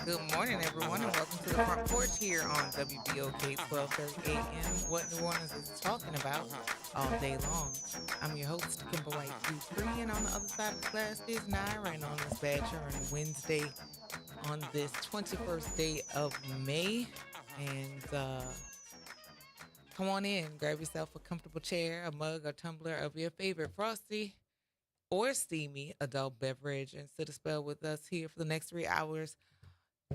Good morning, everyone, and welcome to the Front Porch here on WBOK 1230 AM. What New Orleans is talking about all day long. I'm your host, Kimber White Dupree, and on the other side of the glass is Naira, and on this Badger on Wednesday, on this 21st day of May. And come on in, grab yourself a comfortable chair, a mug, or tumbler of your favorite frosty or steamy adult beverage, and sit a spell with us here for the next 3 hours,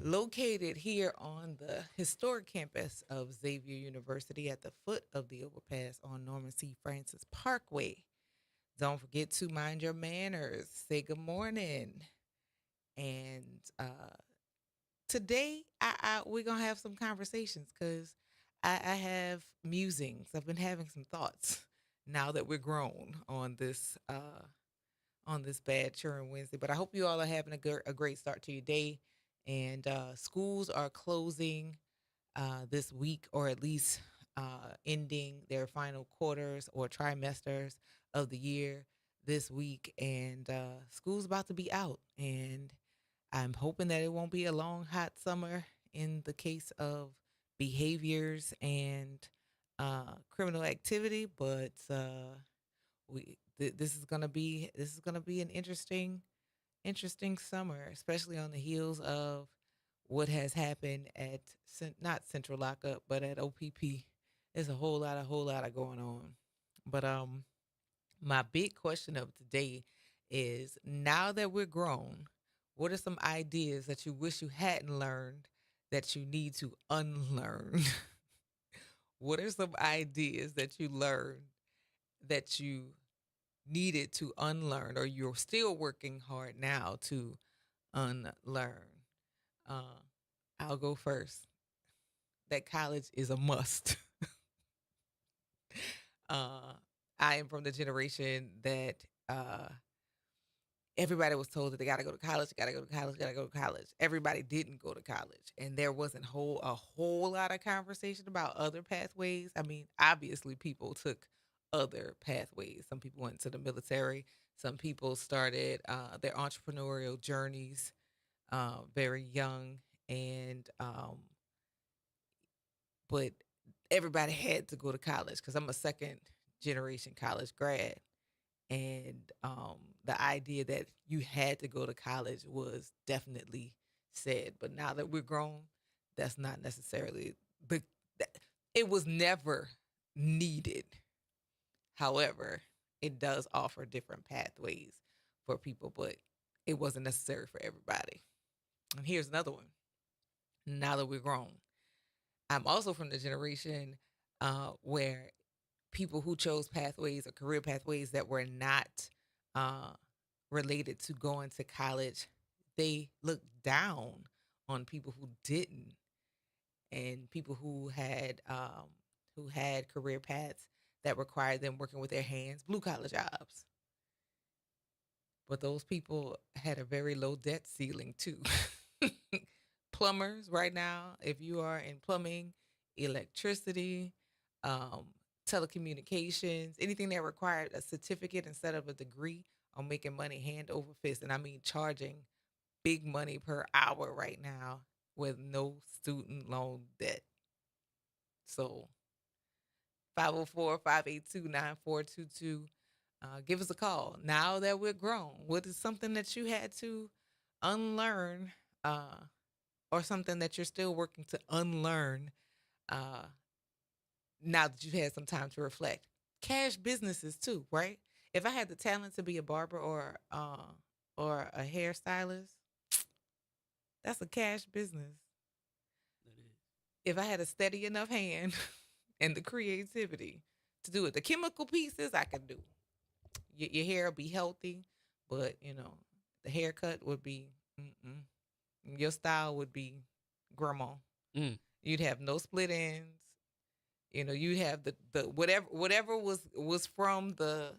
located here on the historic campus of Xavier University at the foot of the overpass on Norman C. Francis Parkway. Don't forget to mind your manners. Say good morning. And today, we're going to have some conversations because I have musings. I've been having some thoughts now that we're grown on this bad churn Wednesday. But I hope you all are having a great start to your day. And schools are closing this week, or at least ending their final quarters or trimesters of the year this week. And school's about to be out. And I'm hoping that it won't be a long, hot summer in the case of behaviors and criminal activity. But this is gonna be an interesting summer, especially on the heels of what has happened at not Central Lockup, but at OPP. There's a whole lot of going on. But my big question of today is: now that we're grown, what are some ideas that you wish you hadn't learned that you need to unlearn? What are some ideas that you learned that you needed to unlearn, or you're still working hard now to unlearn? Uh, I'll go first. That college is a must. uh, I am from the generation that uh, everybody was told that they got to go to college, got to go to college, got to go to college. Everybody didn't go to college, and there wasn't a whole lot of conversation about other pathways. I mean, obviously, people took other pathways. Some people went to the military. Some people started their entrepreneurial journeys very young, and but everybody had to go to college because I'm a second generation college grad, and the idea that you had to go to college was definitely said. But now that we're grown, that's not necessarily the. that- It was never needed. However, it does offer different pathways for people, but it wasn't necessary for everybody. And here's another one. Now that we're grown, I'm also from the generation where people who chose pathways or career pathways that were not uh, related to going to college, they looked down on people who didn't, and people who had career paths that required them working with their hands, blue collar jobs. But those people had a very low debt ceiling too. Plumbers, right now, if you are in plumbing, electricity, um, telecommunications, anything that required a certificate instead of a degree, are making money hand over fist. And I mean charging big money per hour right now with no student loan debt. So 504-582-9422. Give us a call. Now that we're grown, what is something that you had to unlearn, or something that you're still working to unlearn, uh, now that you've had some time to reflect? Cash businesses too, right? If I had the talent to be a barber or a hairstylist, that's a cash business. That is. If I had a steady enough hand and the creativity to do it, the chemical pieces I can do. Your hair will be healthy, but the haircut would be. Mm-mm. Your style would be grandma. Mm. You'd have no split ends. You'd have the whatever was from the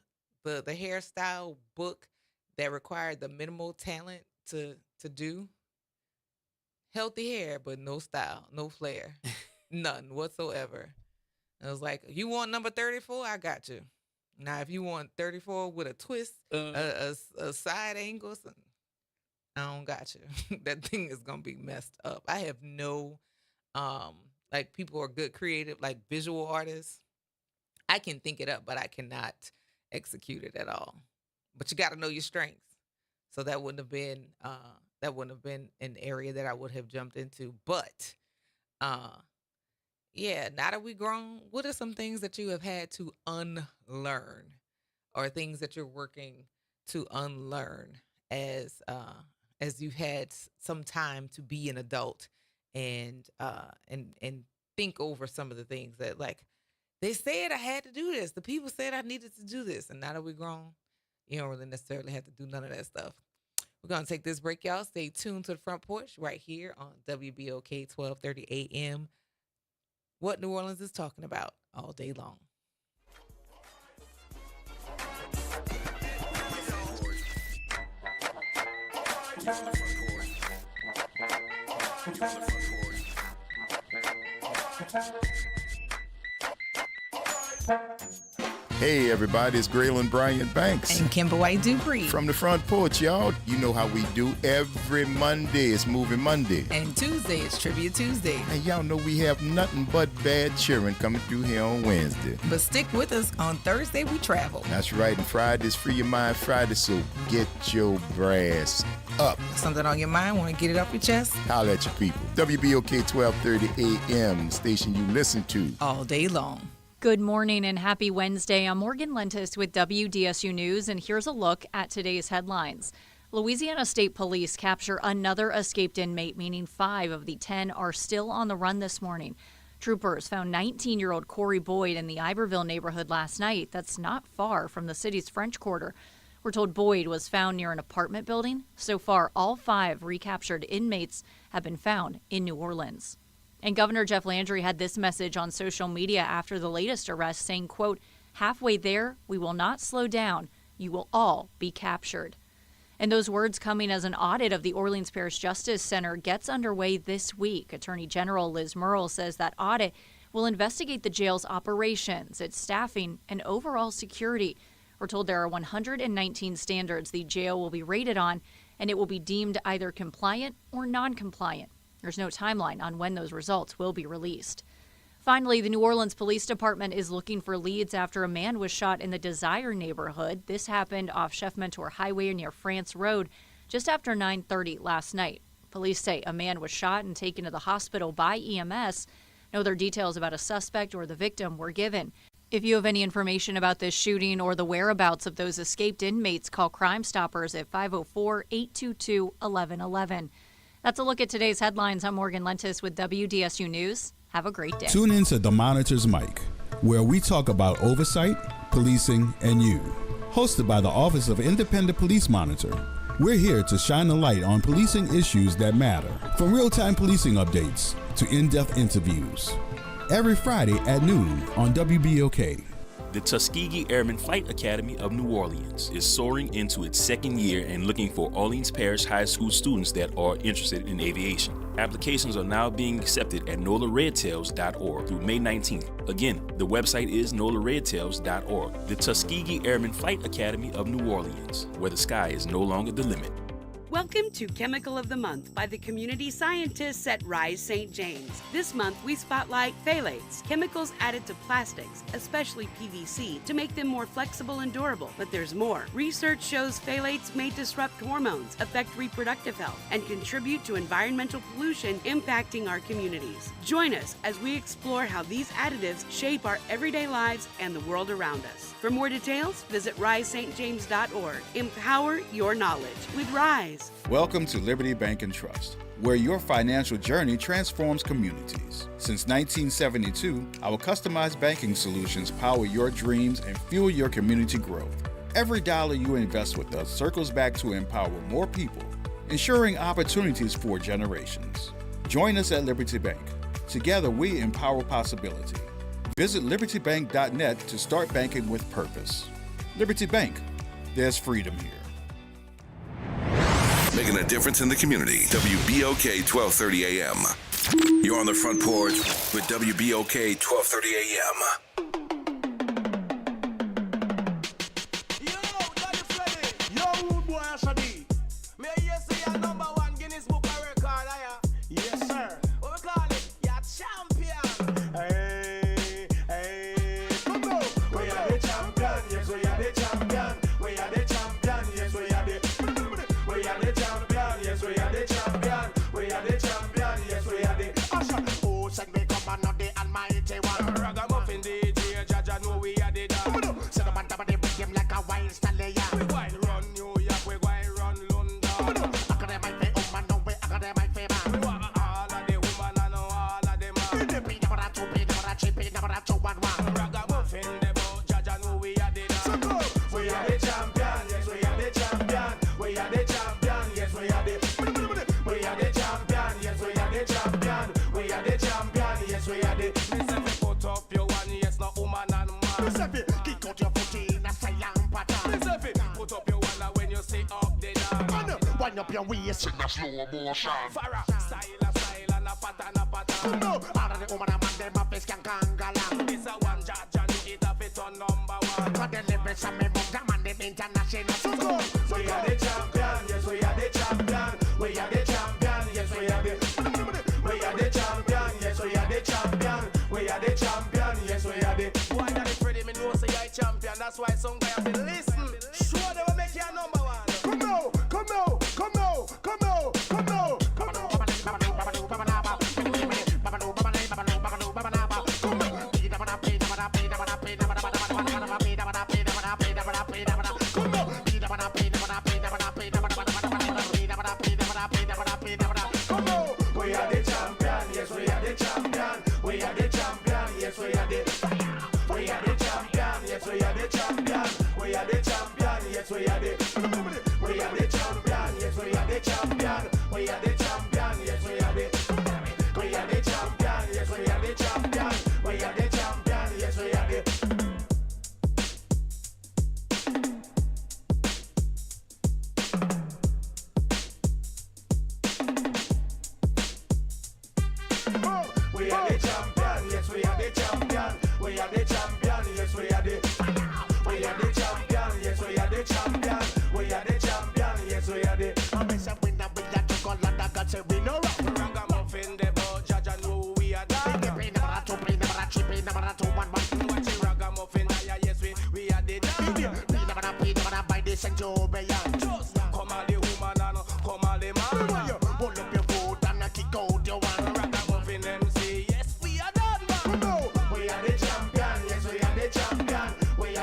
hairstyle book that required the minimal talent to do healthy hair, but no style, no flair, none whatsoever. And I was like, you want number 34? I got you. Now, if you want 34 with a twist, a side angle, I don't got you. That thing is gonna be messed up. I have no, like people are good creative, like visual artists. I can think it up, but I cannot execute it at all. But you got to know your strengths. So that wouldn't have been an area that I would have jumped into. But uh, yeah, now that we grown, what are some things that you have had to unlearn, or things that you're working to unlearn as you've had some time to be an adult and think over some of the things that, like, they said I had to do this. The people said I needed to do this, and now that we're grown, you don't really necessarily have to do none of that stuff. We're gonna take this break, y'all. Stay tuned to the front porch right here on WBOK 1230 AM. What New Orleans is talking about all day long. Hey everybody, it's Graylin Brian Banks. And Kimber White Dupree. From the front porch, y'all. You know how we do every Monday. It's Moving Monday. And Tuesday, it's Trivia Tuesday. And y'all know we have nothing but bad cheering coming through here on Wednesday. But stick with us. On Thursday, we travel. That's right. And Friday's Free Your Mind Friday, so get your brass up. Something on your mind? Want to get it off your chest? Holla at your people. WBOK 1230 AM, the station you listen to all day long. Good morning and happy Wednesday. I'm Morgan Lentis with WDSU News, and here's a look at today's headlines. Louisiana State Police capture another escaped inmate, meaning 5 of the 10 are still on the run this morning. Troopers found 19-year-old Corey Boyd in the Iberville neighborhood last night. That's not far from the city's French Quarter. We're told Boyd was found near an apartment building. So far, all 5 recaptured inmates have been found in New Orleans. And Governor Jeff Landry had this message on social media after the latest arrest, saying, quote, "Halfway there, we will not slow down. You will all be captured." And those words coming as an audit of the Orleans Parish Justice Center gets underway this week. Attorney General Liz Murrill says that audit will investigate the jail's operations, its staffing, and overall security. We're told there are 119 standards the jail will be rated on, and it will be deemed either compliant or non-compliant. There's no timeline on when those results will be released. Finally, the New Orleans Police Department is looking for leads after a man was shot in the Desire neighborhood. This happened off Chef Mentor Highway near France Road just after 9:30 last night. Police say a man was shot and taken to the hospital by EMS. No other details about a suspect or the victim were given. If you have any information about this shooting or the whereabouts of those escaped inmates, call Crime Stoppers at 504-822-1111. That's a look at today's headlines. I'm Morgan Lentis with WDSU News. Have a great day. Tune in to The Monitor's Mic, where we talk about oversight, policing, and you. Hosted by the Office of Independent Police Monitor, we're here to shine a light on policing issues that matter, from real-time policing updates to in-depth interviews. Every Friday at noon on WBOK. The Tuskegee Airmen Flight Academy of New Orleans is soaring into its second year and looking for Orleans Parish High School students that are interested in aviation. Applications are now being accepted at NOLARedtails.org through May 19th. Again, the website is NOLARedtails.org. The Tuskegee Airmen Flight Academy of New Orleans, where the sky is no longer the limit. Welcome to Chemical of the Month by the community scientists at Rise St. James. This month, we spotlight phthalates, chemicals added to plastics, especially PVC, to make them more flexible and durable. But there's more. Research shows phthalates may disrupt hormones, affect reproductive health, and contribute to environmental pollution impacting our communities. Join us as we explore how these additives shape our everyday lives and the world around us. For more details, visit risestjames.org. Empower your knowledge with Rise. Welcome to Liberty Bank and Trust, where your financial journey transforms communities. Since 1972, our customized banking solutions power your dreams and fuel your community growth. Every dollar you invest with us circles back to empower more people, ensuring opportunities for generations. Join us at Liberty Bank. Together, we empower possibility. Visit libertybank.net to start banking with purpose. Liberty Bank, there's freedom here. Making a difference in the community. WBOK 1230 AM. You're on the front porch with WBOK 1230 AM. Up your waist in a slow motion. Style and a pattern. No, all of the woman and man them a face can kangalang. This a one judge and it a fit on number one. Cause the lyrics and me book them and them international. So go. We are the champion, yes we are the champion. We are the champion, yes we are the. We are the champion, yes we are the champion. We are the champion, yes we are the. Why that is pretty me know say I champion. That's why some guy have to listen. Sure they will make you a number one. Come now, come now. Come now, come now, come now, come now. We are the champion, yes we are the champion. We are the champion, yes we are the. We are the champion, yes we are the champion. We are the champion, yes we are the. We are the champion, yes we are the champion. We are the champion, yes we are the. We are the champion, yes we are the champion. We are the champion, yes we are the. We are the champion, yes we are the champion. We are the champion, yes we are the. We are the champion, yes we are the champion. We are the champion, yes we are the. I miss a winner, we are to call and I got say we know right. Ragamuffin the boat, judge and know we are done. Play number two, play number three, play number 2, 1, 1. Watch it, ragamuffin, yes we are the done. Play number by this and Joe Bayan. Just come all the woman and come all the man. Pull up your foot and kick out your one. Ragamuffin MC, yes we are done. We are the champion, yes we are the champion.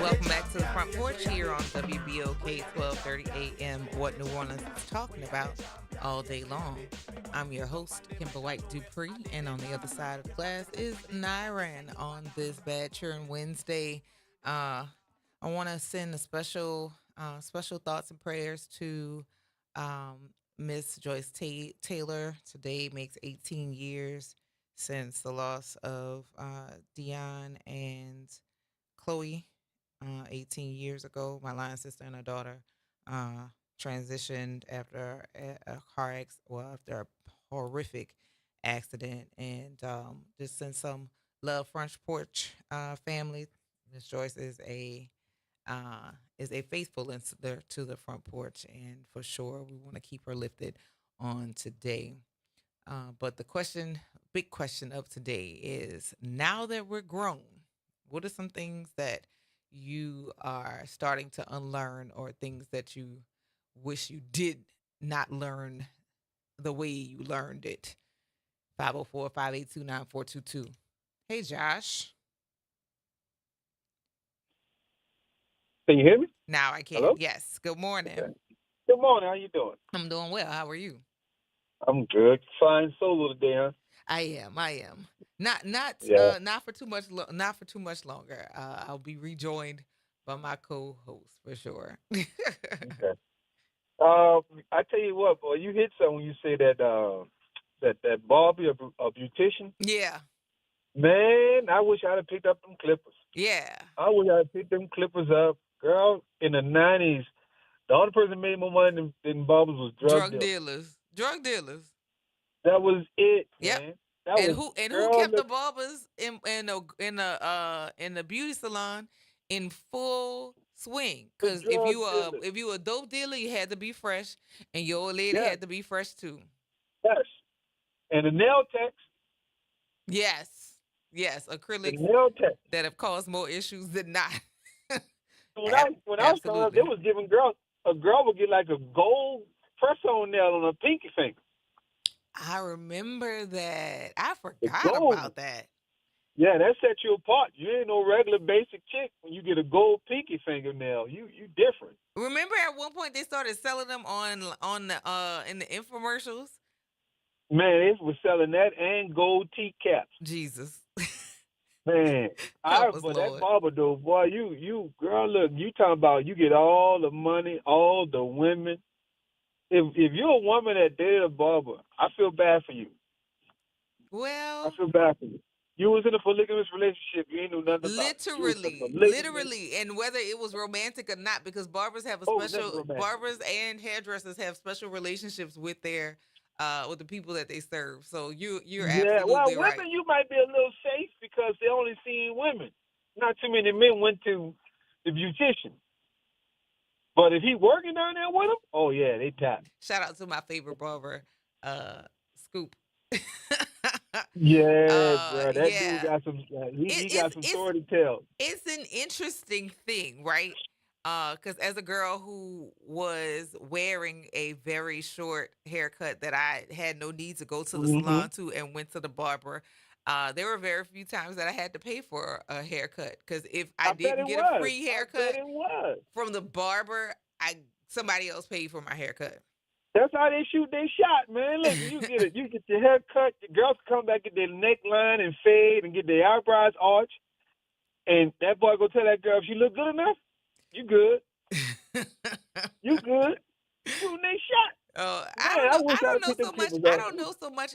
Welcome back to the Front Porch here on WBOK 1230 AM. What New Orleans is talking about all day long. I'm your host, Kimber White Dupree, and on the other side of the glass is Nyran on this Bad Churn Wednesday. I want to send a special thoughts and prayers to Miss Joyce Taylor. Today makes 18 years since the loss of Dion and Chloe. 18 years ago, my line sister and her daughter transitioned after after a horrific accident, and just send some love, Front Porch family. Miss Joyce is a faithful listener to the Front Porch, and for sure we want to keep her lifted on today. But the big question of today is: now that we're grown, what are some things that you are starting to unlearn, or things that you wish you did not learn the way you learned it? 504-582-9422. Hey, Josh. Can you hear me? Now I can. Hello? Yes. Good morning. Okay. Good morning. How you doing? I'm doing well. How are you? I'm good. Flying solo today, huh? I am. Not Yeah. not for too much longer. I'll be rejoined by my co-host for sure. Okay. I tell you what, boy, you hit something when you say that Barbie a beautician. Yeah. Man, I wish I'd have picked up them clippers. Yeah. I wish I'd picked them clippers up. Girl, in the 90s, the only person that made more money than Barbies was drug dealers. Drug dealers. That was it, Yep. man. That And was, who girl, kept the barbers in the beauty salon in full swing? the Because drug dealers. if you a dope dealer, you had to be fresh, and your old lady Yes, had to be fresh too. yes. And the nail techs, Yes, the acrylics nail techs. that have caused more issues than not. When I was growing up, they Absolutely. was giving a girl would get like a gold press-on nail on her pinky finger. I remember that. I The forgot gold. about that. Yeah, that set you apart. You ain't no regular basic chick when you get a gold pinky fingernail. You different. Remember at one point they started selling them on the in the infomercials? Man, they was selling that and gold teeth caps. Jesus. Man, Help us, but that Lord. barber though, boy, you girl, look, you talking about you get all the money, all the women. If you're a woman that dated a barber, I feel bad for you. I Well, feel bad for you. You was in a polygamous relationship. You ain't know nothing about it. You was a polygamous. literally, and whether it was romantic or not, because barbers have a Never romantic. barbers and hairdressers have special relationships with their with the people that they serve. So you're Yeah, well, absolutely right. women, you might be a little safe because they only seen women. Not too many men went to the beautician. But if he working down there with them, oh yeah, they tap. Shout out to my favorite barber, Scoop. Yeah, bro, that dude Yeah. got some. He got some It's story to tell. it's an interesting thing, right? Because as a girl who was wearing a very short haircut that I had no need to go to the Hmm. salon to and went to the barber, there were very few times that I had to pay for a haircut. Because if I I bet didn't it get a was. free I bet haircut it was. from the barber, somebody else paid for my haircut. That's how they shoot their shot, man. Look, you get your hair cut. The girls come back, get their neckline and fade, and get their eyebrows arched. And that boy go tell that girl if she look good enough, you good. You good. Shooting their shot. I Man, don't I know. wish I I'd don't know put them so much. clippers I up. don't know so much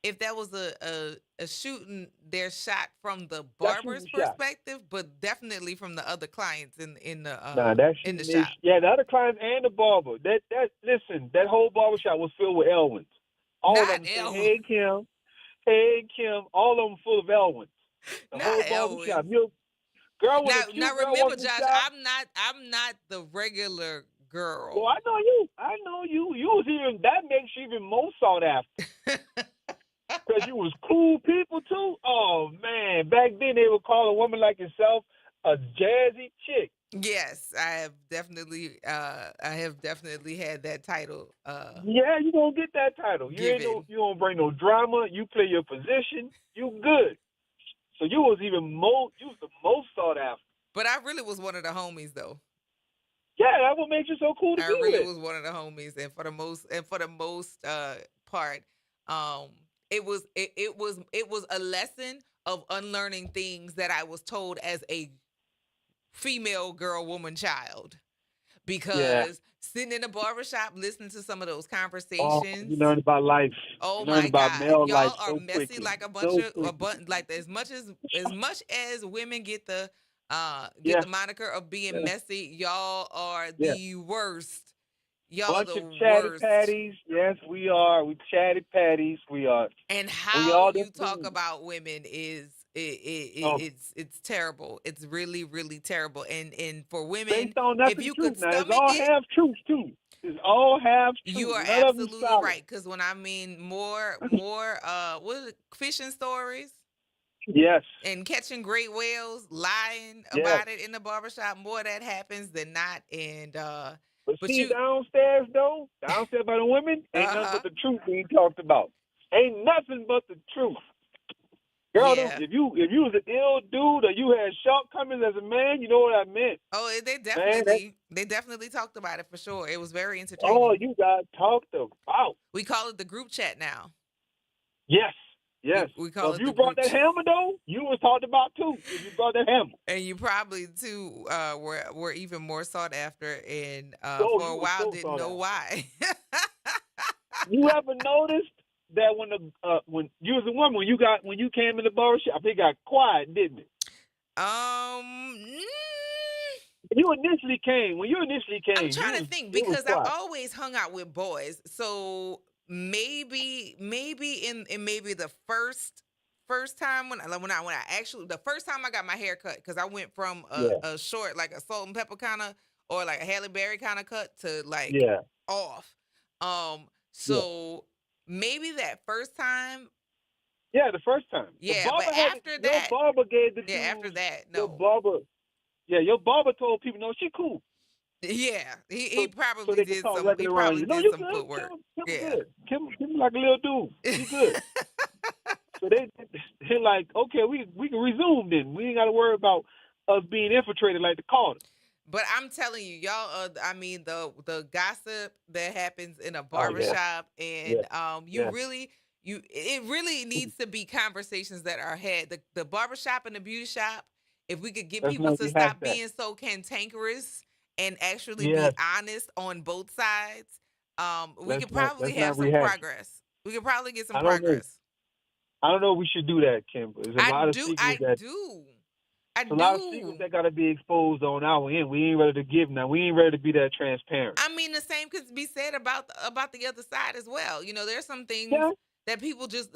if that was a shooting their shot from the That's barber's shooting shot. perspective, but definitely from the other clients in the Nah, that's in the shooting. shop. Yeah, the other clients and the barber. Listen, that whole barbershop was filled with Elwins. All of Not them say, Elwin. hey Kim, all of them full of Elwins. The Not whole Elwin. barbershop. Girl with Now, a cute now girl remember, walking the Josh, shop. I'm not the regular girl. Well, I know you. I know you. You was even that makes you even more sought after. Because you was cool people too. Oh man, back then they would call a woman like yourself a jazzy chick. Yes, I have definitely had that title Yeah, you gonna get that title. given. You don't bring no drama. You play your position. You good. So you was the most sought after. But I really was one of the homies though. Yeah, that what makes you so cool to I be really with. was one of the homies, and for the most part, it was a lesson of unlearning things that I was told as a female girl, woman, child. Yeah. Because sitting in a barbershop listening to some of those Oh, conversations, you learn about life. oh You learn my about God, male life y'all are so messy quickly. like a bunch So of quickly. like as much as women get the Yeah. moniker of being Yeah. messy, y'all are Yeah. the worst. Y'all are Bunch the of chatty worst. patties. Yes, we are. We chatty patties. We are. And We how all you the talk food. about women is Oh, it's terrible. It's really really terrible. And for women, based on if nothing you truth. could Now it's stomach all it, half truth too. It's all half you truth. are None of them absolutely solid. right. Because when I mean more what is it, fishing stories Yes. and catching great whales, lying Yes. about it in the barbershop, more that happens than not. And But but see, you downstairs by the women, ain't nothing uh-huh. but the truth being talked about. Ain't nothing but the truth. Girl, Yeah. if you was an ill dude or you had shortcomings as a man, you know what I meant. Oh, Man, they definitely talked about it for sure. It was very oh, entertaining. you got talked about. We call it the group chat now. Yes. Yes. We So call if it you the brought that gooch. hammer though, you was talked about too. If you brought that hammer, And you probably too were even more sought after, and so for a you was while so didn't sought know after. why. You ever noticed that when you was a woman, when you came in the barbershop, it got quiet, didn't it? Mm, When you initially came, I'm trying to think it was because I've quiet. always hung out with boys, so maybe in maybe the first time when I actually the first time I got my hair cut, because I went from Yeah, a short, like a salt and pepper kind of, or like a Halle Berry kind of cut, to like yeah, off. yeah, So maybe that first time, yeah. The first time the yeah, but barber after your that, barber gave the yeah, after dudes. that, Your no. barber, yeah, your barber told people, no, she cool. Yeah, he So probably they could did talk some he regular around probably you. No, did you some good. footwork. Kim Yeah. good. Kim like a little dude. She good. So they're like, okay, we can resume then. We ain't got to worry about us being infiltrated like the Carters. But I'm telling you, y'all. I mean, the gossip that happens in a Oh yeah, barbershop, yeah, and yeah. it really needs to be conversations that are had. The barbershop and the beauty shop. If we could get Let's people not to rehash stop that. being so cantankerous and actually be Yes, honest on both sides, we could let's probably have not some rehash it. progress. We could probably get some I don't know. progress. I don't know if we should do that, Kim. There's a I lot of do. secrets I that do. I a lot of secrets do. that got to be exposed on our end. We ain't ready to give now. We ain't ready to be that transparent. I mean, the same could be said about the other side as well. You know, there's some things Yeah. that people just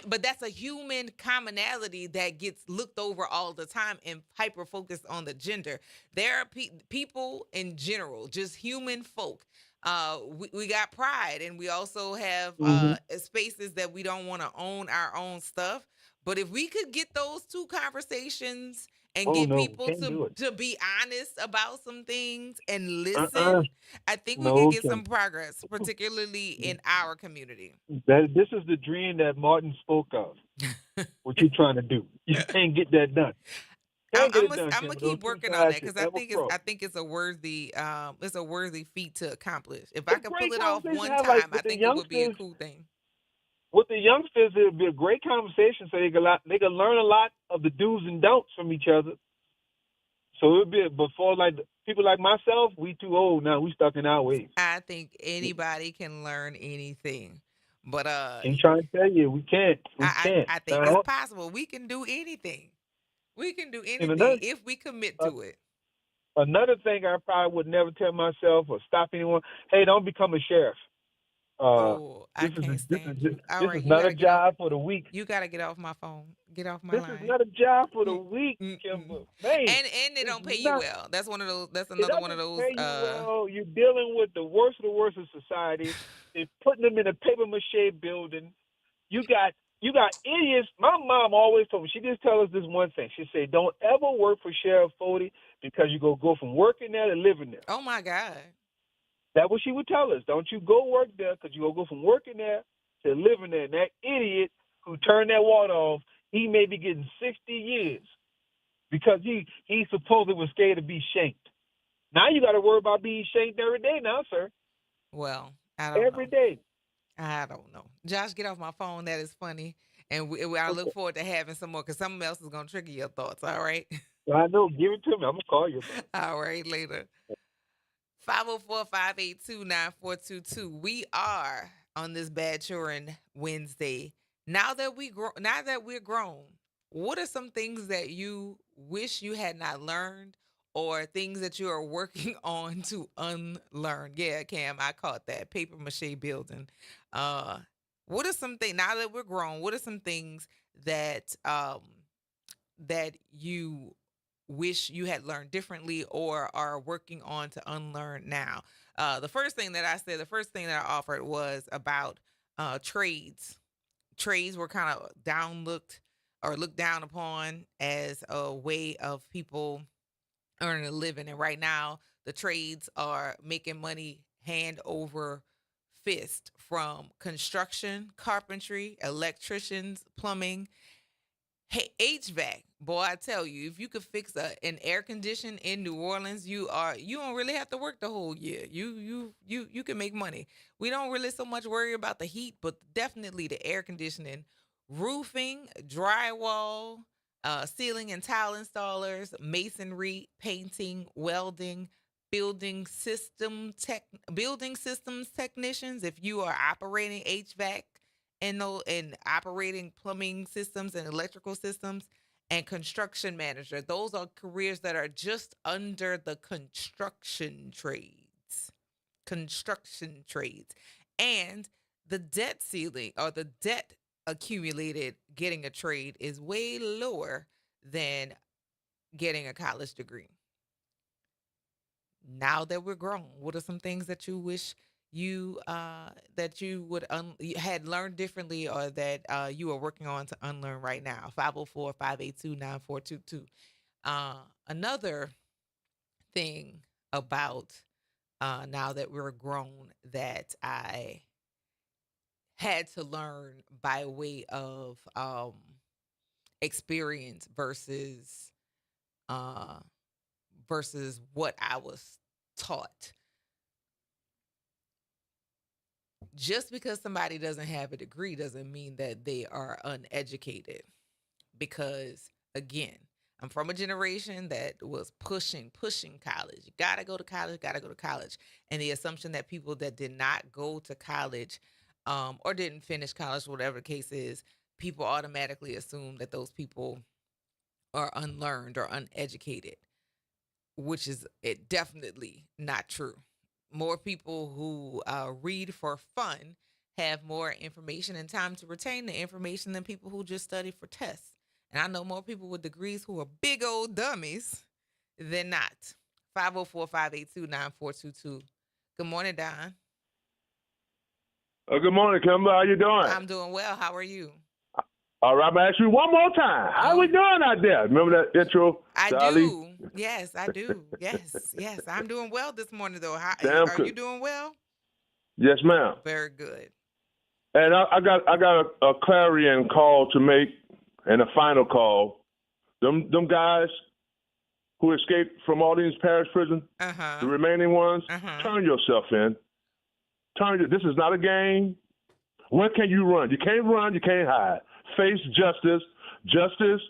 but that's a human commonality that gets looked over all the time and hyper focused on the gender. There are people in general, just human folk. We got pride, and we also have Hmm. spaces that we don't want to own our own stuff. But if we could get those two conversations and Oh get no, people can't do it. to be honest about some things and Uh-uh. listen, I think we could No, get some Kim. progress, particularly in our community. This is the dream that Martin spoke of. What you trying to do? You can't get that done. I'm, Can't get I'm it gonna done, I'm Kim. gonna Those keep two working on sides that, should because ever cross. I think it's a worthy feat to accomplish. If I It's a could pull great it off conversation to one have, like time, I think it would be a cool thing. with the youngsters. It would be a great conversation, so they can learn a lot of the do's and don'ts from each other. So it would be before, like people like myself, we too old now. We stuck in our ways. I think anybody can learn anything, but Ain't trying to tell you we can't. We can't. I think it's Now, possible. We can do anything. We can do and anything if we commit to it. another thing I probably would never tell myself or stop anyone. Hey, don't become a sheriff. Oh, I This is can't stand you. All this right, is you not a gotta get off. job for the weak. You gotta get off my phone. Get off my This is line. not a job for the weak, Mm-mm. Kimber. Man, And they it's don't pay you not. well. That's one of those. That's It another one of doesn't those. pay you well. You're dealing with the worst of society. They're putting them in a paper mache building. You got idiots. My mom always told me. She just tell us this one thing. She said, "Don't ever work for Sheriff Fody because you go from working there to living there." Oh my God. That's what she would tell us. Don't you go work there because you go from working there to living there. And that idiot who turned that water off, he may be getting 60 years because he supposedly was scared to be shanked. Now you got to worry about being shanked every day now, sir. Well, I don't Every know. day. I don't know. Josh, get off my phone. That is funny. And I look Okay. forward to having some more, because something else is gonna trigger your thoughts. All right. I know. Give it to me. I'm going to call you about it. All right. Later. 504-582-9422. We are on this Bad Children Wednesday. Now that we're grown, what are some things that you wish you had not learned, or things that you are working on to unlearn? Yeah, Cam, I caught that. Paper mache building. Uh what are some things, now that we're grown, what are some things that you wish you had learned differently or are working on to unlearn now? The first thing that I offered was about trades. Trades were kind of downlooked or looked down upon as a way of people earning a living. And right now, the trades are making money hand over fist, from construction, carpentry, electricians, plumbing. Hey, HVAC, boy, I tell you, if you could fix an air condition in New Orleans, you don't really have to work the whole year. You can make money. We don't really so much worry about the heat, but definitely the air conditioning. roofing, drywall, ceiling and tile installers, masonry, painting, welding, building systems technicians. If you are operating HVAC and operating plumbing systems and electrical systems, and construction manager. Those are careers that are just under the construction trades. Construction trades. And the debt ceiling or the debt accumulated getting a trade is way lower than getting a college degree. Now that we're grown, what are some things that you wish you that you would you had learned differently, or that you are working on to unlearn right now? 504-582-9422. Another thing about now that we're grown that I had to learn by way of experience versus what I was taught. Just because somebody doesn't have a degree doesn't mean that they are uneducated. Because again, I'm from a generation that was pushing college. You gotta go to college, gotta go to college. And the assumption that people that did not go to college or didn't finish college, whatever the case is, people automatically assume that those people are unlearned or uneducated, which is definitely not true. More people who read for fun have more information and time to retain the information than people who just study for tests. And I know more people with degrees who are big old dummies than not. 504-582-9422. Good morning, Don. Good morning, Kimber. How you doing? I'm doing well. How are you? All right, I'm going to ask you one more time. How we doing out there? Remember that intro? I Dolly? do. Yes, I do. Yes. I'm doing well this morning, though. Damn are good. you doing well? Yes, ma'am. Very good. And I got a clarion call to make and a final call. Them guys who escaped from Orleans Parish Prison, the remaining ones, turn yourself in. This is not a game. When can you run? You can't run. You can't hide. Face justice. Justice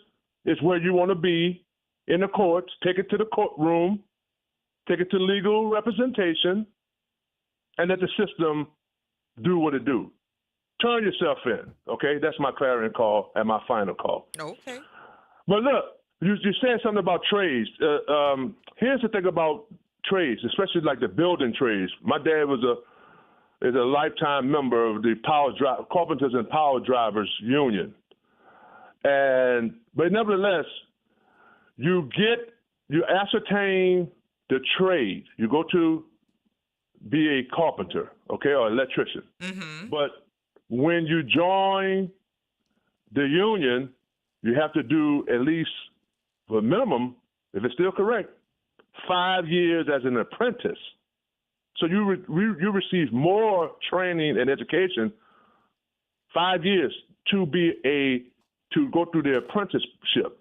is where you want to be in the courts. Take it to the courtroom. Take it to legal representation, and let the system do what it do. Turn yourself in, okay? That's my clarion call and my final call. Okay. But look, you said something about trades. Here's the thing about trades, especially like the building trades. My dad is a lifetime member of the Carpenters and Power Drivers Union. But nevertheless, you ascertain the trade. You go to be a carpenter, okay, or electrician. Mm-hmm. But when you join the union, you have to do at least, for minimum, if it's still correct, 5 years as an apprentice. So you receive more training and education, 5 years to go through the apprenticeship.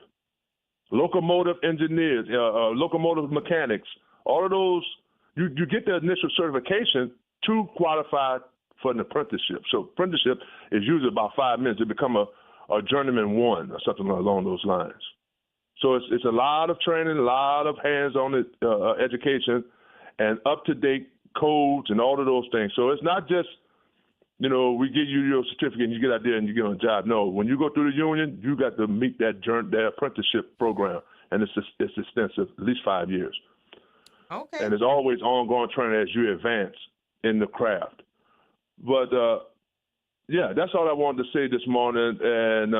Locomotive engineers, locomotive mechanics, all of those, you get the initial certification to qualify for an apprenticeship. So apprenticeship is usually about 5 minutes to become a journeyman one or something along those lines. So it's a lot of training, a lot of hands-on education, and up-to-date codes and all of those things. So it's not just, we give you your certificate and you get out there and you get on a job. No, when you go through the union, you got to meet that apprenticeship program, and it's extensive, at least 5 years. Okay. And there's always ongoing training as you advance in the craft. But that's all I wanted to say this morning, and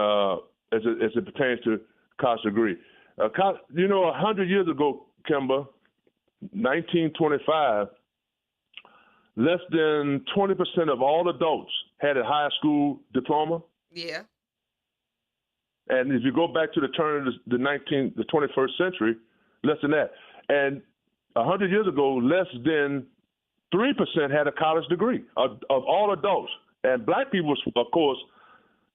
as it pertains to college degree. 100 years ago, Kimber, 1925, less than 20% of all adults had a high school diploma. Yeah. And if you go back to the turn of the 21st century, less than that. And 100 years ago, less than 3% had a college degree of all adults. And black people, of course,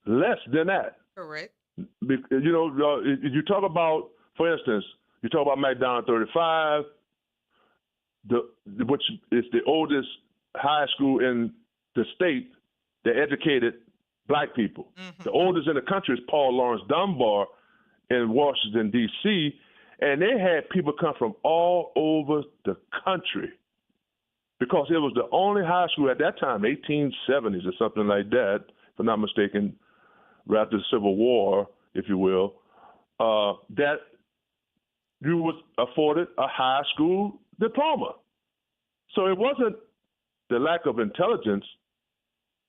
less than that. Correct. You talk about, for instance, you talk about McDonald 35, which is the oldest high school in the state that educated black people. The oldest in the country is Paul Lawrence Dunbar in Washington, D.C., and they had people come from all over the country because it was the only high school at that time, 1870s or something like that, if I'm not mistaken, right after the Civil War, if you will, that you was afforded a high school diploma. So it wasn't the lack of intelligence,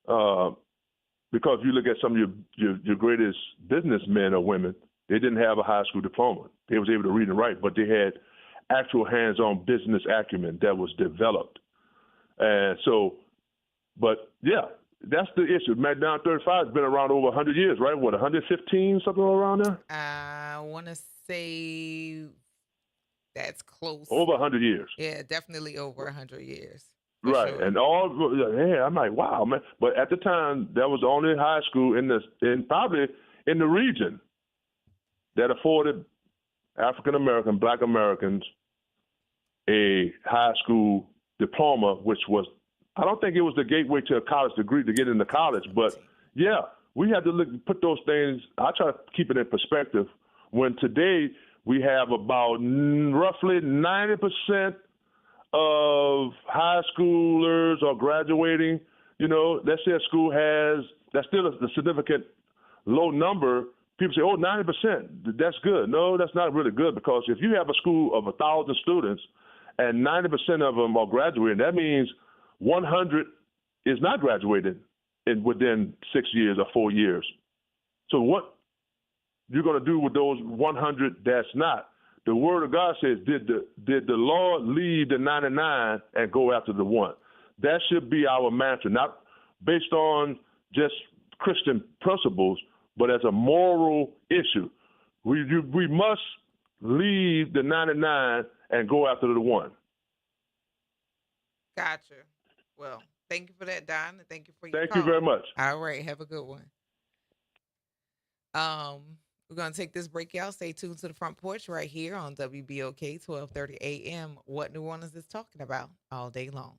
because if you look at some of your greatest businessmen or women, they didn't have a high school diploma. They was able to read and write, but they had actual hands-on business acumen that was developed. And so, but yeah, that's the issue. McDown 35 has been around over 100 years, right? What, 115, something around there? I want to say that's close. Over 100 years. Yeah, definitely over 100 years. Right, Sure. and I'm like, wow, man. But at the time, that was the only high school probably in the region that afforded African American, Black Americans a high school diploma, which was, I don't think it was the gateway to a college degree to get into college, but yeah, we had to put those things. I try to keep it in perspective. When today we have about roughly 90% of high schoolers are graduating, let's say a school has, that's still a significant low number. People say, 90%, that's good. No, that's not really good, because if you have a school of 1,000 students and 90% of them are graduating, that means 100 is not graduated within 6 years or 4 years. So what you're going to do with those 100 that's not? The word of God says, did the Lord leave the 99 and go after the one? That should be our mantra, not based on just Christian principles, but as a moral issue. We must leave the 99 and go after the one. Gotcha. Well, thank you for that, Don, and thank you for your Thank call. you very much. All right, have a good one. We're going to take this break, y'all. Stay tuned to the Front Porch right here on WBOK 1230 AM. What New Orleans is talking about all day long.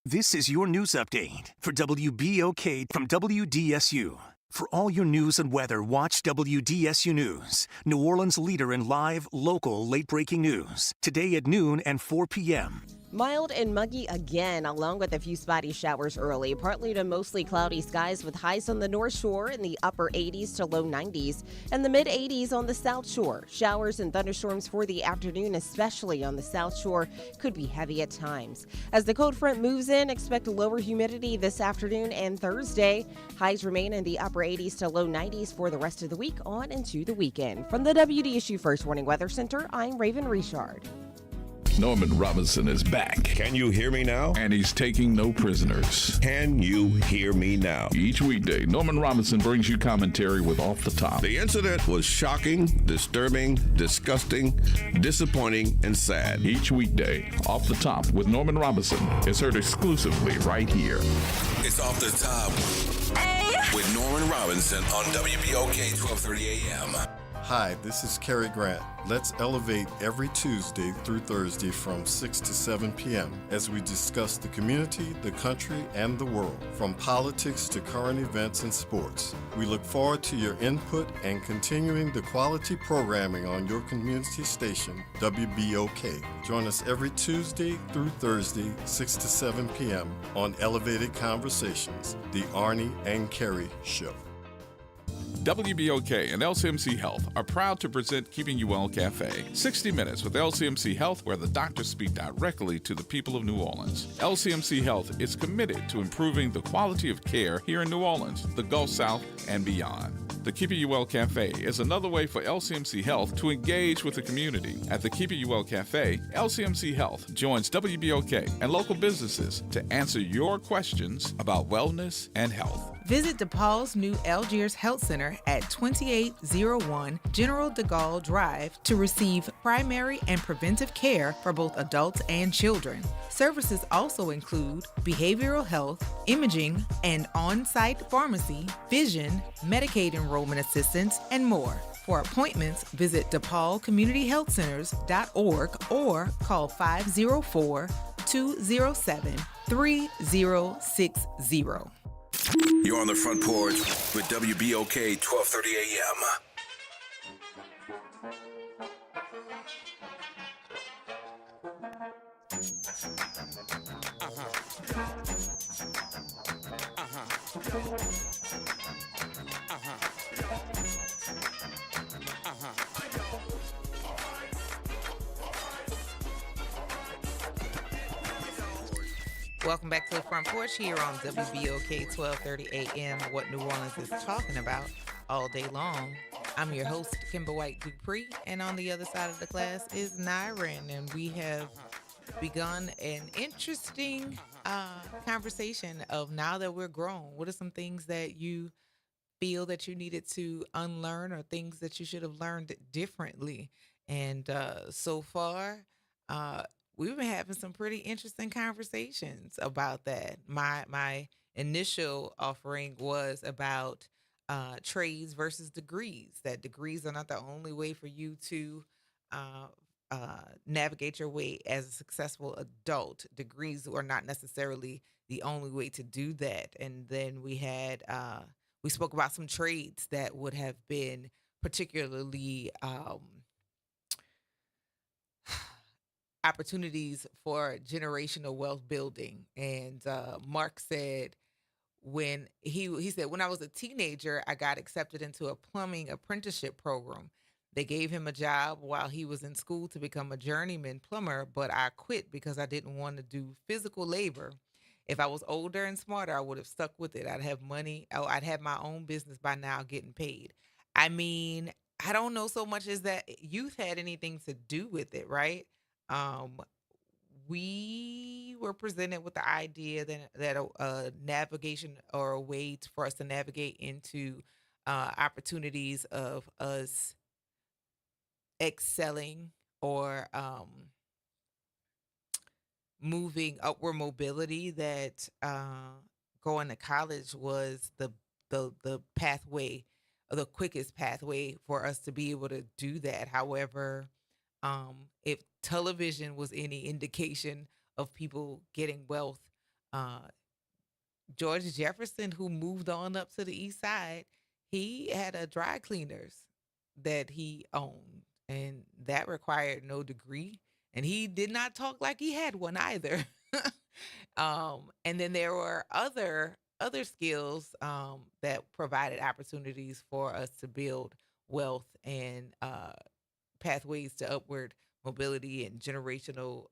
This is your news update for WBOK from WDSU. For all your news and weather, watch WDSU News, New Orleans' leader in live, local, late-breaking news. Today at noon and 4 p.m. Mild and muggy again, along with a few spotty showers early. Partly to mostly cloudy skies with highs on the North Shore in the upper 80s to low 90s and the mid 80s on the South Shore. Showers and thunderstorms for the afternoon, especially on the South Shore, could be heavy at times. As the cold front moves in, expect lower humidity this afternoon and Thursday. Highs remain in the upper 80s to low 90s for the rest of the week on into the weekend. From the WDSU First Warning Weather Center, I'm Raven Richard. Norman Robinson is back. Can you hear me now? And he's taking no prisoners. Can you hear me now? Each weekday, Norman Robinson brings you commentary with Off the Top. The incident was shocking, disturbing, disgusting, disappointing, and sad. Each weekday, Off the Top with Norman Robinson is heard exclusively right here. It's Off the Top with Norman Robinson on WBOK 1230 AM. Hi, this is Cary Grant. Let's elevate every Tuesday through Thursday from 6 to 7 p.m. as we discuss the community, the country, and the world, from politics to current events and sports. We look forward to your input and continuing the quality programming on your community station, WBOK. Join us every Tuesday through Thursday, 6 to 7 p.m. on Elevated Conversations, the Arnie and Cary Show. WBOK and LCMC Health are proud to present Keeping You Well Cafe, 60 Minutes with LCMC Health, where the doctors speak directly to the people of New Orleans. LCMC Health is committed to improving the quality of care here in New Orleans, the Gulf South, and beyond. The Keeping You Well Cafe is another way for LCMC Health to engage with the community. At the Keeping You Well Cafe, LCMC Health joins WBOK and local businesses to answer your questions about wellness and health. Visit DePaul's new Algiers Health Center at 2801 General de Gaulle Drive to receive primary and preventive care for both adults and children. Services also include behavioral health, imaging, and on-site pharmacy, vision, Medicaid enrollment assistance, and more. For appointments, visit DePaulCommunityHealthCenters.org or call 504-207-3060. You're on the Front Porch with WBOK 1230 AM. Welcome back to the Front Porch here on WBOK 1230 AM, what New Orleans is talking about all day long. I'm your host, Kimber White Dupree, and on the other side of the class is Nyron, and we have begun an interesting conversation of now that we're grown, what are some things that you feel that you needed to unlearn or things that you should have learned differently? And so far, we've been having some pretty interesting conversations about that. My initial offering was about trades versus degrees, that degrees are not the only way for you to navigate your way as a successful adult. Degrees are not necessarily the only way to do that. And then we spoke about some trades that would have been particularly opportunities for generational wealth building. And Mark said when he said, when I was a teenager, I got accepted into a plumbing apprenticeship program. They gave him a job while he was in school to become a journeyman plumber, but I quit because I didn't want to do physical labor. If I was older and smarter, I would have stuck with it. I'd have money. Oh, I'd have my own business by now getting paid. I mean, I don't know so much as that youth had anything to do with it, right? We were presented with the idea that a navigation or a way for us to navigate into opportunities of us excelling or moving upward mobility, that going to college was the pathway, the quickest pathway for us to be able to do that. However, if television was any indication of people getting wealth, George Jefferson, who moved on up to the east side, he had a dry cleaners that he owned, and that required no degree. And he did not talk like he had one either. And then there were other skills that provided opportunities for us to build wealth and pathways to upward mobility and generational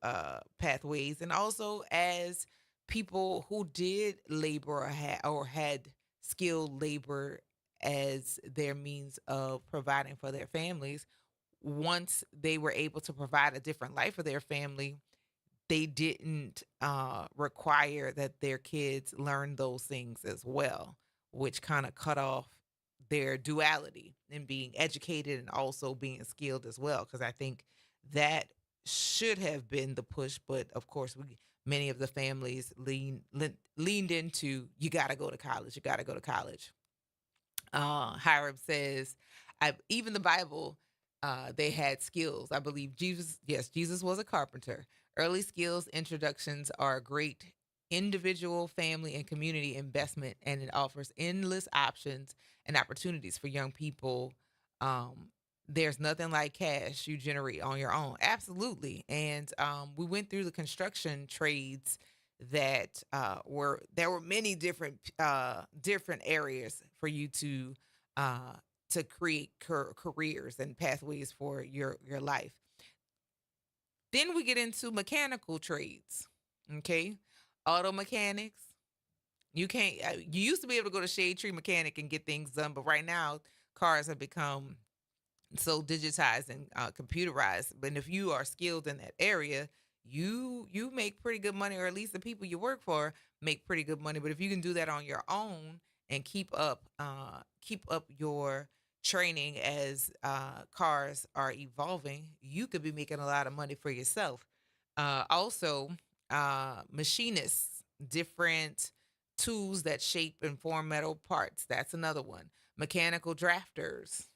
pathways. And also as people who did labor or had skilled labor as their means of providing for their families, once they were able to provide a different life for their family, they didn't require that their kids learn those things as well, which kind of cut off their duality in being educated and also being skilled as well. Because I think that should have been the push, but of course, many of the families leaned into, you got to go to college. You got to go to college. Hiram says, even the Bible, they had skills. I believe Jesus was a carpenter. Early skills introductions are a great individual, family, and community investment, and it offers endless options and opportunities for young people. Um, there's nothing like cash you generate on your own. Absolutely. And we went through the construction trades that there were many different areas for you to create careers and pathways for your life. Then we get into mechanical trades. Okay, auto mechanics. You can't. You used to be able to go to Shade Tree Mechanic and get things done, but right now cars have become so digitized and computerized. But if you are skilled in that area, you make pretty good money, or at least the people you work for make pretty good money. But if you can do that on your own and keep up your training as cars are evolving, you could be making a lot of money for yourself. Also, machinists, different tools that shape and form metal parts. That's another one. Mechanical drafters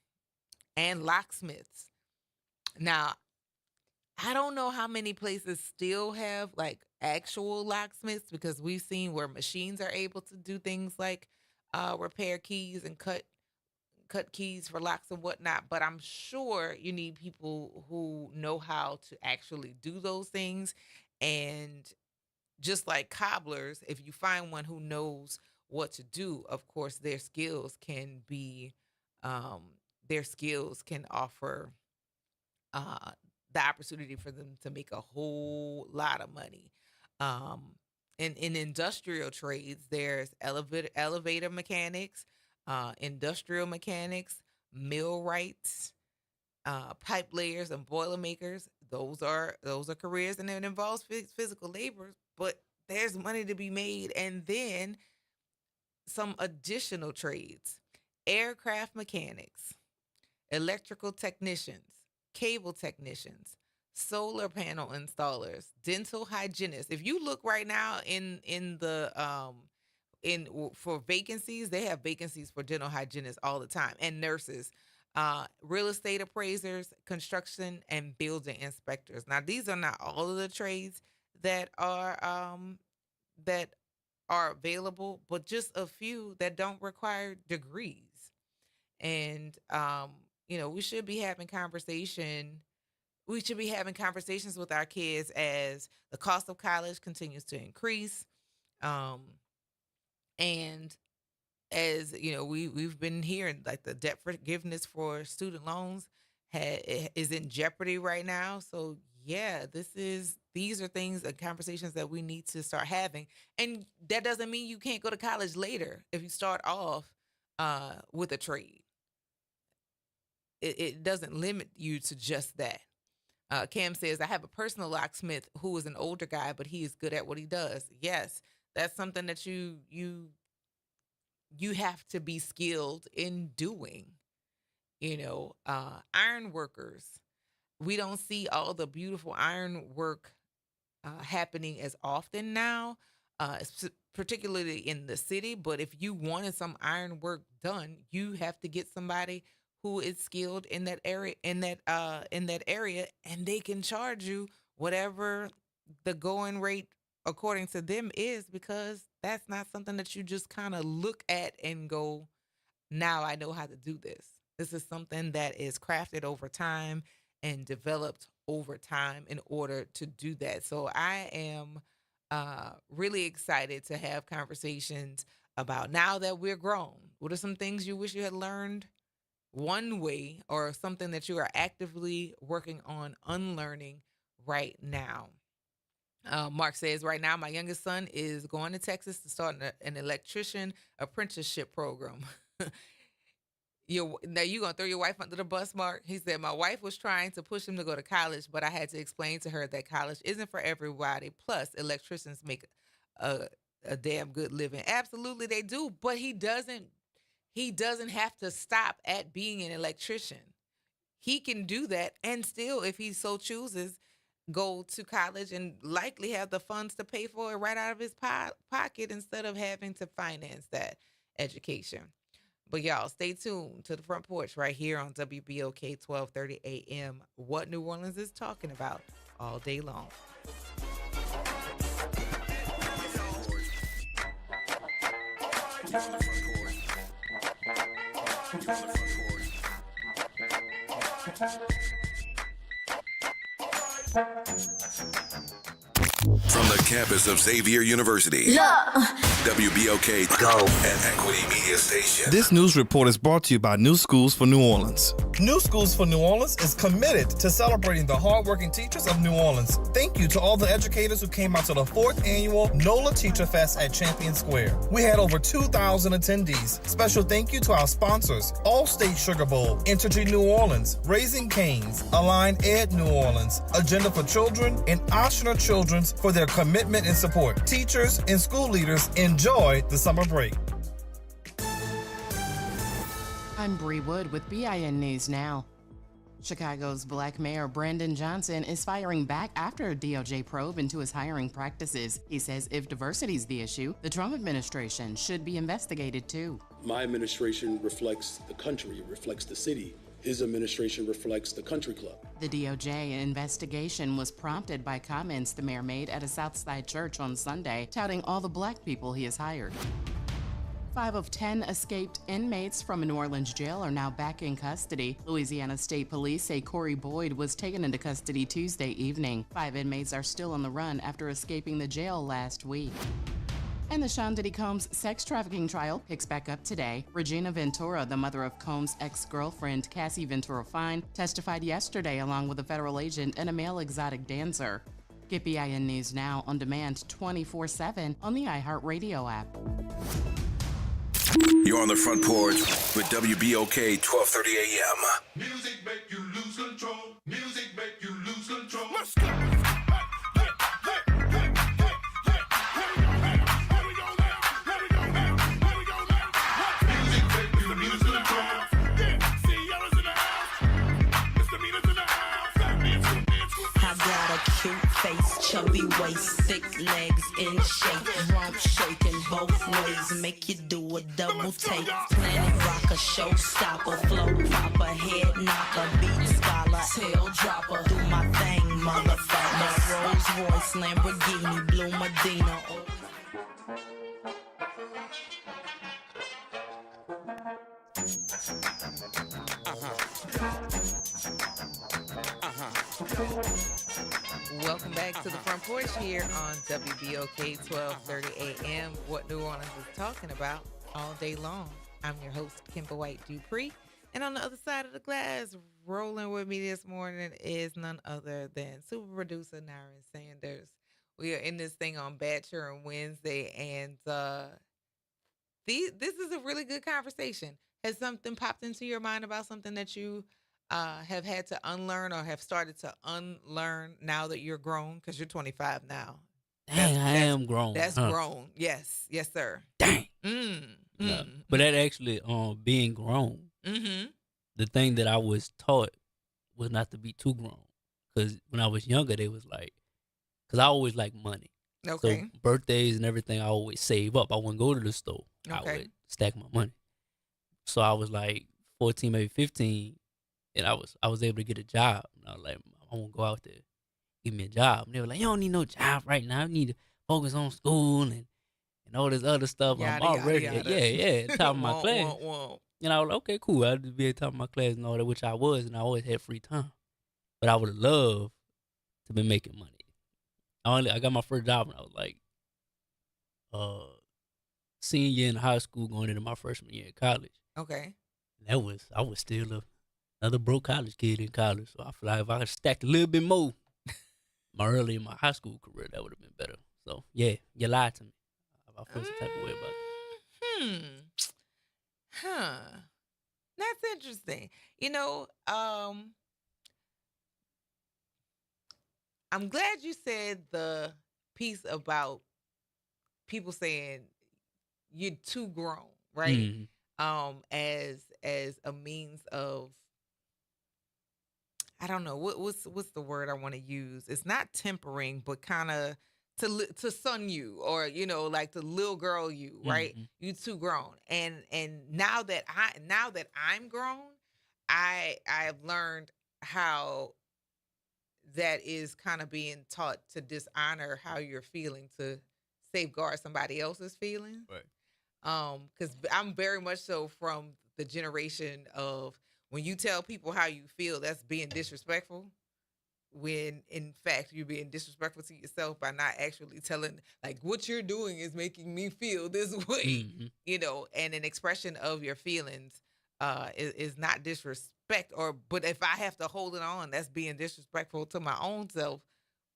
and locksmiths. Now, I don't know how many places still have like actual locksmiths, because we've seen where machines are able to do things like repair keys and cut keys for locks and whatnot. But I'm sure you need people who know how to actually do those things. And just like cobblers, if you find one who knows what to do, of course, um, their skills can offer uh, the opportunity for them to make a whole lot of money. Um, in industrial trades, there's elevator mechanics, industrial mechanics, millwrights, pipe layers, and boiler makers. Those are careers, and it involves physical labor, but there's money to be made. And then some additional trades: aircraft mechanics, electrical technicians, cable technicians, solar panel installers, dental hygienists. If you look right now in the for vacancies, they have vacancies for dental hygienists all the time, and nurses, real estate appraisers, construction and building inspectors. Now, these are not all of the trades that are available, but just a few that don't require degrees. And we should be having conversation. We should be having conversations with our kids as the cost of college continues to increase. Um, and as you know, we've been hearing like the debt forgiveness for student loans is in jeopardy right now. So yeah, these are things and conversations that we need to start having. And that doesn't mean you can't go to college later if you start off with a trade. It doesn't limit you to just that. Cam says, I have a personal locksmith who is an older guy, but he is good at what he does. Yes, that's something that you have to be skilled in doing. Iron workers. We don't see all the beautiful iron work happening as often now, particularly in the city. But if you wanted some iron work done, you have to get somebody who is skilled in that area, and they can charge you whatever the going rate according to them is, because that's not something that you just kind of look at and go, now I know how to do this. This is something that is crafted over time and developed over time in order to do that. So I am really excited to have conversations about, now that we're grown, what are some things you wish you had learned one way, or something that you are actively working on unlearning right now? Mark says, right now, my youngest son is going to Texas to start an electrician apprenticeship program. Now you gonna throw your wife under the bus, Mark? He said, my wife was trying to push him to go to college, but I had to explain to her that college isn't for everybody. Plus, electricians make a damn good living. Absolutely, they do. But he doesn't have to stop at being an electrician. He can do that and still, if he so chooses, go to college and likely have the funds to pay for it right out of his pocket, instead of having to finance that education. But y'all, stay tuned to the Front Porch right here on WBOK 1230 AM. What New Orleans is talking about all day long. From the campus of Xavier University, WBOK Go and Equity Media Station. This news report is brought to you by New Schools for New Orleans. New Schools for New Orleans is committed to celebrating the hardworking teachers of New Orleans. Thank you to all the educators who came out to the 4th annual NOLA Teacher Fest at Champion Square. We had over 2,000 attendees. Special thank you to our sponsors, Allstate Sugar Bowl, Entergy New Orleans, Raising Cane's, Align Ed New Orleans, Agenda for Children, and Oshner Children's for their commitment and support. Teachers and school leaders, enjoy the summer break. I'm Bree Wood with BIN News Now. Chicago's Black Mayor Brandon Johnson is firing back after a DOJ probe into his hiring practices. He says if diversity is the issue, the Trump administration should be investigated too. My administration reflects the country, it reflects the city. His administration reflects the country club. The DOJ investigation was prompted by comments the mayor made at a Southside church on Sunday, touting all the black people he has hired. 5 of 10 escaped inmates from a New Orleans jail are now back in custody. Louisiana State Police say Corey Boyd was taken into custody Tuesday evening. 5 inmates are still on the run after escaping the jail last week. And the Sean Diddy Combs sex trafficking trial picks back up today. Regina Ventura, the mother of Combs' ex-girlfriend Cassie Ventura Fine, testified yesterday along with a federal agent and a male exotic dancer. Get BIN News Now on demand 24/7 on the iHeartRadio app. You're on the Front Porch with WBOK 1230 AM. Music make you lose control. Music make you lose control. Cute face, chubby waist, thick legs in shape, rump shaking both ways, make you do a double take. Planet rocker, showstopper, flow proper, head knocker, beat scholar, tail dropper. Do my thing, motherfucker. Rolls Royce, Lamborghini, Blue Medina. Welcome back to the Front Porch here on WBOK 1230 AM. What New Orleans is talking about all day long. I'm your host, Kimber White Dupree. And on the other side of the glass, rolling with me this morning is none other than super producer Naren Sanders. We are in this thing on Bachelor and Wednesday, and this is a really good conversation. Has something popped into your mind about something that you have had to unlearn or have started to unlearn now that you're grown? Because you're 25 now. Dang, I am grown. That's grown. Yes. Yes, sir. Dang. Yeah. But that actually, being grown, the thing that I was taught was not to be too grown. Because when I was younger, they was like, because I always liked money. Okay. So birthdays and everything, I always save up. I wouldn't go to the store. I Okay. would stack my money. So I was like 14, maybe 15, and I was able to get a job. And I was like, I want to go out there, give me a job. And they were like, you don't need no job right now. You need to focus on school and all this other stuff. I'm already, top of my class. And I was like, okay, cool. I'll just be at the top of my class and all that, which I was, and I always had free time. But I would have loved to be making money. I got my first job when I was like senior year in high school, going into my freshman year in college. Okay. I was still another broke college kid in college. So I feel like if I had stacked a little bit more early in my high school career, that would have been better. So yeah, you lied to me. I feel some type of way about it. That's interesting. I'm glad you said the piece about people saying you're too grown, right? As a means of, I don't know, what's the word I want to use? It's not tempering, but kind of to son you, or like the little girl you, right? Mm-hmm. You too grown, and now that I'm grown, I have learned how that is kind of being taught to dishonor how you're feeling to safeguard somebody else's feelings. Right. Because I'm very much so from the generation of, when you tell people how you feel, that's being disrespectful, when in fact you're being disrespectful to yourself by not actually telling, like, what you're doing is making me feel this way. And an expression of your feelings is not disrespect, but if I have to hold it on, that's being disrespectful to my own self,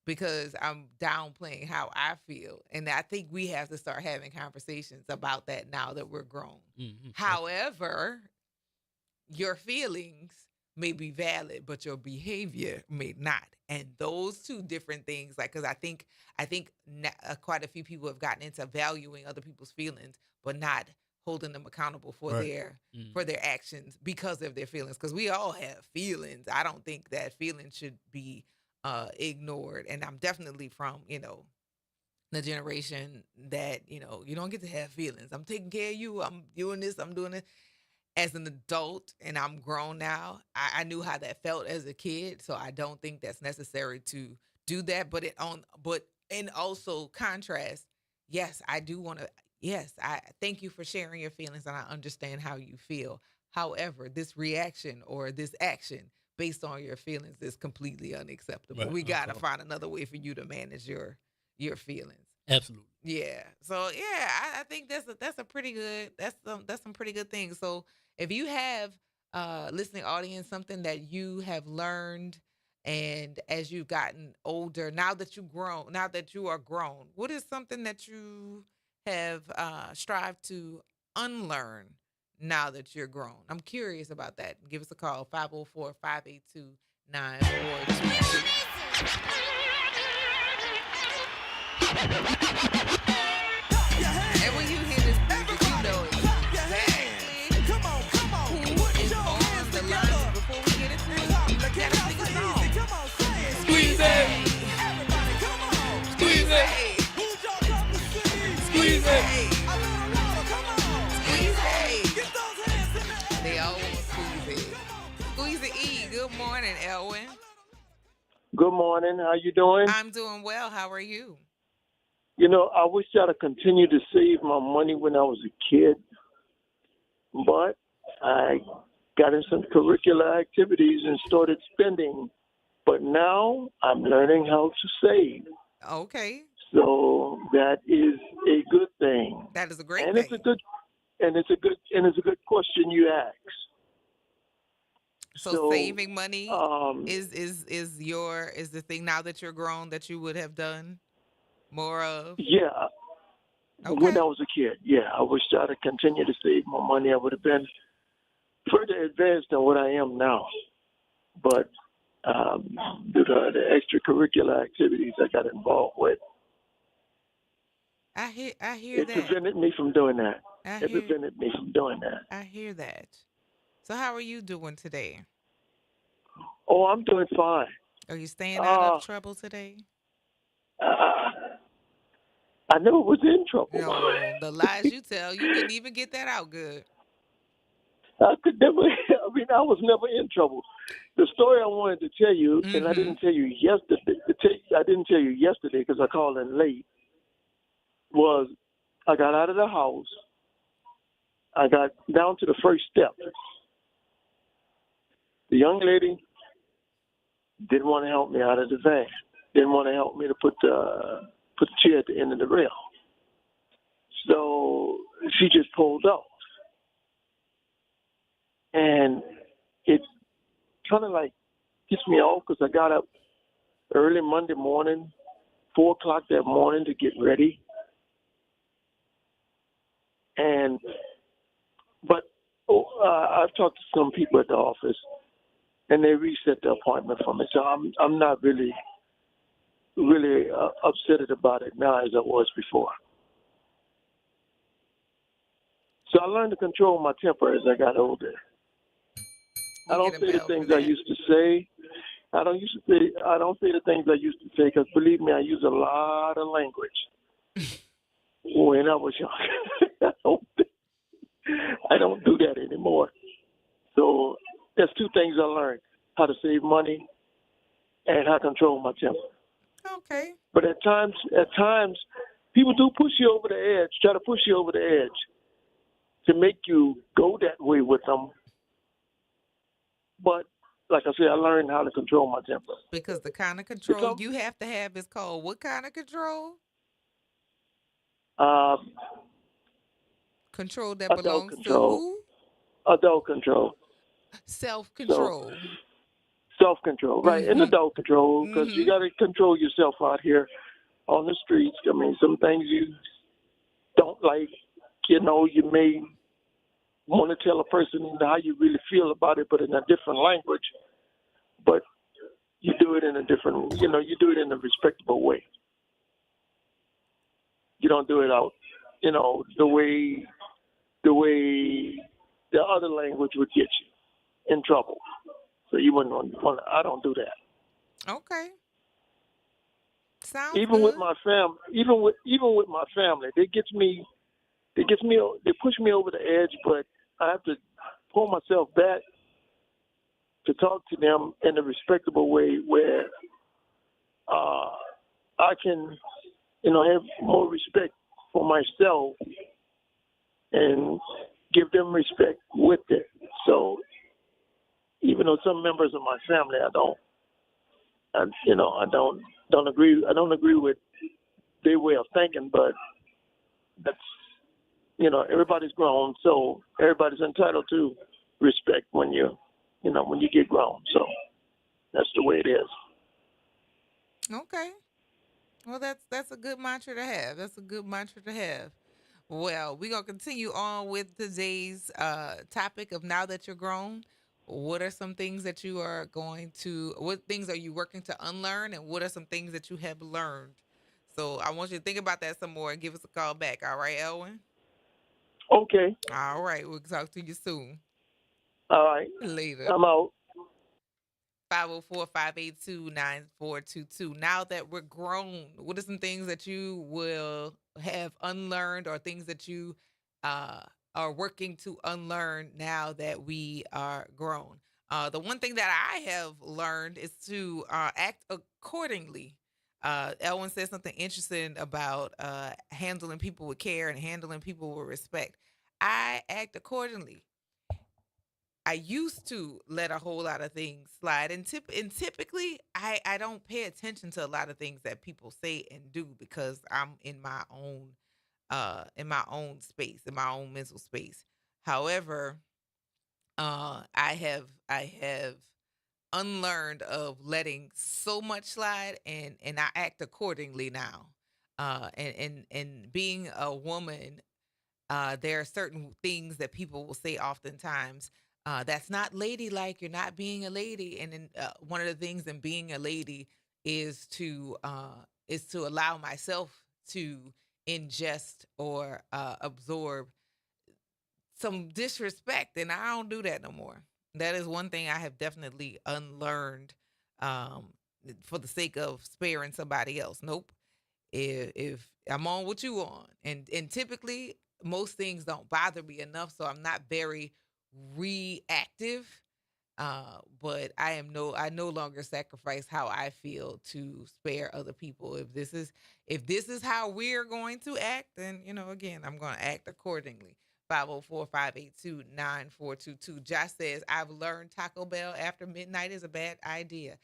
because I'm downplaying how I feel. And I think we have to start having conversations about that now that we're grown. However, your feelings may be valid, but your behavior may not. And those two different things, like, because I think quite a few people have gotten into valuing other people's feelings, but not holding them accountable for their actions because of their feelings. Because we all have feelings. I don't think that feelings should be ignored. And I'm definitely from the generation that you don't get to have feelings. I'm taking care of you. I'm doing this. I'm doing it. As an adult, and I'm grown now, I knew how that felt as a kid, so I don't think that's necessary to do that. But and also contrast, yes, I do want to. Yes, I thank you for sharing your feelings, and I understand how you feel. However, this reaction or this action based on your feelings is completely unacceptable. Right. We gotta find another way for you to manage your feelings. Absolutely. Yeah. So yeah, I think that's a pretty good that's some pretty good things. So if you have listening audience, something that you have learned, and as you've gotten older, now that you are grown, what is something that you have strived to unlearn now that you're grown? I'm curious about that. Give us a call, 504-582-9422. And when you hear this music, you know exactly who is on the line. Before we get into it, gotta sing a song. Squeeze it! Squeeze it! Squeeze it! Squeeze it! They all want squeeze it. Squeeze it E. Good morning, Elwin. Good morning. How you doing? I'm doing well. How are you? I wish I'd have continued to save my money when I was a kid, but I got in some curricular activities and started spending. But now I'm learning how to save. Okay. So that is a good thing. That is a great thing. It's a good question you ask. So saving money is the thing now that you're grown that you would have done more of? Yeah. Okay. When I was a kid, I wish I'd have continued to save my money. I would have been further advanced than what I am now. But due to the extracurricular activities I got involved with, I hear it that. prevented me from doing that. I hear that. So how are you doing today? Oh, I'm doing fine. Are you staying out of trouble today? I never was in trouble. No, the lies you tell, you couldn't even get that out good. I was never in trouble. The story I wanted to tell you, and I didn't tell you yesterday. I didn't tell you yesterday because I called in late. Was I got out of the house. I got down to the first step. The young lady didn't want to help me out of the van. Didn't want to help me to put the chair at the end of the rail. So she just pulled off. And it kind of like pissed me off because I got up early Monday morning, 4 o'clock that morning to get ready. I've talked to some people at the office, and they reset the appointment for me. So I'm not really upset about it now as I was before. So I learned to control my temper as I got older. I don't say the things I used to say, I don't say the things I used to say because believe me, I use a lot of language when I was young. I don't do that anymore. So there's two things I learned: how to save money and how to control my temper. Okay. But at times, people do push you over the edge, try to push you over the edge to make you go that way with them. But like I said, I learned how to control my temper. Because the kind of control Become you have to have is called what kind of control? uh, Control that adult belongs to control. who? Adult control. Self So control. self control, right? And Mm-hmm. adult control, because you Mm-hmm. got to control yourself out here on the streets. I mean, some things you don't like, you may want to tell a person how you really feel about it, but in a different language. But you do it in a different, you do it in a respectable way. You don't do it out, the way the other language would get you in trouble. So you wouldn't want. I don't do that. Okay. Sounds Even with good. my family, even with my family, they push me over the edge. But I have to pull myself back to talk to them in a respectable way where uh, I can, have more respect for myself and give them respect with it. So even though some members of my family, I don't agree. I don't agree with their way of thinking, but that's everybody's grown, so everybody's entitled to respect when you get grown. So that's the way it is. Okay. Well, that's a good mantra to have. That's a good mantra to have. Well, we're gonna continue on with today's topic of now that you're grown. What are some things that you are going to? What things are you working to unlearn, and what are some things that you have learned? So I want you to think about that some more and give us a call back. All right, Elwin. Okay. All right, we'll talk to you soon. All right. Later. I'm out. 504-582-9422. Now that we're grown, what are some things that you will have unlearned or things that you uh, are working to unlearn now that we are grown? The one thing that I have learned is to act accordingly. Elwin said something interesting about handling people with care and handling people with respect. I act accordingly. I used to let a whole lot of things slide, and typically I don't pay attention to a lot of things that people say and do because I'm in my own space, in my own mental space. However, I have unlearned of letting so much slide, and I act accordingly now. And being a woman, there are certain things that people will say oftentimes. That's not ladylike. You're not being a lady. And then, one of the things in being a lady is to allow myself to ingest or absorb some disrespect, and I don't do that no more. That is one thing I have definitely unlearned, um, for the sake of sparing somebody else. Nope. If I'm on what you on, and typically most things don't bother me enough, so I'm not very reactive. But I no longer sacrifice how I feel to spare other people. If this is how we're going to act, then again, I'm going to act accordingly. 504-582-9422. Josh says, I've learned Taco Bell after midnight is a bad idea.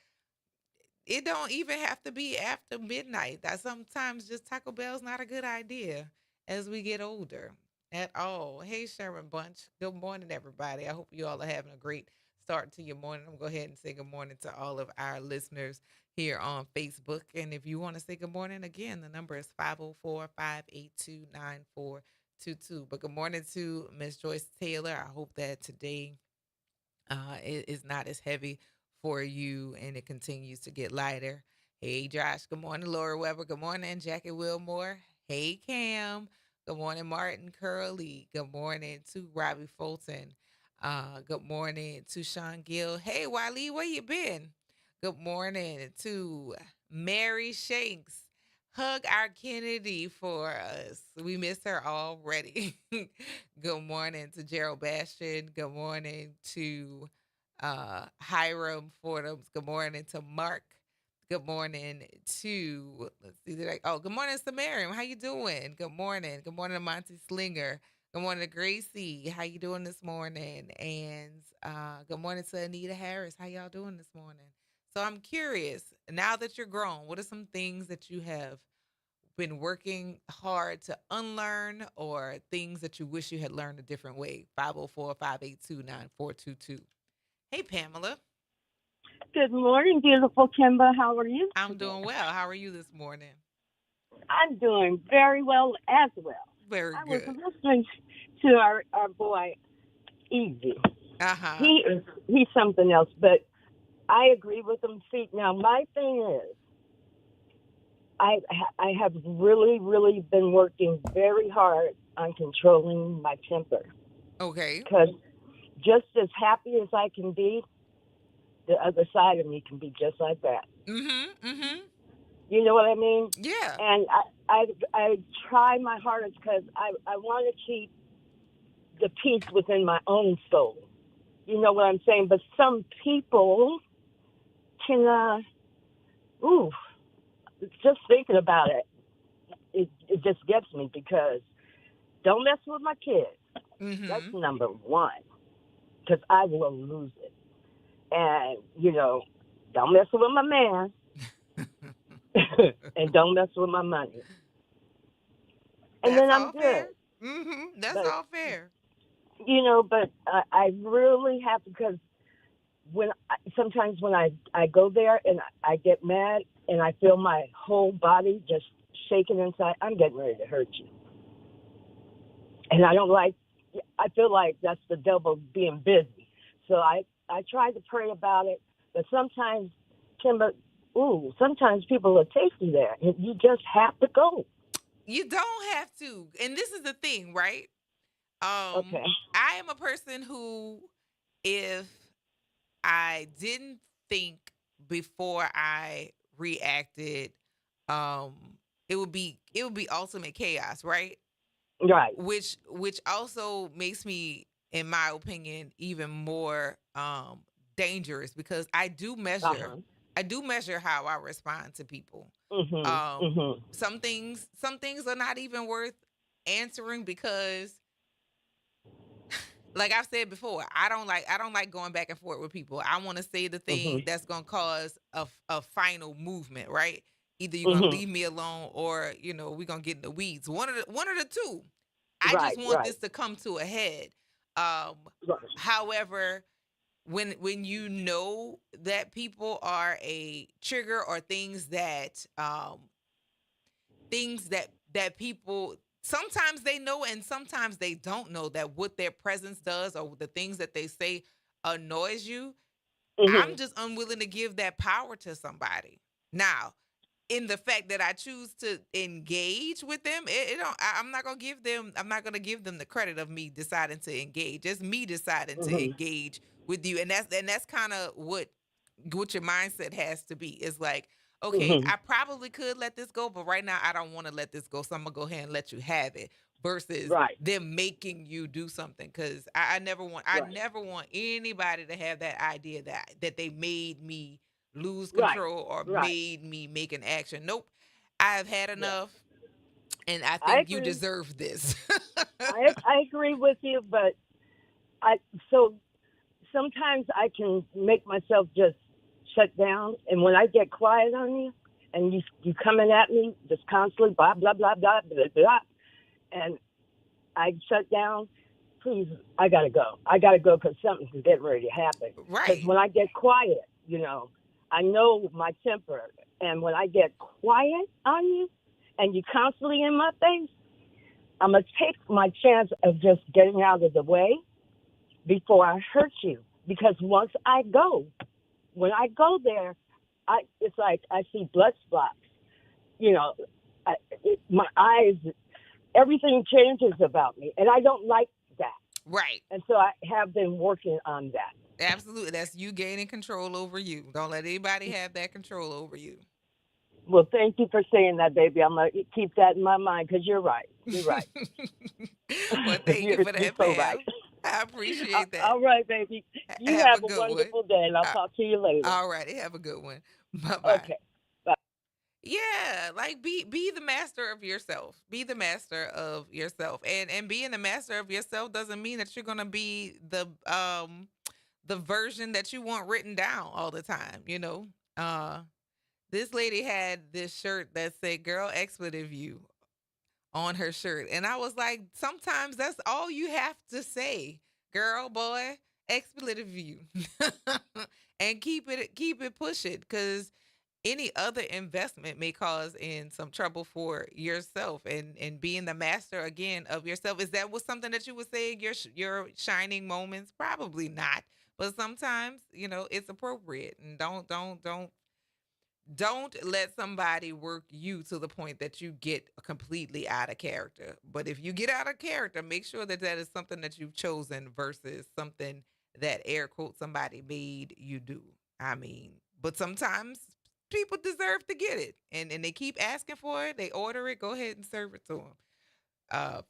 It don't even have to be after midnight. That sometimes just Taco Bell's not a good idea as we get older at all. Hey, Sherman Bunch. Good morning, everybody. I hope you all are having a great start to your morning. I'm going to go ahead and say good morning to all of our listeners here on Facebook. And if you want to say good morning again, the number is 504-582-9422. But good morning to Miss Joyce Taylor. I hope that today it is not as heavy for you and it continues to get lighter. Hey, Josh. Good morning, Laura Weber. Good morning, Jackie Wilmore. Hey, Cam. Good morning, Martin Curley. Good morning to Robbie Fulton. Good morning to Sean Gill. Hey, Wiley, where you been? Good morning to Mary Shanks. Hug our Kennedy for us. We miss her already. Good morning to Gerald Bastian. Good morning to Hiram Fordhams. Good morning to Mark. Good morning to good morning to Miriam. How you doing? Good morning. Good morning to Monty Slinger. Good morning to Gracie. How you doing this morning? And good morning to Anita Harris. How y'all doing this morning? So I'm curious, now that you're grown, what are some things that you have been working hard to unlearn or things that you wish you had learned a different way? 504-582-9422. Hey, Pamela. Good morning, beautiful Kimba. How are you? I'm doing well. How are you this morning? I'm doing very well as well. Very I good. was listening to our boy, Easy. Uh-huh. He's something else, but I agree with him. See, now my thing is, I have really, really been working very hard on controlling my temper. Okay. Because just as happy as I can be, the other side of me can be just like that. Mm-hmm. Mm-hmm. You know what I mean? Yeah. And I try my hardest because I want to keep the peace within my own soul. You know what I'm saying? But some people can, just thinking about it just gets me because don't mess with my kids. Mm-hmm. That's number one, because I will lose it. And, don't mess with my man and don't mess with my money. And then I'm good. Fair. Mm-hmm. That's all fair. But I really have to, because sometimes when I go there and I get mad and I feel my whole body just shaking inside, I'm getting ready to hurt you. And I feel like that's the devil being busy. So I try to pray about it, but sometimes, Kimber, sometimes people are tasty there. You just have to go. You don't have to. And this is the thing, right? Okay. I am a person who, if I didn't think before I reacted, it would be ultimate chaos, right? Right. Which also makes me, in my opinion, even more dangerous because I do measure Uh-huh. how I respond to people. Mm-hmm. Some things are not even worth answering because, like I've said before, I don't like going back and forth with people. I want to say the thing that's gonna cause a final movement, right? Either you're gonna leave me alone or we're gonna get in the weeds. One of the two. I just want this to come to a head. However, when you know that people are a trigger or things that people sometimes they know and sometimes they don't know that what their presence does or the things that they say annoys you, I'm just unwilling to give that power to somebody. Now, in the fact that I choose to engage with them, I'm not gonna give them the credit of me deciding to engage. It's me deciding to engage with you, and that's kind of what your mindset has to be. It's like, okay, I probably could let this go, but right now I don't want to let this go, so I'm gonna go ahead and let you have it. Versus them making you do something, because I never want anybody to have that idea that they made me lose control or made me make an action. Nope. I've had enough, and I think you deserve this. I agree with you, but so sometimes I can make myself just shut down, and when I get quiet on you, and you coming at me just constantly, blah blah blah blah blah blah, and I shut down. Please, I gotta go. Because something's getting ready to happen. Right. Because when I get quiet, I know my temper, and when I get quiet on you, and you constantly in my face, I'm gonna take my chance of just getting out of the way before I hurt you. Because when I go there, it's like I see blood spots. My eyes, everything changes about me, and I don't like that. Right. And so I have been working on that. Absolutely. That's you gaining control over you. Don't let anybody have that control over you. Well, thank you for saying that, baby. I'm going to keep that in my mind because you're right. You're right. Well, thank you for You're that, so right. Pam. I appreciate that. All right, baby. You Have a have a good one. wonderful day, and I'll talk to you later. All righty. Have a good one. Bye-bye. Okay. Yeah, like be the master of yourself. Be the master of yourself. And being the master of yourself doesn't mean that you're gonna be the version that you want written down all the time, you know. This lady had this shirt that said "Girl Expletive You" on her shirt. And I was like, sometimes that's all you have to say. Girl, boy, expletive you. And keep it pushing, because any other investment may cause in some trouble for yourself, and being the master again of yourself. Is that was something that you would say your shining moments? Probably not, but sometimes, you know, it's appropriate. And don't let somebody work you to the point that you get completely out of character. But if you get out of character, make sure that that is something that you've chosen versus something that air quote somebody made you do. I mean, but sometimes people deserve to get it, and they keep asking for it. They order it. Go ahead and serve it to them.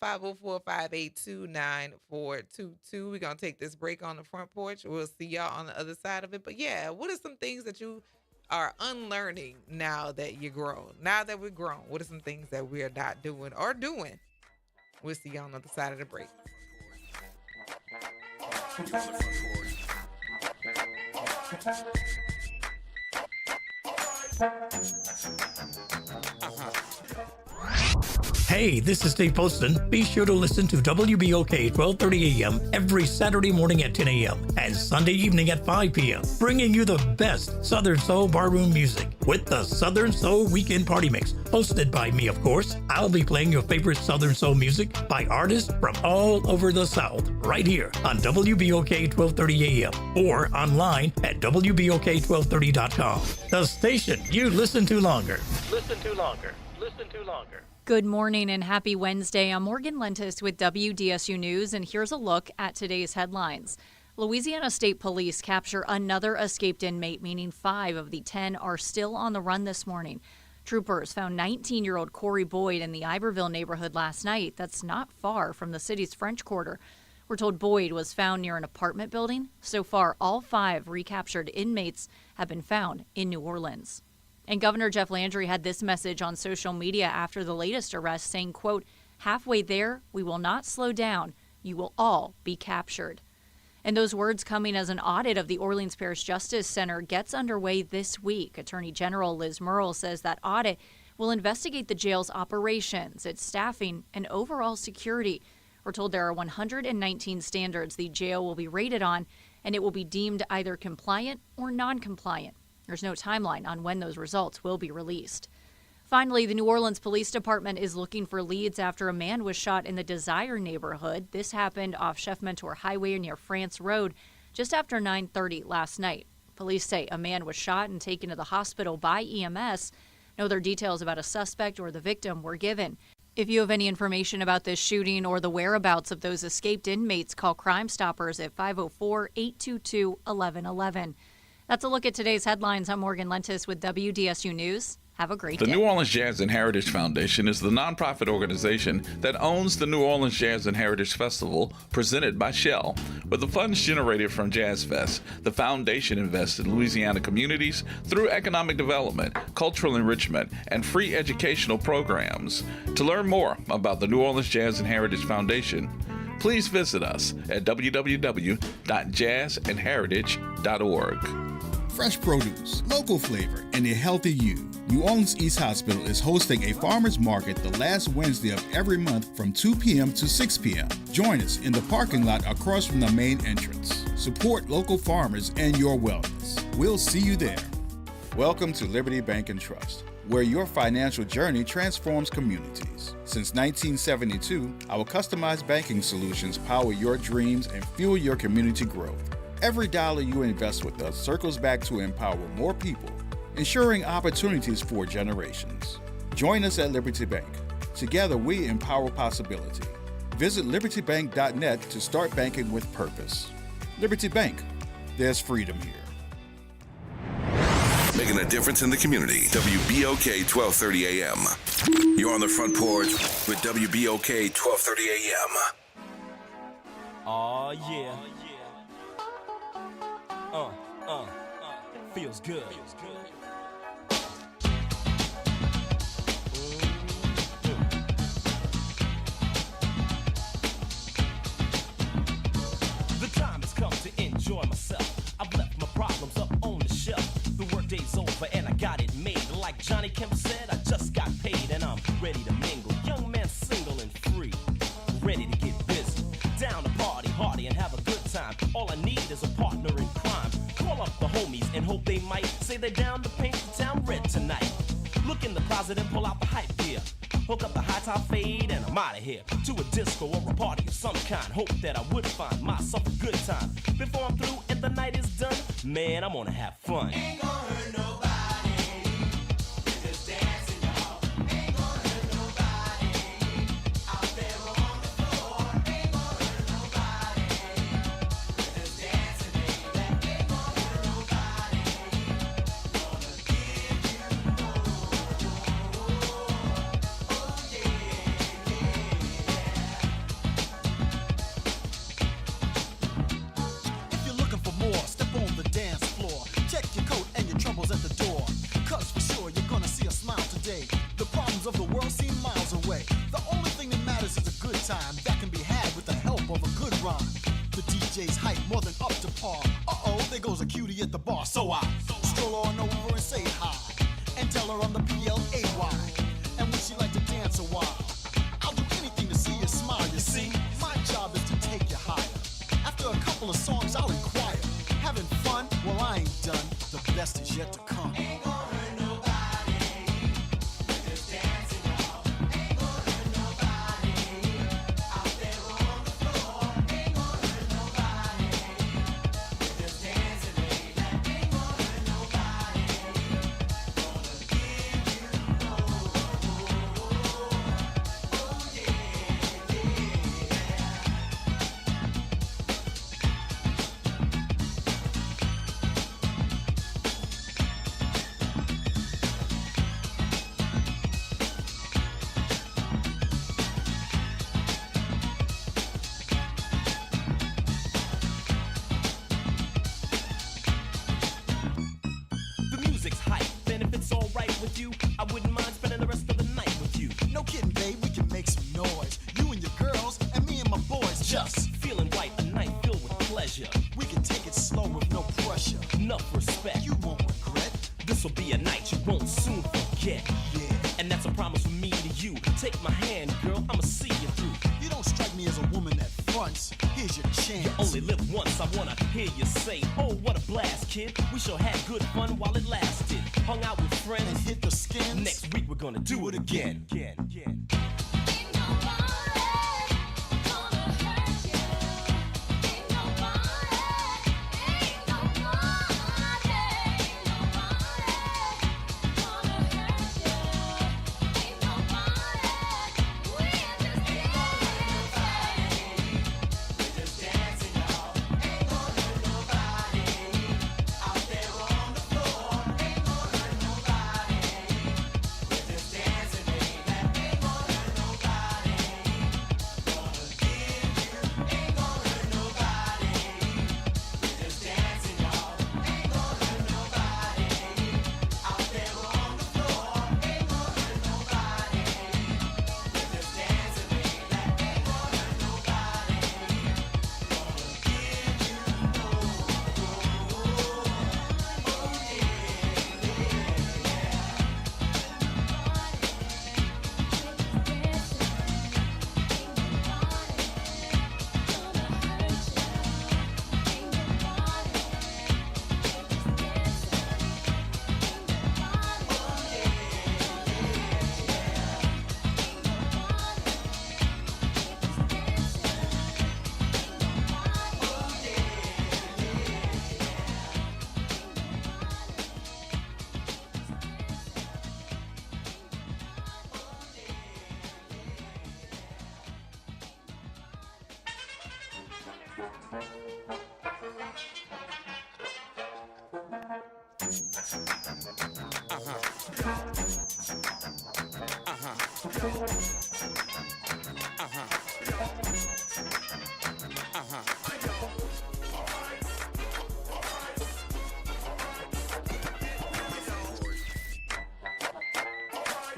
504-582-9422. We're gonna take this break on the front porch. We'll see y'all on the other side of it. But yeah, what are some things that you are unlearning now that you're grown? Now that we're grown, what are some things that we are not doing or doing? We'll see y'all on the other side of the break. Hey, this is Dave Poston. Be sure to listen to WBOK 1230 AM every Saturday morning at 10 a.m. and Sunday evening at 5 p.m., bringing you the best Southern Soul barroom music with the Southern Soul Weekend Party Mix, hosted by me, of course. I'll be playing your favorite Southern Soul music by artists from all over the South, right here on WBOK 1230 AM or online at WBOK1230.com. The station you listen to longer. Listen to longer. Listen to longer. Good morning and happy Wednesday. I'm Morgan Lentis with WDSU News, and here's a look at today's headlines. Louisiana State Police capture another escaped inmate, meaning 5 of the 10 are still on the run this morning. Troopers found 19-year-old Corey Boyd in the Iberville neighborhood last night. That's not far from the city's French Quarter. We're told Boyd was found near an apartment building. So far, all 5 recaptured inmates have been found in New Orleans. And Governor Jeff Landry had this message on social media after the latest arrest, saying, quote, "Halfway there, we will not slow down. You will all be captured." And those words coming as an audit of the Orleans Parish Justice Center gets underway this week. Attorney General Liz Murrell says that audit will investigate the jail's operations, its staffing, and overall security. We're told there are 119 standards the jail will be rated on, and it will be deemed either compliant or non-compliant. There's no timeline on when those results will be released. Finally, the New Orleans Police Department is looking for leads after a man was shot in the Desire neighborhood. This happened off Chef Mentor Highway near France Road just after 9:30 last night. Police say a man was shot and taken to the hospital by EMS. No other details about a suspect or the victim were given. If you have any information about this shooting or the whereabouts of those escaped inmates, call Crime Stoppers at 504-822-1111. That's a look at today's headlines. I'm Morgan Lentis with WDSU News. Have a great day. The New Orleans Jazz and Heritage Foundation is the nonprofit organization that owns the New Orleans Jazz and Heritage Festival, presented by Shell. With the funds generated from Jazz Fest, the foundation invests in Louisiana communities through economic development, cultural enrichment, and free educational programs. To learn more about the New Orleans Jazz and Heritage Foundation, please visit us at www.jazzandheritage.org. Fresh produce, local flavor, and a healthy you. New Orleans East Hospital is hosting a farmers market the last Wednesday of every month from 2 p.m. to 6 p.m. Join us in the parking lot across from the main entrance. Support local farmers and your wellness. We'll see you there. Welcome to Liberty Bank and Trust, where your financial journey transforms communities. Since 1972, our customized banking solutions power your dreams and fuel your community growth. Every dollar you invest with us circles back to empower more people, ensuring opportunities for generations. Join us at Liberty Bank. Together, we empower possibility. Visit libertybank.net to start banking with purpose. Liberty Bank, there's freedom here. Making a difference in the community. WBOK 1230 AM. You're on the front porch with WBOK 1230 AM. Oh yeah. Feels good. The time has come to enjoy myself. I've left my problems up on the shelf. The workday's over and I got it made. Like Johnny Kemp said, I just got paid and I'm ready to mingle. Young man, single and free, ready to get busy. Down to party, hardy and have a good time. All I need is a partner in crime. Call up the homies and hope they might say they're down to paint the town red tonight. Look in the closet and pull out the hype gear. Hook up the high top fade and I'm out of here. To a disco or a party of some kind. Hope that I would find myself a good time. Before I'm through and the night is done, man, I'm gonna have fun. Ain't gonna hurt nobody. We're just dancing, y'all. Ain't gonna hurt nobody. Out there on the floor. Ain't gonna hurt nobody. We're just dancing, baby. Ain't gonna hurt nobody. Gonna give you more. Oh yeah, If you're looking for more, step on the dance floor. Check your coat and your troubles at the door. Cause for sure you're gonna see a smile today. The problems of the world seem miles away. The only thing that matters is a good time that can be had with the help of a good rhyme. The DJ's hype more than up to par. Uh-oh, there goes a cutie at the bar. So I stroll on over and say hi. And tell her I'm the PLAY. And would she like to dance a while? I'll do anything to see you smile, you see. My job is to take you higher. After a couple of songs, I'll inquire. Having fun? Well, I ain't done. The best is yet to come. Ain't gonna hurt nobody. We're just dancing, y'all. Ain't gonna hurt nobody. Out there on the floor. Ain't gonna hurt nobody. We're just dancing, baby. Ain't gonna hurt nobody. Gonna give you more. Oh yeah, The music's hype, and if it's alright with you, I wouldn't mind spending the rest of the night with you. No kidding, babe, we can make some noise. You and your girls, and me and my boys, just feeling right, a night filled with pleasure. We can take it slow with no pressure. Enough respect, you won't regret. This'll be a night you won't soon forget. Yeah, and that's a promise from me to you. Take my hand, girl, I'ma see you through. You don't strike me as a woman that fronts. Here's your chance. You only live once, I wanna hear you say, oh, what a blast, kid. We sure had good fun while it lasted. Hung out with friends and hit the skins. Next week we're gonna do it again.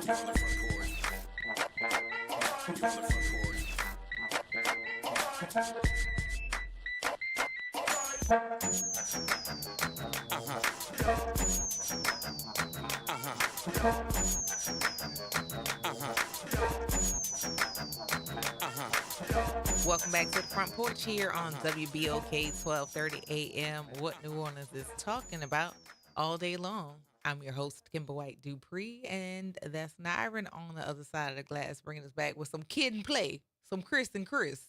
Welcome back to the Front Porch here on WBOK 1230 AM. What New Orleans is talking about all day long. I'm your host, Kimber White Dupree, and that's Nyron on the other side of the glass, bringing us back with some kid and play, some Chris and Chris.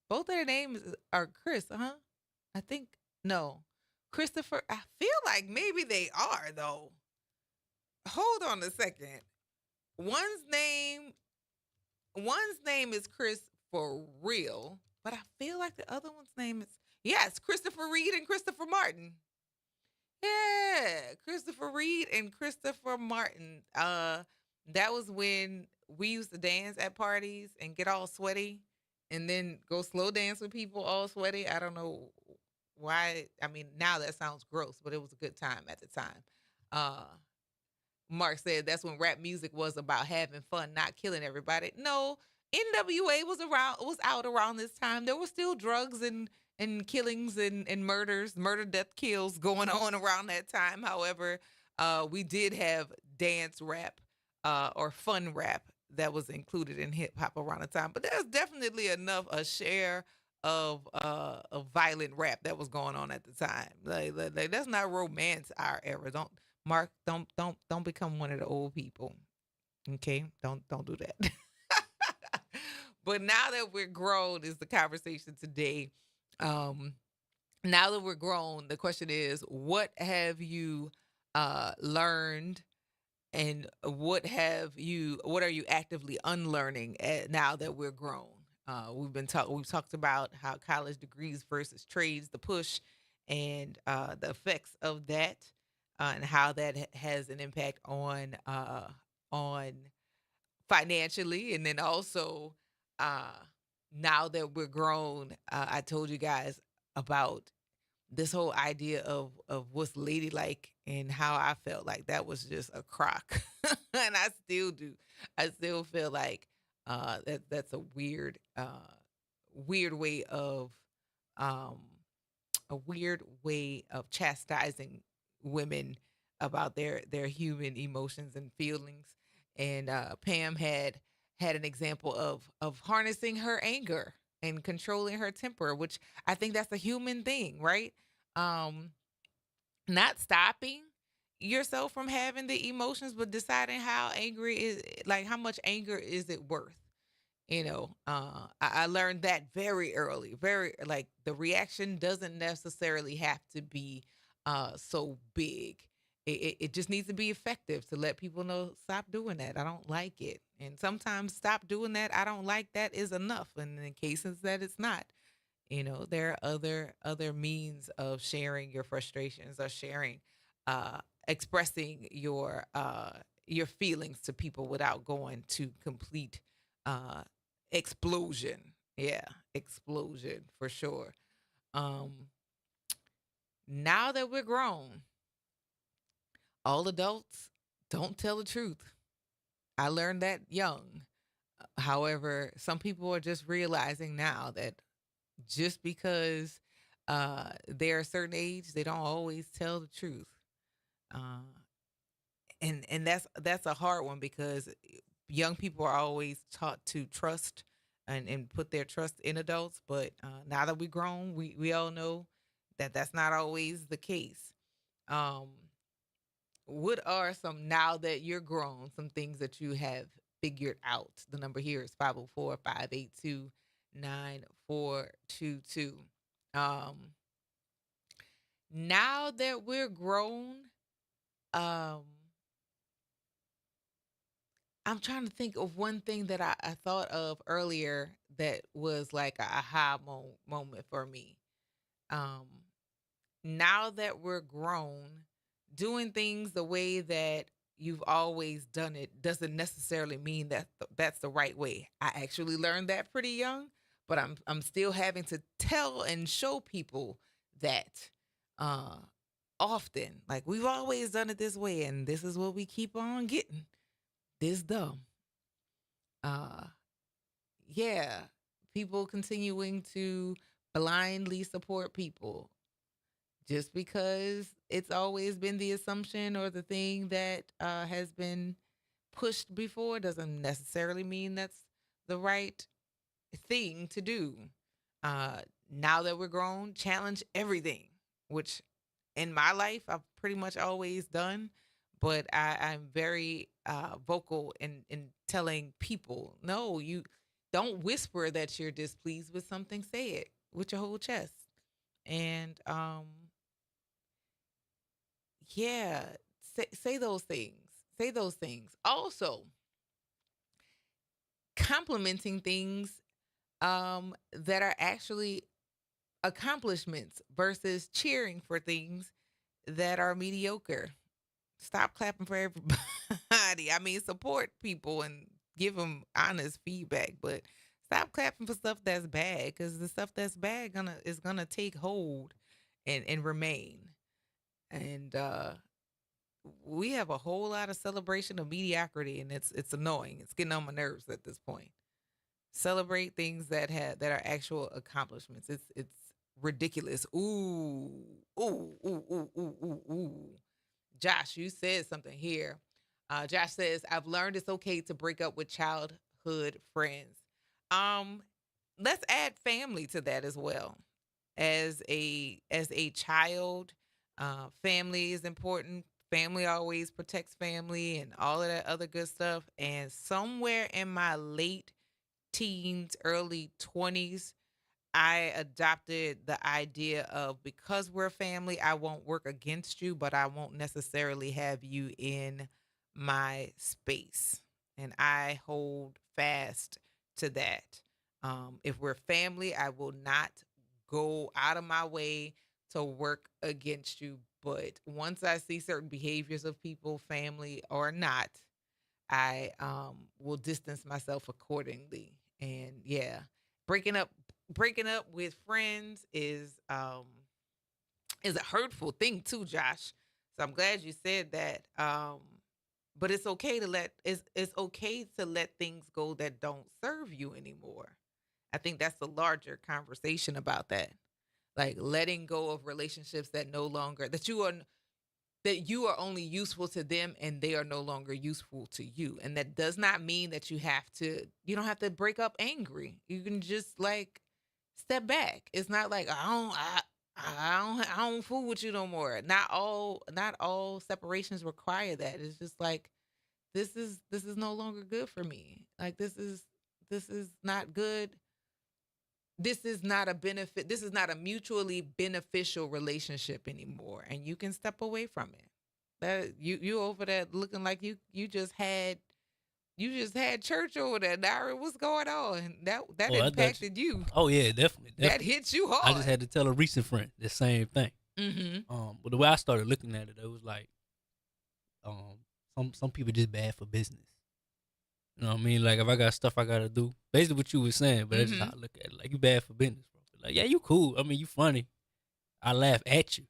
Both of their names are Chris, I think, no. Christopher, I feel like maybe they are, though. Hold on a second. One's name is Chris for real, but I feel like the other one's name is, yes, Christopher Reed and Christopher Martin. Yeah, Christopher Reed and Christopher Martin. That was when we used to dance at parties and get all sweaty and then go slow dance with people all sweaty. I don't know why. I mean, now that sounds gross, but it was a good time at the time. Mark said that's when rap music was about having fun, not killing everybody. No, NWA was out around this time. There were still drugs and killings and murders, death, kills going on around that time. However, we did have dance rap or fun rap that was included in hip hop around the time. But there's definitely a share of violent rap that was going on at the time. Like let's not romance our era. Don't become one of the old people. Okay? Don't do that. But now that we're grown is the conversation today. Now that we're grown, the question is, what have you learned, and what are you actively unlearning now that we're grown? We've talked about how college degrees versus trades, the push, and the effects of that, and how that has an impact on financially, and then also now that we're grown, I told you guys about this whole idea of what's ladylike and how I felt like that was just a crock. And I still do. I still feel like that's a weird way of chastising women about their human emotions and feelings. And Pam had an example of harnessing her anger and controlling her temper, which I think that's a human thing, right? Not stopping yourself from having the emotions, but deciding how much anger is it worth? I learned that very early, like the reaction doesn't necessarily have to be so big. It just needs to be effective to let people know, stop doing that. I don't like it. And sometimes stop doing that. I don't like that is enough. And in cases that it's not, there are other means of sharing your frustrations or expressing your feelings to people without going to complete explosion. Yeah, explosion for sure. Now that we're grown, all adults don't tell the truth. I learned that young. However, some people are just realizing now that just because they're a certain age, they don't always tell the truth. And that's a hard one, because young people are always taught to trust and put their trust in adults. But now that we've grown, we all know that that's not always the case. What are now that you're grown, some things that you have figured out? The number here is 504-582-9422. Now that we're grown, I'm trying to think of one thing that I thought of earlier that was like a aha moment for me. Now that we're grown, doing things the way that you've always done it doesn't necessarily mean that that's the right way. I actually learned that pretty young, but I'm still having to tell and show people that often. Like, we've always done it this way, and this is what we keep on getting. is dumb. Uh, yeah, people continuing to blindly support people just because it's always been the assumption or the thing that has been pushed before doesn't necessarily mean that's the right thing to do. Uh, now that we're grown, challenge everything, which in my life I've pretty much always done. But I'm very vocal in telling people, no, you don't whisper that you're displeased with something. Say it with your whole chest. And yeah, say those things. Say those things. Also, complimenting things that are actually accomplishments versus cheering for things that are mediocre. Stop clapping for everybody. I mean, support people and give them honest feedback, but stop clapping for stuff that's bad because the stuff that's bad is gonna take hold and remain. And we have a whole lot of celebration of mediocrity, and it's annoying. It's getting on my nerves at this point. Celebrate things that are actual accomplishments. It's ridiculous. Ooh, ooh, ooh, ooh, ooh, ooh, ooh. Josh, you said something here. Josh says, "I've learned it's okay to break up with childhood friends." Um, let's add family to that as well. As a child, family is important. Family always protects family and all of that other good stuff. And somewhere in my late teens, early 20s, I adopted the idea of because we're family, I won't work against you, but I won't necessarily have you in my space. And I hold fast to that. If we're family, I will not go out of my way to work against you. But once I see certain behaviors of people, family or not, I will distance myself accordingly. And yeah, breaking up breaking up with friends is a hurtful thing too, Josh. So I'm glad you said that. But it's okay to let things go that don't serve you anymore. I think that's a larger conversation about that. Like letting go of relationships that no longer that you are only useful to them and they are no longer useful to you. And that does not mean that you don't have to break up angry. You can just like step back. It's not like I don't fool with you no more. Not all separations require that. It's just like this is no longer good for me. Like this is not good. This is not a benefit. This is not a mutually beneficial relationship anymore, and you can step away from it. That you over there looking like you just had church over there. Nara, what's going on? That Oh, I got you. impacted you. Oh yeah, definitely. That hit you I just hard. had to tell a recent friend the same thing. Mm-hmm. But the way I started looking at it was like, some people just bad for business. You know what I mean? Like if I got stuff I gotta do, basically what you was saying, but that's just how I look at it. Like you bad for business, bro. Like yeah, you cool. I mean, you funny. I laugh at you,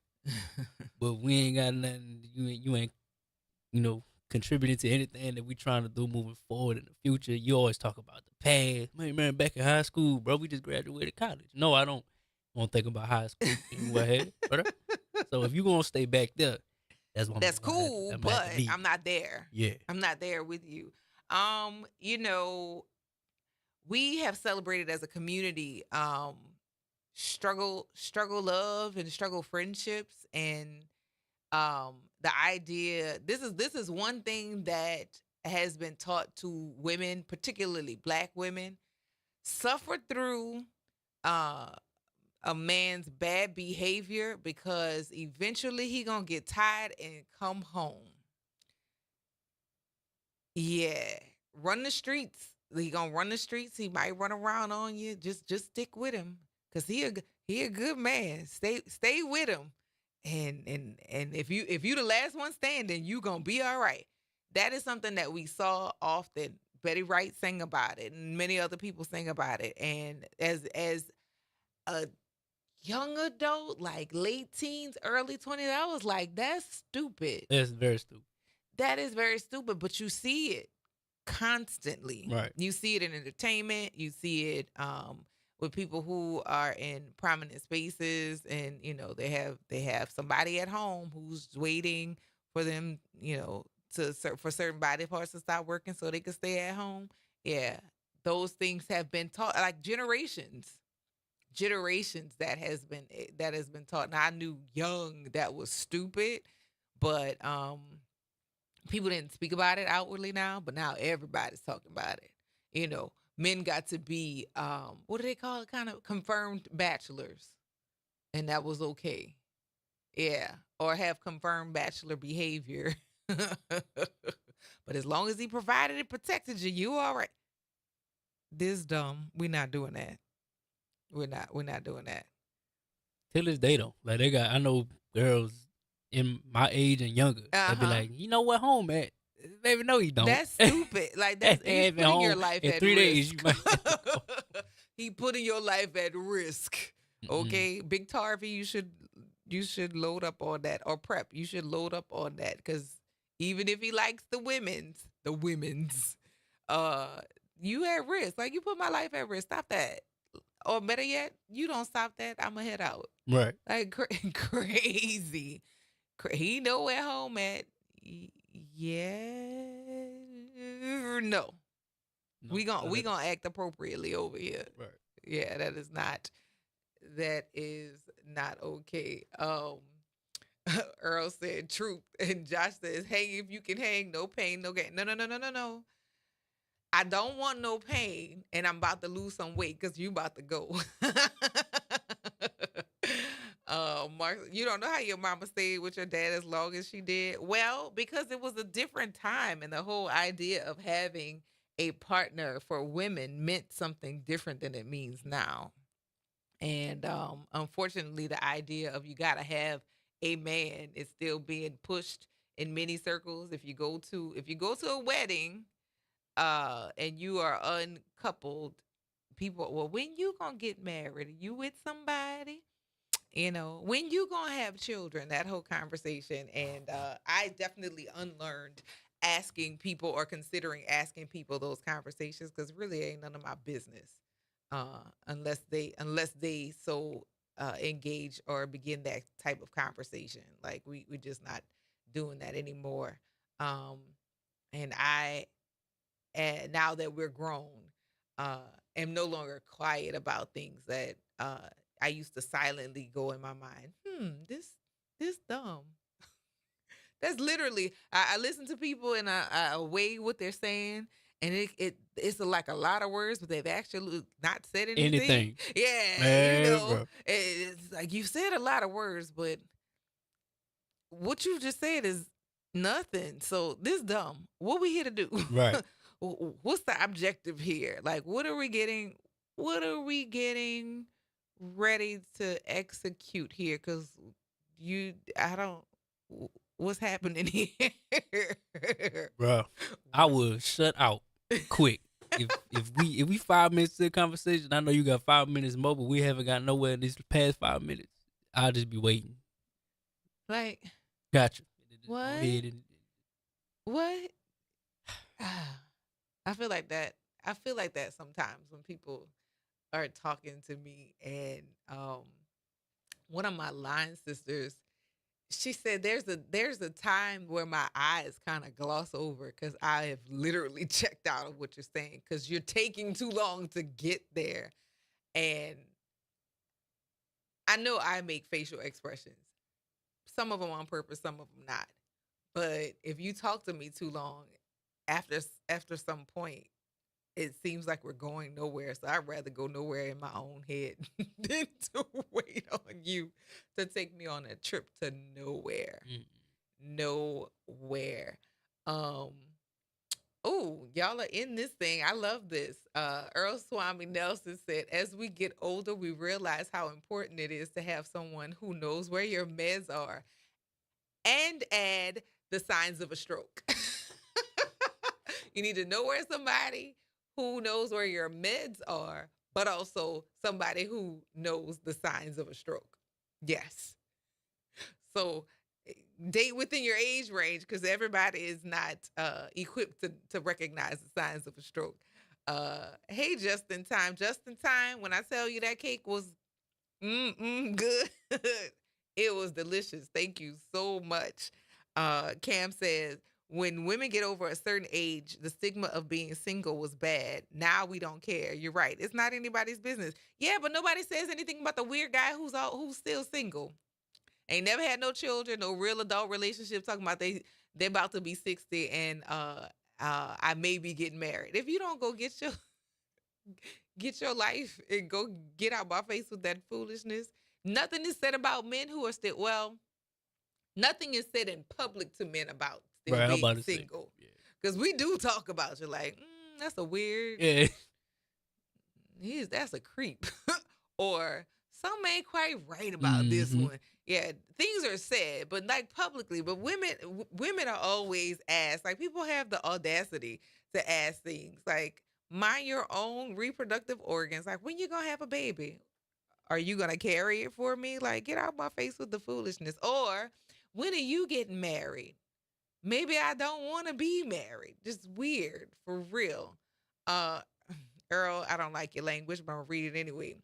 but we ain't got nothing. You ain't contributing to anything that we trying to do moving forward in the future. You always talk about the past. Man, back in high school, bro, we just graduated college. No, I don't want to think about high school anyway, brother. So if you gonna stay back there, That's cool, I'm gonna but have to leave. I'm not there. Yeah. I'm not there with you. You know, we have celebrated as a community struggle love and struggle friendships and the idea this is one thing that has been taught to women, particularly black women, suffer through uh a man's bad behavior because eventually he gonna get tired and come home. Yeah, run the streets. He gonna run the streets. He might run around on you. Just stick with him, cause he a good man. Stay with him, and if you the last one standing, you gonna be all right. That is something that we saw often. Betty Wright sang about it, and many other people sing about it. And as a young adult, like late teens, early 20s, I was like, that's stupid. That's very stupid. That is very stupid, but you see it. constantly. Right. You see it in entertainment. You see it with people who are in prominent spaces, and they have somebody at home who's waiting for them, for certain body parts to stop working so they can stay at home. Yeah, those things have been taught like generations that has been taught. Now I knew young that was stupid, but people didn't speak about it outwardly now, but now everybody's talking about it. Men got to be what do they call it? Kind of confirmed bachelors, and that was okay. Yeah, or have confirmed bachelor behavior. But as long as he provided and protected you, you all right. This dumb. We're not doing that. We're not doing that. Till this day though, like I know girls in my age and younger. They be like, you know what, home at? Baby, no, you don't. That's stupid. Like he's Ain't been putting your home life in at 3 days. risk. You might He putting your life at risk. Okay, Big Tarvey, you should load up on that, or prep. You should load up on that, because even if he likes the women's, you at risk. Like, you put my life at risk. Stop that. Or better yet, you don't stop that, I'ma head out. Right. Like crazy. He know where home at. Yeah. No. We gonna act appropriately over here. Right. Yeah, that is not okay. Earl said truth, and Josh says, hang if you can hang, no pain, no gain. No. I don't want no pain, and I'm about to lose some weight because you about to go. Mark, you don't know how your mama stayed with your dad as long as she did. Well, because it was a different time, and the whole idea of having a partner for women meant something different than it means now. And unfortunately, the idea of you gotta have a man is still being pushed in many circles. If you go to a wedding, and you are uncoupled, people, well, when you gonna get married? Are you with somebody? When you gonna have children? That whole conversation. And I definitely unlearned asking people or considering asking people those conversations, because really ain't none of my business, unless they so engage or begin that type of conversation. Like, we're just not doing that anymore. And now that we're grown, am no longer quiet about things that I used to silently go in my mind. This dumb. That's literally, I listen to people and I weigh what they're saying, and it's like a lot of words, but they've actually not said anything. Yeah, Man, bro. it's like, you said a lot of words, but what you just said is nothing. So this dumb. What we here to do? Right. What's the objective here? Like, what are we getting ready to execute here? Because what's happening here? Bro, I would shut out quick. If we 5 minutes to the conversation, I know you got 5 minutes more, but we haven't got nowhere in these past 5 minutes. I'll just be waiting. Like, gotcha. What? Go ahead and, What? I feel like that sometimes when people are talking to me, and one of my line sisters, she said there's a time where my eyes kind of gloss over because I have literally checked out of what you're saying, because you're taking too long to get there. And I know I make facial expressions, some of them on purpose, some of them not. But if you talk to me too long, after some point, it seems like we're going nowhere. So I'd rather go nowhere in my own head than to wait on you to take me on a trip to nowhere. Nowhere. Oh, y'all are in this thing. I love this. Earl Swami Nelson said, as we get older, we realize how important it is to have someone who knows where your meds are, and add the signs of a stroke. You need to know where somebody who knows where your meds are, but also somebody who knows the signs of a stroke. Yes. So date within your age range because everybody is not equipped to recognize the signs of a stroke. Hey, just in time. Just in time, when I tell you that cake was good, it was delicious. Thank you so much. Cam says, when women get over a certain age, the stigma of being single was bad. Now we don't care. You're right. It's not anybody's business. Yeah, but nobody says anything about the weird guy who's still single. Ain't never had no children, no real adult relationship, talking about they're about to be 60 and I may be getting married. If you don't go get your life and go get out my face with that foolishness, nothing is said about men who are still, well, nothing is said in public to men about still being single. Because we do talk about you like, that's a weird, that's a creep. Or some ain't quite right about this one. Yeah, things are said, but like publicly. But women are always asked. Like, people have the audacity to ask things like, mind your own reproductive organs. Like, when you gonna have a baby? Are you gonna carry it for me? Like, get out my face with the foolishness. Or, when are you getting married? Maybe I don't want to be married. Just weird, for real. Earl, I don't like your language, but I'm gonna read it anyway.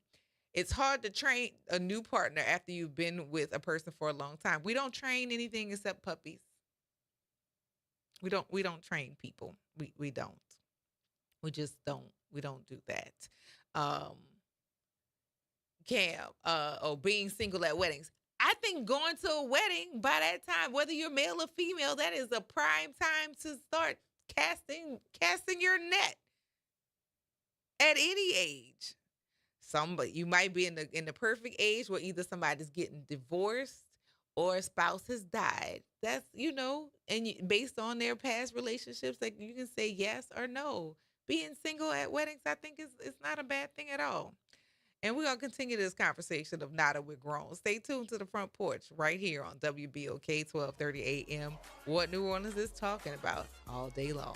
It's hard to train a new partner after you've been with a person for a long time. We don't train anything except puppies. We don't train people. We don't. We just don't. We don't do that. Cam, being single at weddings. I think going to a wedding by that time, whether you're male or female, that is a prime time to start casting your net at any age. You might be in the perfect age where either somebody's getting divorced or a spouse has died. That's, based on their past relationships, like, you can say yes or no. Being single at weddings, I think is not a bad thing at all. And we're going to continue this conversation of Nada We're Grown. Stay tuned to the Front Porch right here on WBOK 1230 AM. What New Orleans is talking about all day long.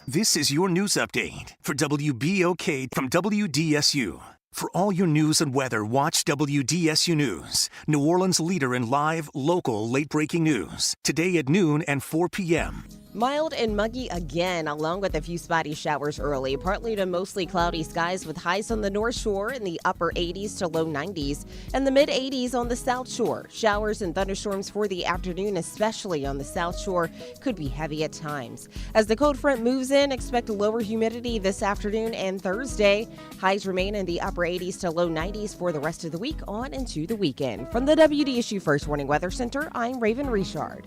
This is your news update for WBOK from WDSU. For all your news and weather, watch WDSU News, New Orleans' leader in live, local, late-breaking news. Today at noon and 4 p.m. Mild and muggy again, along with a few spotty showers early. Partly to mostly cloudy skies with highs on the North Shore in the upper 80s to low 90s and the mid 80s on the South Shore. Showers and thunderstorms for the afternoon, especially on the South Shore, could be heavy at times. As the cold front moves in, expect lower humidity this afternoon and Thursday. Highs remain in the upper 80s to low 90s for the rest of the week on into the weekend. From the WDSU First Warning Weather Center, I'm Raven Richard.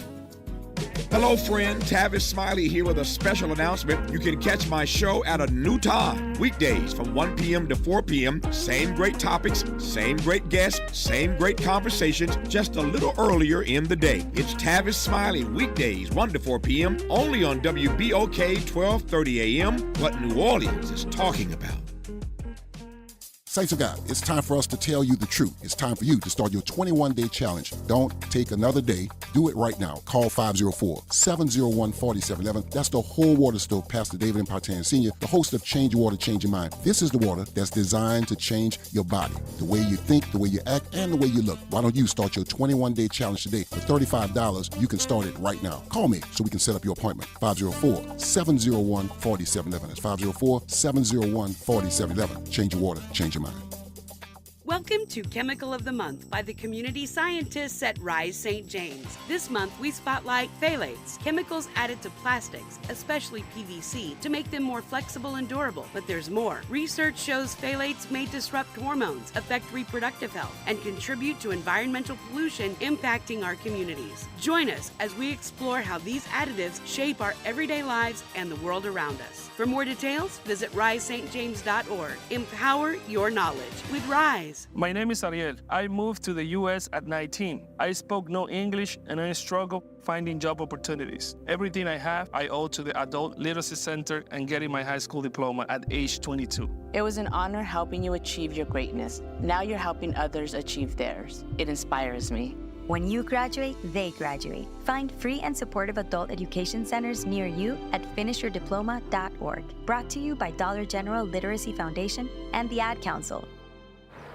Hello, friend. Tavis Smiley here with a special announcement. You can catch my show at a new time. Weekdays from 1 p.m. to 4 p.m. Same great topics, same great guests, same great conversations, just a little earlier in the day. It's Tavis Smiley, weekdays 1 to 4 p.m. only on WBOK 1230 a.m. What New Orleans is talking about. Saints of God, it's time for us to tell you the truth. It's time for you to start your 21-day challenge. Don't take another day. Do it right now. Call 504-701-4711. That's the whole water stove, Pastor David Impartan Sr., the host of Change Your Water, Change Your Mind. This is the water that's designed to change your body, the way you think, the way you act, and the way you look. Why don't you start your 21-day challenge today? For $35, you can start it right now. Call me so we can set up your appointment. 504-701-4711. That's 504-701-4711. Change your water, change your mind. Welcome to Chemical of the Month by the community scientists at Rise St. James. This month we spotlight phthalates, chemicals added to plastics, especially PVC, to make them more flexible and durable. But there's more. Research shows phthalates may disrupt hormones, affect reproductive health, and contribute to environmental pollution impacting our communities. Join us as we explore how these additives shape our everyday lives and the world around us. For more details, visit risestjames.org. Empower your knowledge with Rise. My name is Ariel. I moved to the U.S. at 19. I spoke no English and I struggled finding job opportunities. Everything I have, I owe to the Adult Literacy Center and getting my high school diploma at age 22. It was an honor helping you achieve your greatness. Now you're helping others achieve theirs. It inspires me. When you graduate, they graduate. Find free and supportive adult education centers near you at finishyourdiploma.org. Brought to you by Dollar General Literacy Foundation and the Ad Council.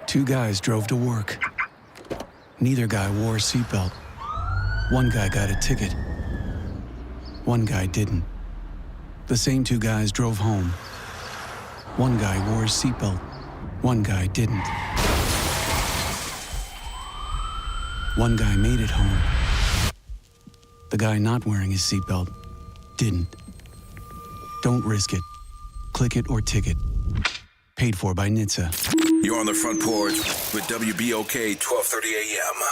Two guys drove to work. Neither guy wore a seatbelt. One guy got a ticket. One guy didn't. The same two guys drove home. One guy wore his seatbelt. One guy didn't. One guy made it home. The guy not wearing his seatbelt didn't. Don't risk it. Click it or ticket. Paid for by NHTSA. You're on the Front Porch with WBOK 1230 AM.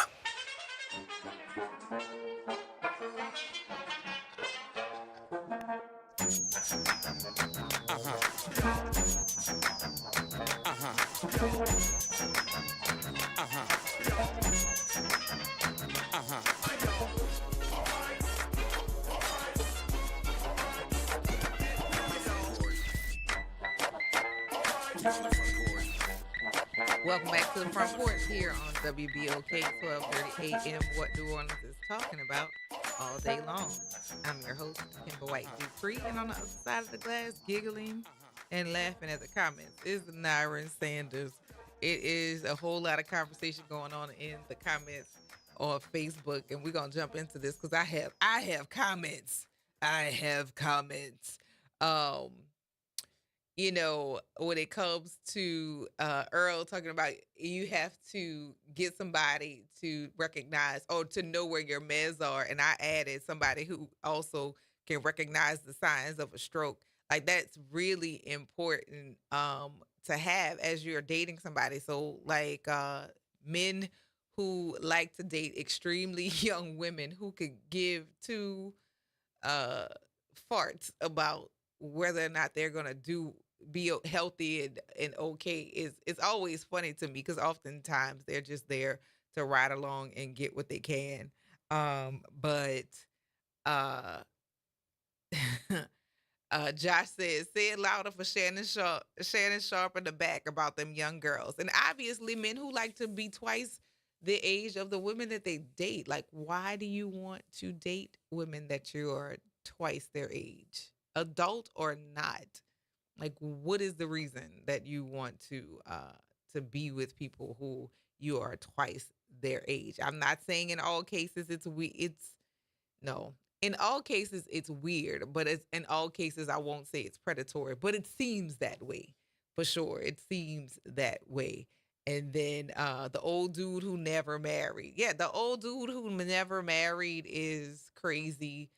Welcome back to the Front Porch here on WBOK 1230 AM. What New Orleans is talking about all day long. I'm your host, Kimber White Dupree, and on the other side of the glass, giggling and laughing at the comments, is Nyron Sanders. It is a whole lot of conversation going on in the comments on Facebook, and we're gonna jump into this because I have comments. You know, when it comes to Earl talking about you have to get somebody to recognize or to know where your meds are. And I added somebody who also can recognize the signs of a stroke. Like, that's really important to have as you're dating somebody. So like men who like to date extremely young women who could give two farts about whether or not they're going to be healthy and okay it's always funny to me because oftentimes they're just there to ride along and get what they can. But Josh says, say it louder for Shannon Sharp in the back about them young girls. And obviously men who like to be twice the age of the women that they date. Like, why do you want to date women that you are twice their age, adult or not? Like, what is the reason that you want to be with people who you are twice their age? I'm not saying in all cases in all cases it's weird, but in all cases I won't say it's predatory, but it seems that way for sure. It seems that way. And then the old dude who never married. Yeah, the old dude who never married is crazy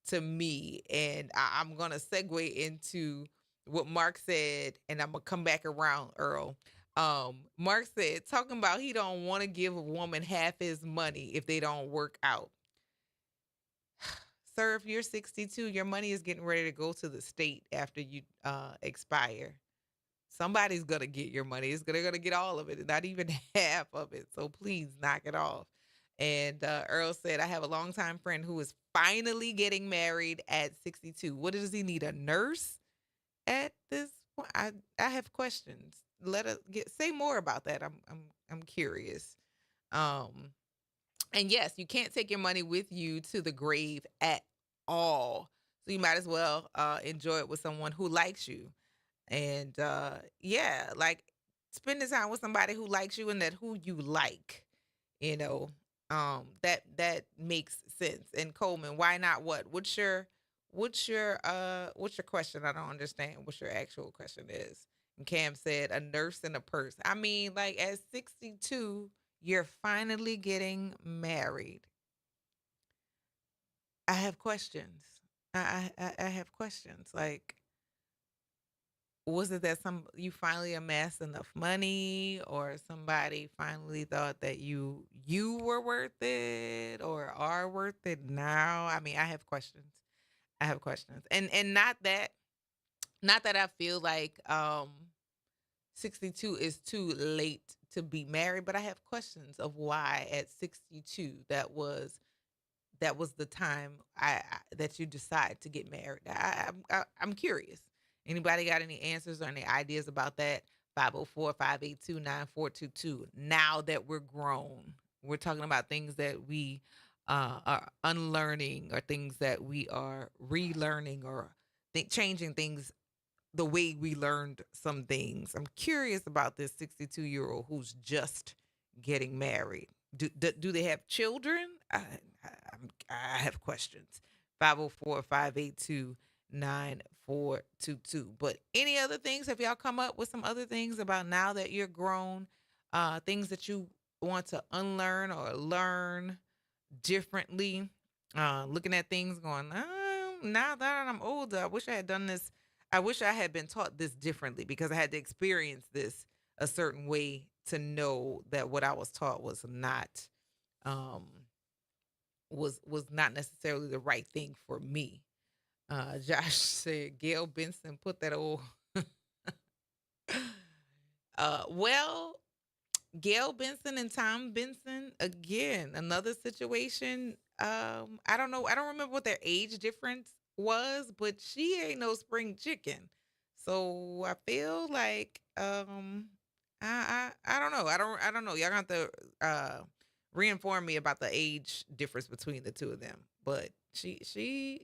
to me. And I'm going to segue into what Mark said, and I'm going to come back around, Earl. Mark said, talking about he don't want to give a woman half his money if they don't work out. Sir, if you're 62, your money is getting ready to go to the state after you expire. Somebody's going to get your money. They're going to get all of it, not even half of it. So please knock it off. And Earl said, I have a longtime friend who is finally getting married at 62. What does he need, a nurse? At this point, I have questions. Let us say more about that. I'm curious. And yes, you can't take your money with you to the grave at all. So you might as well enjoy it with someone who likes you. And yeah, like spending time with somebody who likes you and that who you like, you know, that makes sense. And Coleman, why not what? What's your question? I don't understand what your actual question is. And Cam said a nurse and a purse. I mean, like at 62, you're finally getting married. I have questions. I have questions. Like, was it that you finally amassed enough money, or somebody finally thought that you were worth it or are worth it now? I mean, I have questions. And not that I feel like 62 is too late to be married, but I have questions of why at 62 that was the time that you decide to get married. I'm curious. Anybody got any answers or any ideas about that? 504-582-9422. Now that we're grown, We're talking about things that we are unlearning, or things that we are relearning, or changing things the way we learned some things. I'm curious about this 62-year-old who's just getting married. Do they have children? I have questions. 504-582-9422. But any other things? Have y'all come up with some other things about, now that you're grown, things that you want to unlearn or learn differently? Looking at things going, now that I'm older, I wish I had done this. I wish I had been taught this differently, because I had to experience this a certain way to know that what I was taught was not not necessarily the right thing for me. Josh said Gail Benson put that old well, Gail Benson and Tom Benson, again, another situation. I don't know. I don't remember what their age difference was, but she ain't no spring chicken. So I feel like I don't know. I don't know. Y'all got to reinform me about the age difference between the two of them. But she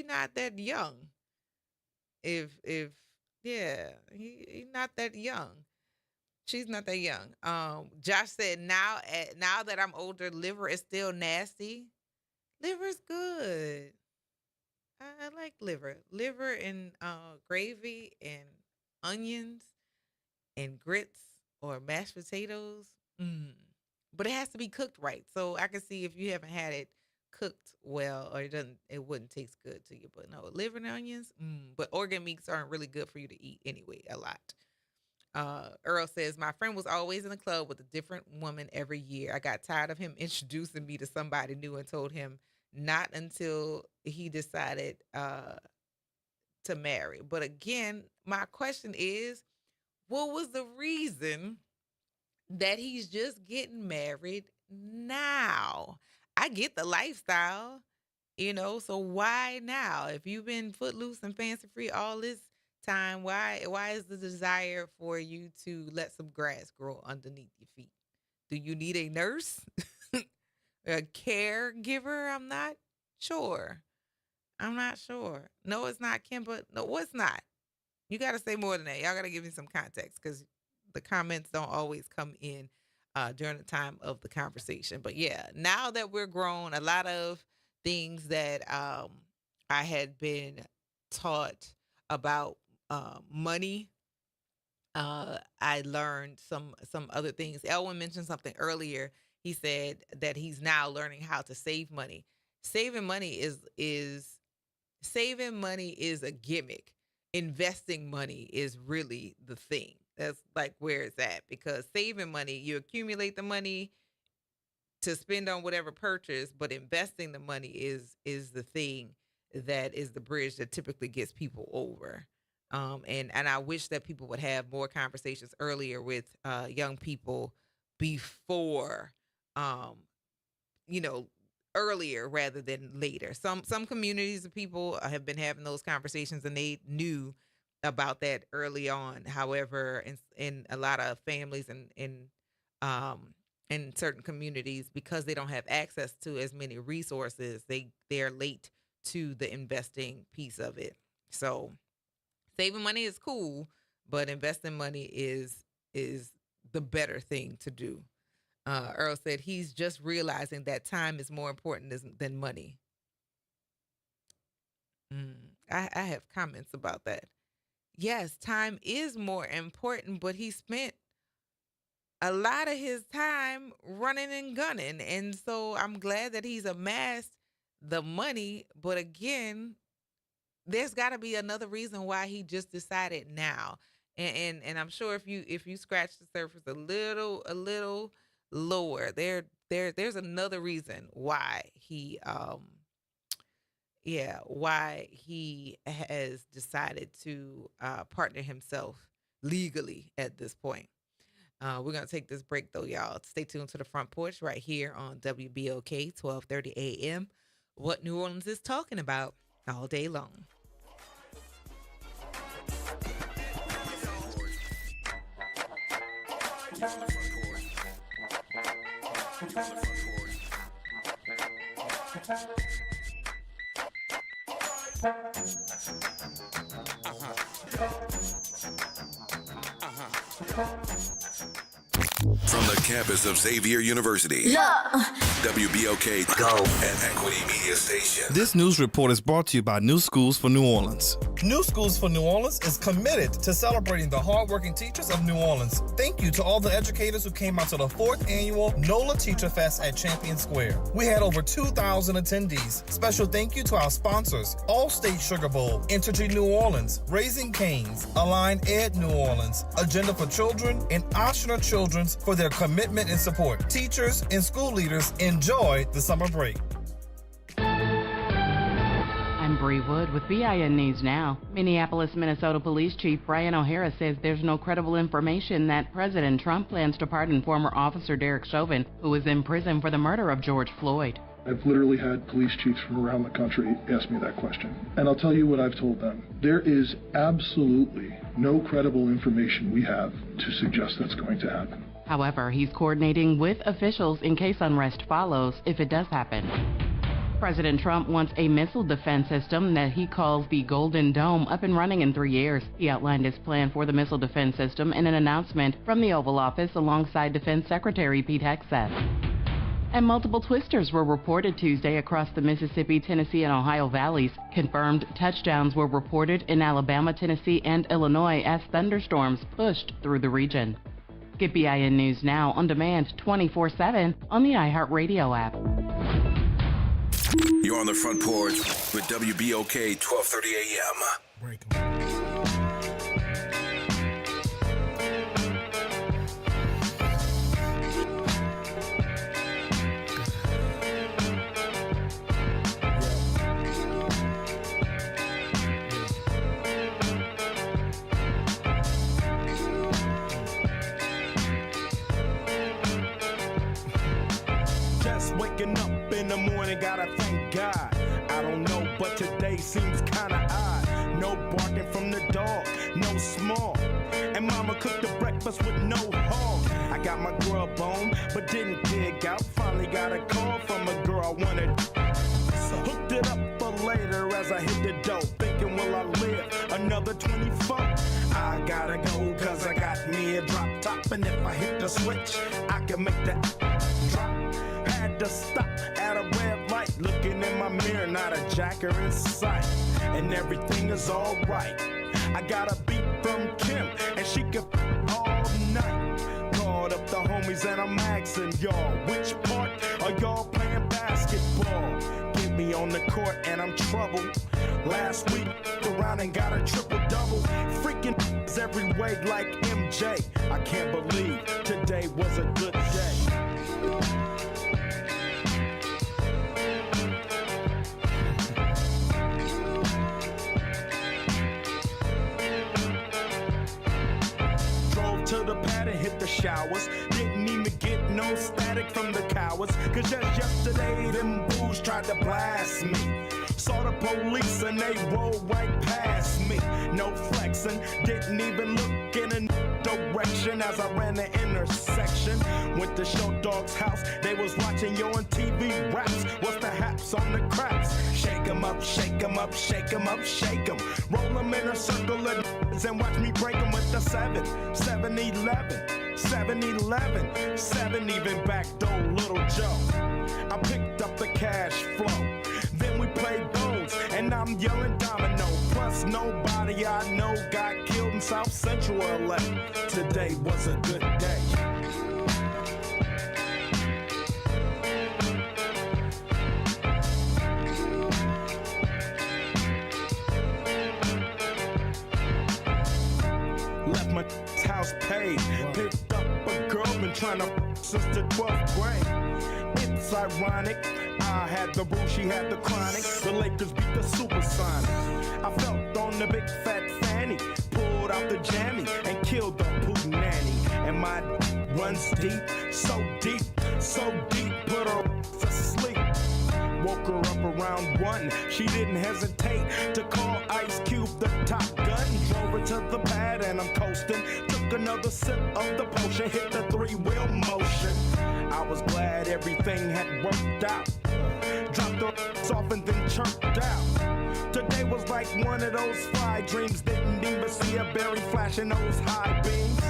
not that young. If yeah, he not that young. She's not that young. Josh said, now that I'm older, liver is still nasty. Liver's good. I like liver. Liver and gravy and onions and grits or mashed potatoes. But it has to be cooked right. So I can see if you haven't had it cooked well, or it wouldn't taste good to you. But no, liver and onions. But organ meats aren't really good for you to eat anyway, a lot. Earl says, my friend was always in the club with a different woman every year. I got tired of him introducing me to somebody new and told him not until he decided to marry. But again, my question is, what was the reason that he's just getting married now? I get the lifestyle, so why now? If you've been footloose and fancy free all this time, why is the desire for you to let some grass grow underneath your feet? Do you need a nurse? A caregiver? I'm not sure. No, it's not, Kim, but no, it's not. You got to say more than that. Y'all got to give me some context, because the comments don't always come in during the time of the conversation. But yeah, now that we're grown, a lot of things that I had been taught about money, I learned some other things. Elwin mentioned something earlier. He said that he's now learning how to save money. Saving money is a gimmick. Investing money is really the thing. That's like where it's at, because saving money, you accumulate the money to spend on whatever purchase, but investing the money is the thing that is the bridge that typically gets people over. And I wish that people would have more conversations earlier with young people before, earlier rather than later. Some communities of people have been having those conversations, and they knew about that early on. However, in a lot of families and in certain communities, because they don't have access to as many resources, they're late to the investing piece of it. So saving money is cool, but investing money is the better thing to do. Earl said he's just realizing that time is more important than money. I have comments about that. Yes, time is more important, but he spent a lot of his time running and gunning. And so I'm glad that he's amassed the money. But again, there's got to be another reason why he just decided now. And I'm sure if you scratch the surface a little lower, there's another reason why he has decided to partner himself legally at this point. We're going to take this break, though, y'all. Stay tuned to the Front Porch right here on WBOK 1230 AM. What New Orleans is talking about all day long. From the campus of Xavier University, WBOK Go and Equity Media Station. This news report is brought to you by New Schools for New Orleans. New Schools for New Orleans is committed to celebrating the hardworking teachers of New Orleans. Thank you to all the educators who came out to the 4th annual NOLA Teacher Fest at Champion Square. We had over 2,000 attendees. Special thank you to our sponsors, Allstate Sugar Bowl, Entergy New Orleans, Raising Cane's, Align Ed New Orleans, Agenda for Children, and Oshner Children's for their commitment and support. Teachers and school leaders, enjoy the summer break. I'm Bree Wood with BIN News Now. Minneapolis, Minnesota Police Chief Brian O'Hara says there's no credible information that President Trump plans to pardon former officer Derek Chauvin, who is in prison for the murder of George Floyd. I've literally had police chiefs from around the country ask me that question. And I'll tell you what I've told them. There is absolutely no credible information we have to suggest that's going to happen. However, he's coordinating with officials in case unrest follows if it does happen. President Trump wants a missile defense system that he calls the Golden Dome up and running in 3 years. He outlined his plan for the missile defense system in an announcement from the Oval Office alongside Defense Secretary Pete Hegseth. And multiple twisters were reported Tuesday across the Mississippi, Tennessee, and Ohio valleys. Confirmed touchdowns were reported in Alabama, Tennessee, and Illinois as thunderstorms pushed through the region. Get BIN News Now on demand 24/7 on the iHeartRadio app. You're on the Front Porch with WBOK 1230 AM. Waking up in the morning, gotta thank God. I don't know, but today seems kinda odd. No barking from the dog, no small. And mama cooked the breakfast with no hog. I got my grub on, but didn't dig out. Finally got a call from a girl I wanted. So hooked it up for later as I hit the dough. Thinking, will I live another 24? I gotta go, cause I got me a drop top. And if I hit the switch, I can make that drop. Had to stop at a red light, looking in my mirror, not a jacker in sight, and everything is alright. I got a beat from Kim, and she can all night. Called up the homies and I'm asking y'all, which part are y'all playing basketball? Get me on the court and I'm troubled. Last week, around and got a triple-double. Freaking every way like MJ. I can't believe today was a good day. To the pad and hit the showers. Didn't even get no static from the cowards. Cause just yesterday, them fools tried to blast me. Saw the police and they rolled right past me. No flexing, didn't even look in a direction as I ran the intersection. Went to Show Dog's house, they was watching Yo on TV raps. What's the haps on the craps? Shake 'em up, shake 'em up, shake 'em up, shake 'em. Roll 'em in a circle of and watch me break 'em with the 7-11, 7-11, 7 even backdoor Little Joe. I picked up the cash flow. Then we played bones, and I'm yelling domino. Plus nobody I know got killed in South Central LA. Today was a good day. Left my house paid, picked up a girl, been trying to since the 12th grade. It's ironic, I had the boo, she had the chronic. The Lakers beat the Supersonics. I felt on the big fat fanny, pulled out the jammy and killed the poo nanny. And my runs deep, so deep, so deep, put her to sleep. Woke her up round one. She didn't hesitate to call Ice Cube the top gun. Drove her to the pad and I'm coasting. Took another sip of the potion, hit the three-wheel motion. I was glad everything had worked out. Dropped her off and then chirped out. Today was like one of those fly dreams. Didn't even see a berry flashing those high beams.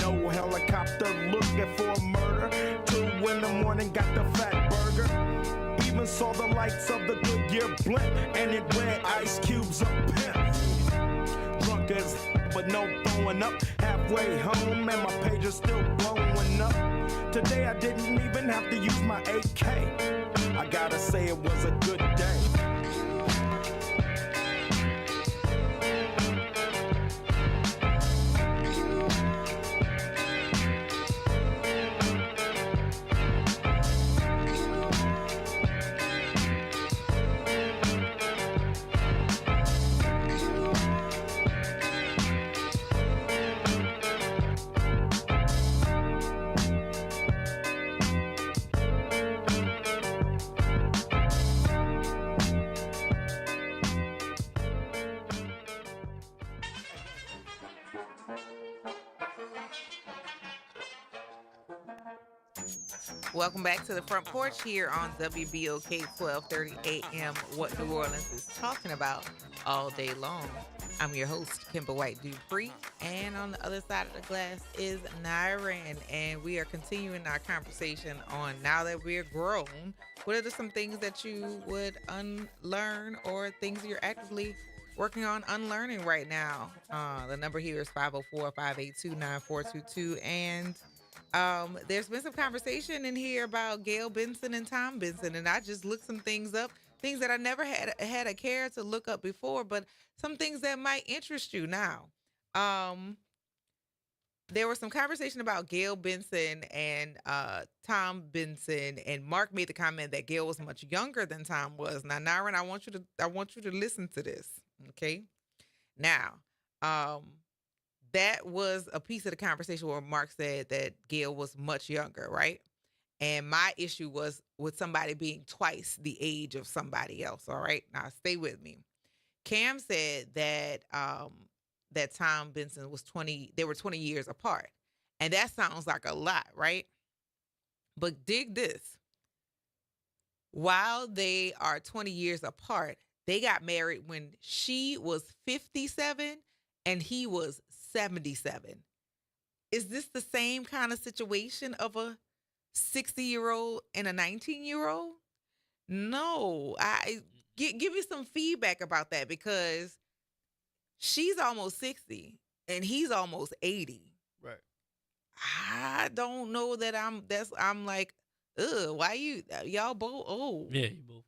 No helicopter looking for a murder. 2 in the morning, got the fat burger. Even saw the lights of the Goodyear blimp, and it read Ice Cube's a pimp. Drunk as but no throwing up. Halfway home and my page is still blowing up. Today I didn't even have to use my AK. I gotta say it was a good day. Welcome back to the Front Porch here on WBOK 1230 AM, what New Orleans is talking about all day long. I'm your host, Kimber White Dupree, and on the other side of the glass is Nyran, and we are continuing our conversation on now that we're grown, what are some things that you would unlearn or things you're actively working on unlearning right now? The number here is 504-582-9422, and there's been some conversation in here about Gail Benson and Tom Benson, and I just looked some things up, things that I never had a care to look up before, but some things that might interest you now. There was some conversation about Gail Benson and Tom Benson, and Mark made the comment that Gail was much younger than Tom was. Now, Nyron, I want you to listen to this, okay? Now, that was a piece of the conversation where Mark said that Gail was much younger, right? And my issue was with somebody being twice the age of somebody else, all right? Now, stay with me. Cam said that that Tom Benson was 20, they were 20 years apart. And that sounds like a lot, right? But dig this. While they are 20 years apart, they got married when she was 57 and he was 77. Is this the same kind of situation of a 60-year-old and a 19-year-old? No. Give me some feedback about that, because she's almost 60 and he's almost 80. Right. I don't know that I'm like, why y'all both old? Yeah, you both.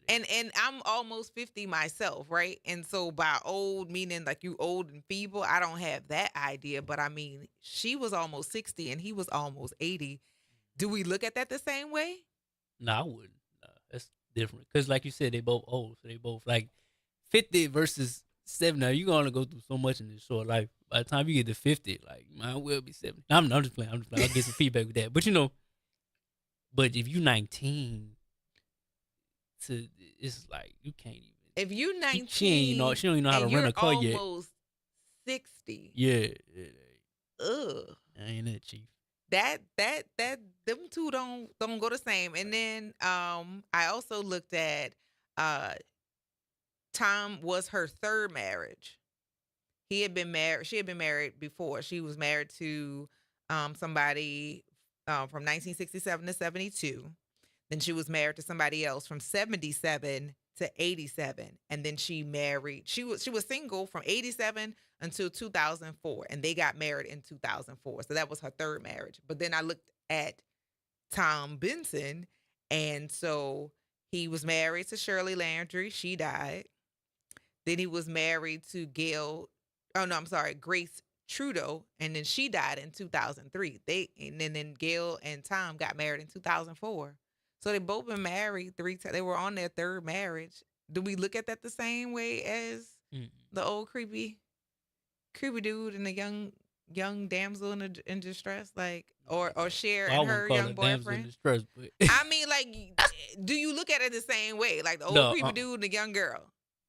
And I'm almost 50 myself, right? And so by old, meaning like you old and feeble, I don't have that idea. But I mean, she was almost 60 and he was almost 80. Do we look at that the same way? No, I wouldn't. No, that's different. Because like you said, they both old. So they both like 50 versus 70. Now, you're going to go through so much in this short life. By the time you get to 50, like, might well be 70. I'm just playing. I'll get some feedback with that. But, but if you're 19... it's like you can't even. If you're 19, she don't even know how to run a car yet. Almost 60. Yeah. Ugh. Ain't that, Chief? That them two don't go the same. And then I also looked at Tom was her third marriage. She had been married before. She was married to somebody from 1967 to 72. Then she was married to somebody else from 77 to 87. And then she married. She was single from 87 until 2004. And they got married in 2004. So that was her third marriage. But then I looked at Tom Benson. And so he was married to Shirley Landry. She died. Then he was married to Grace Trudeau. And then she died in 2003. Then Gail and Tom got married in 2004. So they both been married 3 times. They were on their third marriage. Do we look at that the same way as the old creepy dude and the young damsel in distress, like or Cher and her young boyfriend? Distress, but I mean, like do you look at it the same way? Like the old No, creepy dude and the young girl?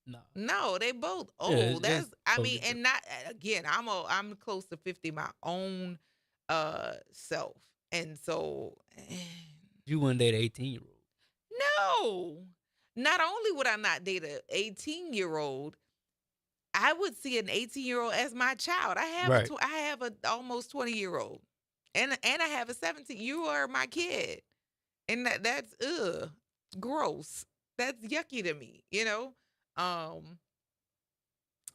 No. No, they both Yeah, old. it's That's I totally mean, and not again. I'm close to 50 my own self, and so You wouldn't date an 18-year-old. no. Not only would I not date a 18-year-old, I would see an 18-year-old as my child. I have Right. I have a almost 20-year-old, and I have a 17. You are my kid, and that's gross. That's yucky to me.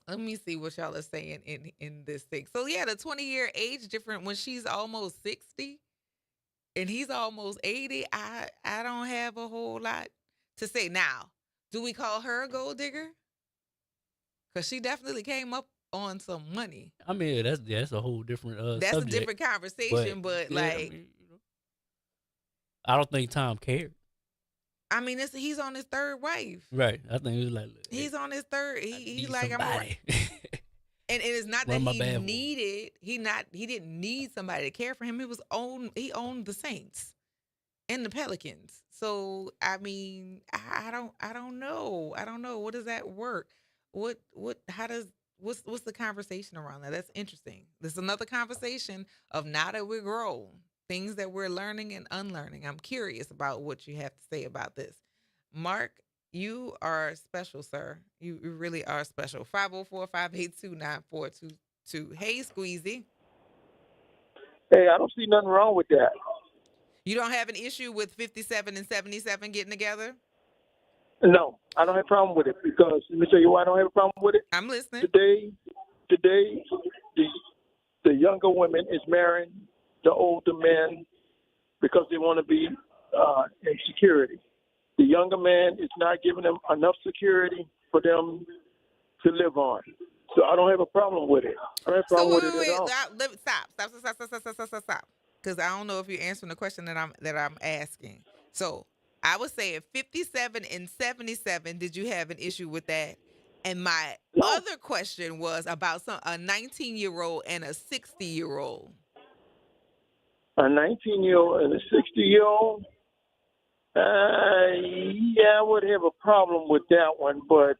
Let me see what y'all are saying in this thing. So yeah, the 20-year age difference when she's almost 60 and he's almost 80. I don't have a whole lot to say. Now, do we call her a gold digger? Because she definitely came up on some money. I mean, that's a whole different That's subject. a different conversation, but yeah, like, I don't think Tom cared. I mean, he's on his third wife. Right. I think it was like, He's on his third. He like somebody. And it is not One that of my bad ones. he didn't need somebody to care for him. He owned the Saints and the Pelicans. So I mean, I don't know. I don't know. What does that work? What's the conversation around that? That's interesting. There's another conversation of now that we're grown, things that we're learning and unlearning. I'm curious about what you have to say about this. Mark, you are special, sir. You really are special. 504-582-9422. Hey, Squeezy. Hey, I don't see nothing wrong with that. You don't have an issue with 57 and 77 getting together? No, I don't have a problem with it because let me tell you why I don't have a problem with it. I'm listening. Today, the younger women is marrying the older men because they want to be in security. The younger man is not giving them enough security for them to live on. So I don't have a problem with it. I don't have a problem with it at all. Stop. Because I don't know if you're answering the question that I'm asking. So I was saying 57 and 77. Did you have an issue with that? And my other question was about a 19-year-old and a 60-year-old. A 19-year-old and a 60-year-old? Yeah, I would have a problem with that one, but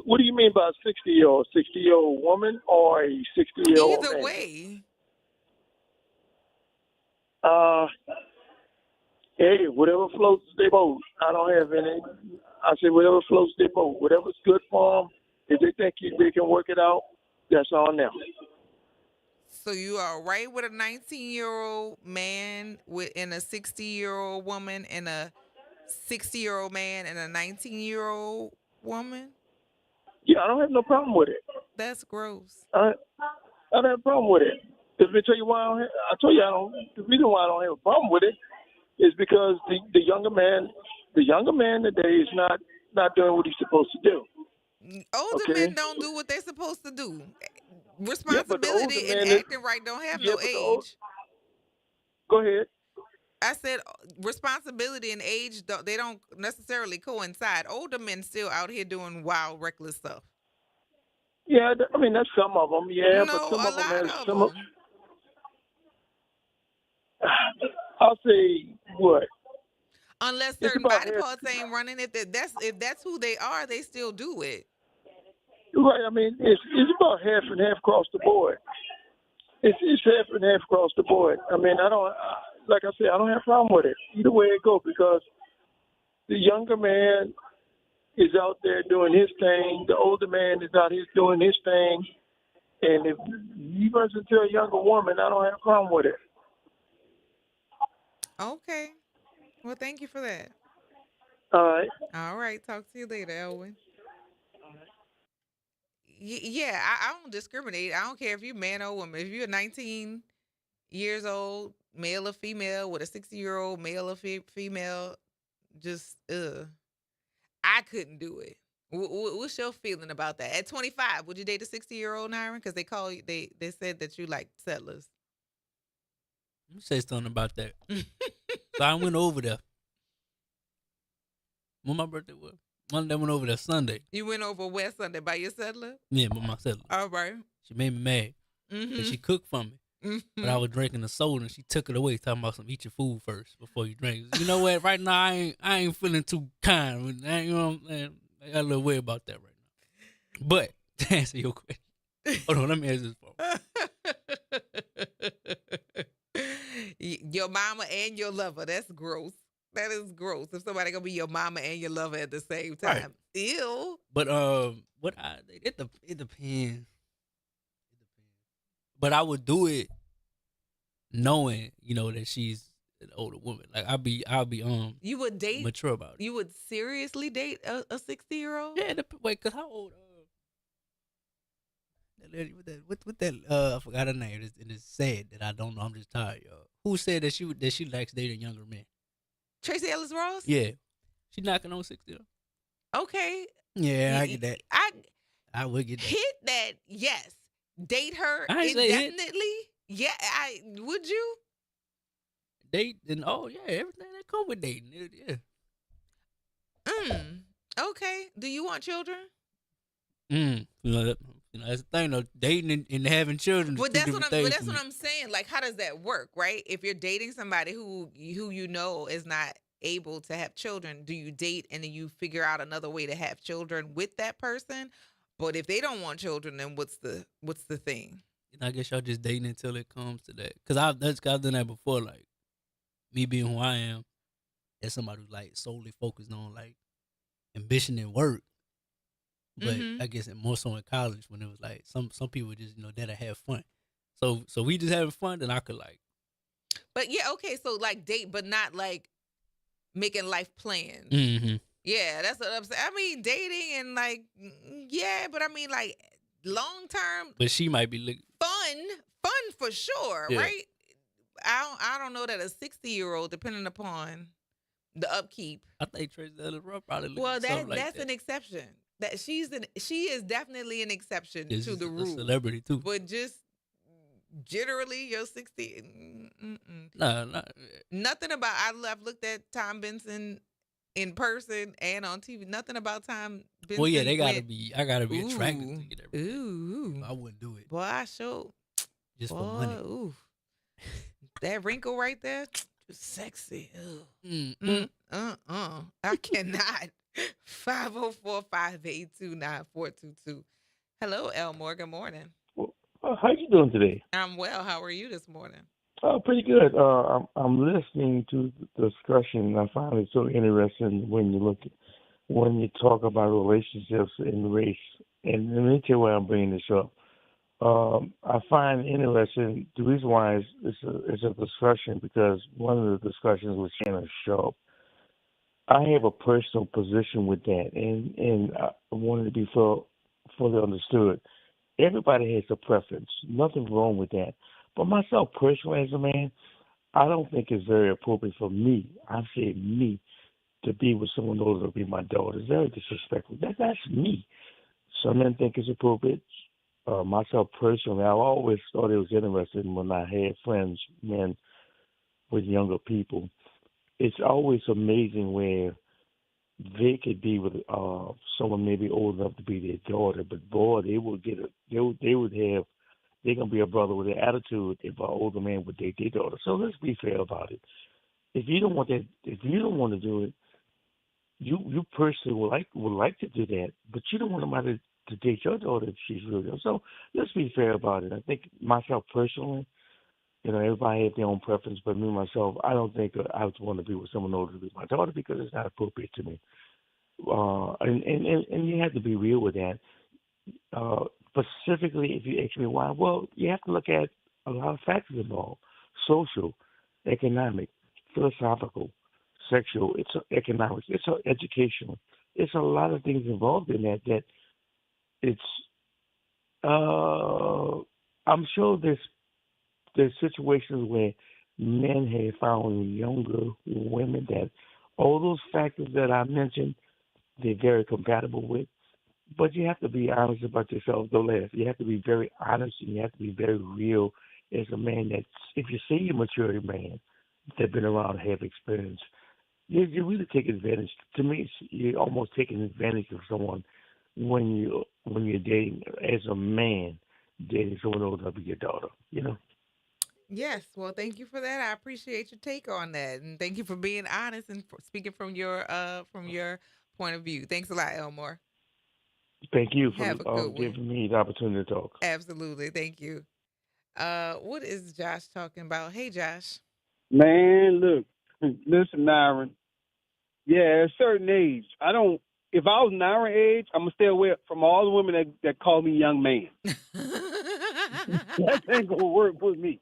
what do you mean by a 60-year-old? 60-year-old woman or a 60-year-old man? Either way. Hey, whatever floats their boat. I don't have any. I say whatever floats their boat. Whatever's good for them. If they think they can work it out, that's on them. So you are right with a 19-year-old man and a 60-year-old woman and a 60-year-old man and a 19-year-old woman? Yeah, I don't have no problem with it. That's gross. I don't have a problem with it. Let me tell you why the reason why I don't have a problem with it is because the younger man today is not doing what he's supposed to do. Older men don't do what they're supposed to do. Responsibility and acting right don't have no age. Go ahead. I said responsibility and age they don't necessarily coincide. Older men still out here doing wild, reckless stuff. Yeah, I mean that's some of them. Yeah, no, but some of them has some. Them. I'll say what? Unless certain body parts ain't running, if that's who they are, they still do it. Right. I mean, it's about half and half across the board. It's half and half across the board. I mean, like I said, I don't have a problem with it. Either way it goes, because the younger man is out there doing his thing. The older man is out here doing his thing. And if he runs into a younger woman, I don't have a problem with it. Okay. Well, thank you for that. All right. All right. Talk to you later, Elwin. Yeah, I don't discriminate. I don't care if you're man or woman. If you're 19 years old, male or female, with a 60-year-old male or female, just I couldn't do it. What's your feeling about that? At 25, would you date a 60-year-old, Nyron? Because they call you. They said that you like settlers. Let me say something about that. So I went over there. When my birthday was, one day I went over there Sunday. You went over where Sunday by your settler? Yeah, by my settler. All right. She made me mad. Mm-hmm. And she cooked for me. But I was drinking a soda and she took it away, talking about some eat your food first before you drink. You know what? Right now I ain't feeling too kind. You know what I'm saying? I got a little way about that right now. But to answer your question, hold on, let me answer this phone. Your mama and your lover. That's gross. That is gross. If somebody gonna be your mama and your lover at the same Right. time. Ew. But it depends. But I would do it knowing, that she's an older woman. Like I'll be You would date mature about it. You would seriously date a 60-year-old? Yeah, wait, cause how old that lady with that I forgot her name. It's sad that I don't know. I'm just tired, y'all. Who said that she likes dating younger men? Tracy Ellis Ross? Yeah. She knocking on 60 though. Okay. Yeah, I get that. I would get that. Hit that, yes. Date her I ain't say hit. indefinitely? Yeah, would you? Date and everything that come with dating. Yeah. Okay. Do you want children? That's the thing though. Dating and having children. But that's what I'm I'm saying. Like, how does that work, right? If you're dating somebody who you know is not able to have children, do you date and then you figure out another way to have children with that person? But if they don't want children, then what's the thing? I guess y'all just dating until it comes to that. Cause I've done that before. Like me being who I am, as somebody who's like solely focused on like ambition and work. But I guess more so in college when it was like some people just that'll have fun. So we just having fun, then I could like. But yeah, okay. So like date, but not like making life plans. Mm-hmm. Yeah, that's what I'm saying. I mean, dating and like, yeah, but I mean, like, long term. But she might be looking fun for sure, Yeah. right? I don't know that a 60-year-old, depending upon the upkeep. I think Tracy Ellis Ross probably looking Well, for something like that's that. an exception. That she is definitely an exception This to is the a rule. celebrity too. But just generally, you're 60. No. Nothing about. I've looked at Tom Benson in person and on TV. Nothing about Tom Benson. Well, yeah, I gotta be attracted to get everything. Ooh. I wouldn't do it. Boy, I showed. Just for money. Ooh. That wrinkle right there, sexy. I cannot. 504-582-9422. Hello, Elmore. Good morning. How you doing today? I'm well. How are you this morning? Pretty good. I'm listening to the discussion. I find it so interesting when you talk about relationships and race. And let me tell you why I'm bringing this up. I find it interesting. The reason why it's a discussion because one of the discussions was Shannon Sharp. I have a personal position with that, and I wanted to be fully understood. Everybody has a preference. Nothing wrong with that. But myself personally as a man, I don't think it's very appropriate for me, I say me, to be with someone older to be my daughter. It's very disrespectful. That's me. Some men think it's appropriate. Myself personally, I always thought it was interesting when I had friends, men, with younger people. It's always amazing where they could be with someone maybe old enough to be their daughter, but boy, they're gonna be a brother with an attitude if an older man would date their daughter. So let's be fair about it. If you don't want to do it, you personally would like to do that, but you don't want somebody to date your daughter if she's really young. So let's be fair about it. I think myself personally, everybody has their own preference, but me myself, I don't think I would want to be with someone older to be my daughter because it's not appropriate to me. And you have to be real with that. Specifically, if you ask me why, well, you have to look at a lot of factors involved: social, economic, philosophical, sexual. It's economics. It's educational. It's a lot of things involved in that. That it's. I'm sure there's situations where men have found younger women that all those factors that I mentioned, they're very compatible with. But you have to be honest about yourself. Don't laugh. You have to be very honest and you have to be very real as a man that if you say you're a mature man that's been around and have experience, you really take advantage. To me, you're almost taking advantage of someone when you're dating as a man, dating someone older than your daughter, Yes. Well, thank you for that. I appreciate your take on that, and thank you for being honest and for speaking from your point of view. Thanks a lot, Elmore. Thank you for Have a good one. giving me the opportunity to talk. Absolutely. Thank you. What is Josh talking about? Hey, Josh. Man, look, listen, Myron. Yeah, at a certain age, I don't. If I was Myron age, I'm gonna stay away from all the women that call me young man. That ain't gonna work with me,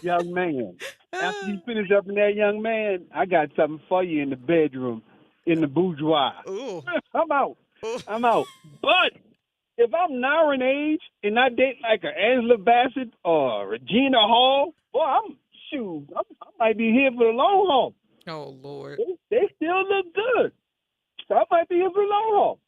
young man. After you finish up in that young man, I got something for you in the bedroom, in the boudoir. Ooh. I'm out. I'm out. But if I'm Myron age and I date like a Angela Bassett or Regina Hall, boy, I might be here for the long haul. Oh, Lord. They still look good. So I might be here for the long haul.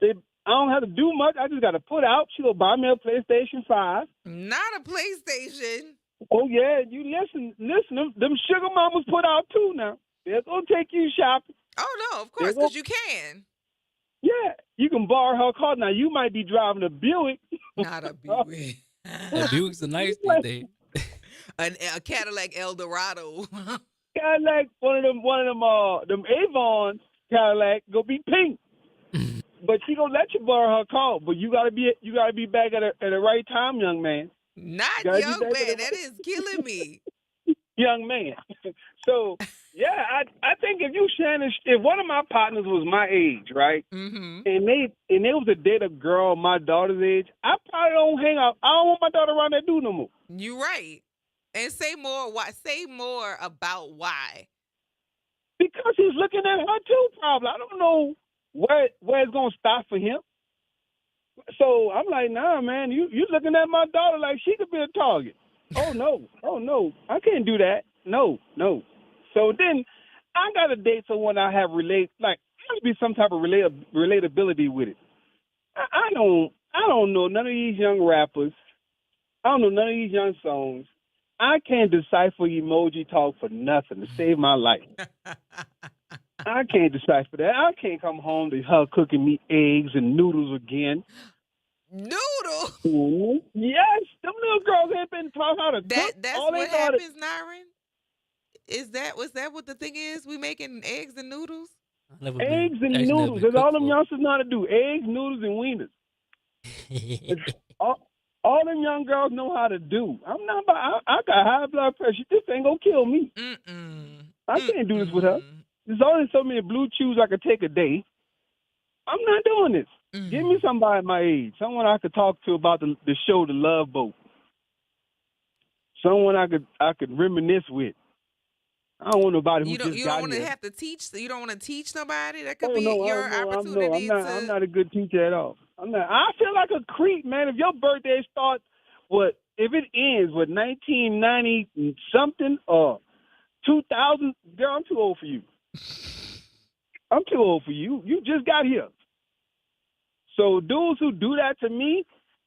I don't have to do much. I just got to put out. She'll buy me a PlayStation 5. Not a PlayStation. Oh, yeah. You listen. Them sugar mamas put out too now. They're going to take you shopping. Oh, no, of course, because you can. Yeah. You can borrow her car. Now, you might be driving a Buick. Not a Buick. A Buick's a nice thing. A Cadillac Eldorado. Cadillac, one of them Avons Cadillac go be pink. But she gonna let you borrow her car. But you gotta be back at the right time, young man. Not young man. That is killing me. Young man. So yeah, I think if one of my partners was my age, right, mm-hmm. and they was to date a girl my daughter's age, I probably don't hang out. I don't want my daughter around that dude no more. You right. And say more. Why? Say more about why. Because he's looking at her too. Probably. I don't know where it's gonna stop for him. So I'm like, nah, man. You looking at my daughter like she could be a target. Oh no, I can't do that. No. So then I gotta date someone I have to be some type of relatability with it. I don't know none of these young rappers. I don't know none of these young songs. I can't decipher emoji talk for nothing to save my life. I can't decipher that. I can't come home to her cooking me eggs and noodles again. Noodles? Mm-hmm. Yes, them little girls ain't been taught how to cook. That's what happens, Nyron? Was that what the thing is? We making eggs and noodles? Eggs and noodles. That's all them youngsters know how to do. Eggs, noodles, and wieners. All them young girls know how to do. I got high blood pressure. This ain't gonna kill me. I can't do this with her. There's only so many blue chews I could take a day. I'm not doing this. Give me somebody my age. Someone I could talk to about the show The Love Boat. Someone I could reminisce with. I don't want nobody who just got here. You don't want to have to teach. You don't want to teach nobody. That could be your opportunity. I'm not a good teacher at all. I'm not. I feel like a creep, man. If your birthday starts, if it ends with 1990 something or 2000, girl, I'm too old for you. I'm too old for you. You just got here. So dudes who do that to me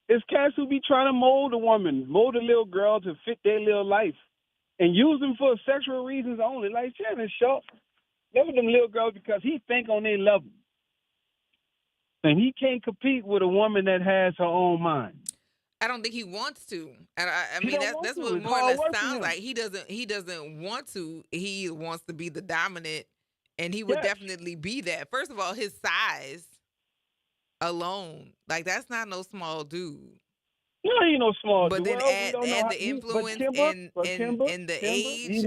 is cats who be trying to mold a woman, mold a little girl to fit their little life, and use them for sexual reasons only. Like Shannon Sharp, look at them little girls because he think on their level. And he can't compete with a woman that has her own mind. I don't think he wants to. And I mean, that's what more or less sounds like. He doesn't want to. He wants to be the dominant, and he would definitely be that. First of all, his size alone, like that's not no small dude. No, he ain't no small dude. But then add the influence and the age.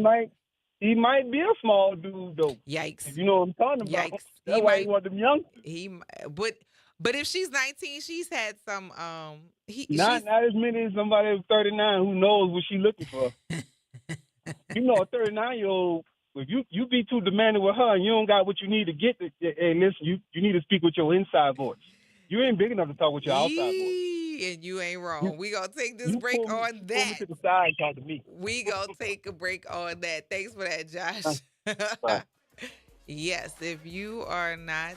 He might be a small dude though. Yikes! If you know what I'm talking about. Yikes! That's why he want them young. But if she's 19, she's had some. Not as many as somebody who's 39 who knows what she's looking for. You know, a 39-year-old. If you be too demanding with her and you don't got what you need to get, and listen, you need to speak with your inside voice. You ain't big enough to talk with your outside voice. And you ain't wrong. We gonna take this break on that. Pull me to the side and talk to me. We gonna take a break on that. Thanks for that, Josh. Yes, if you are not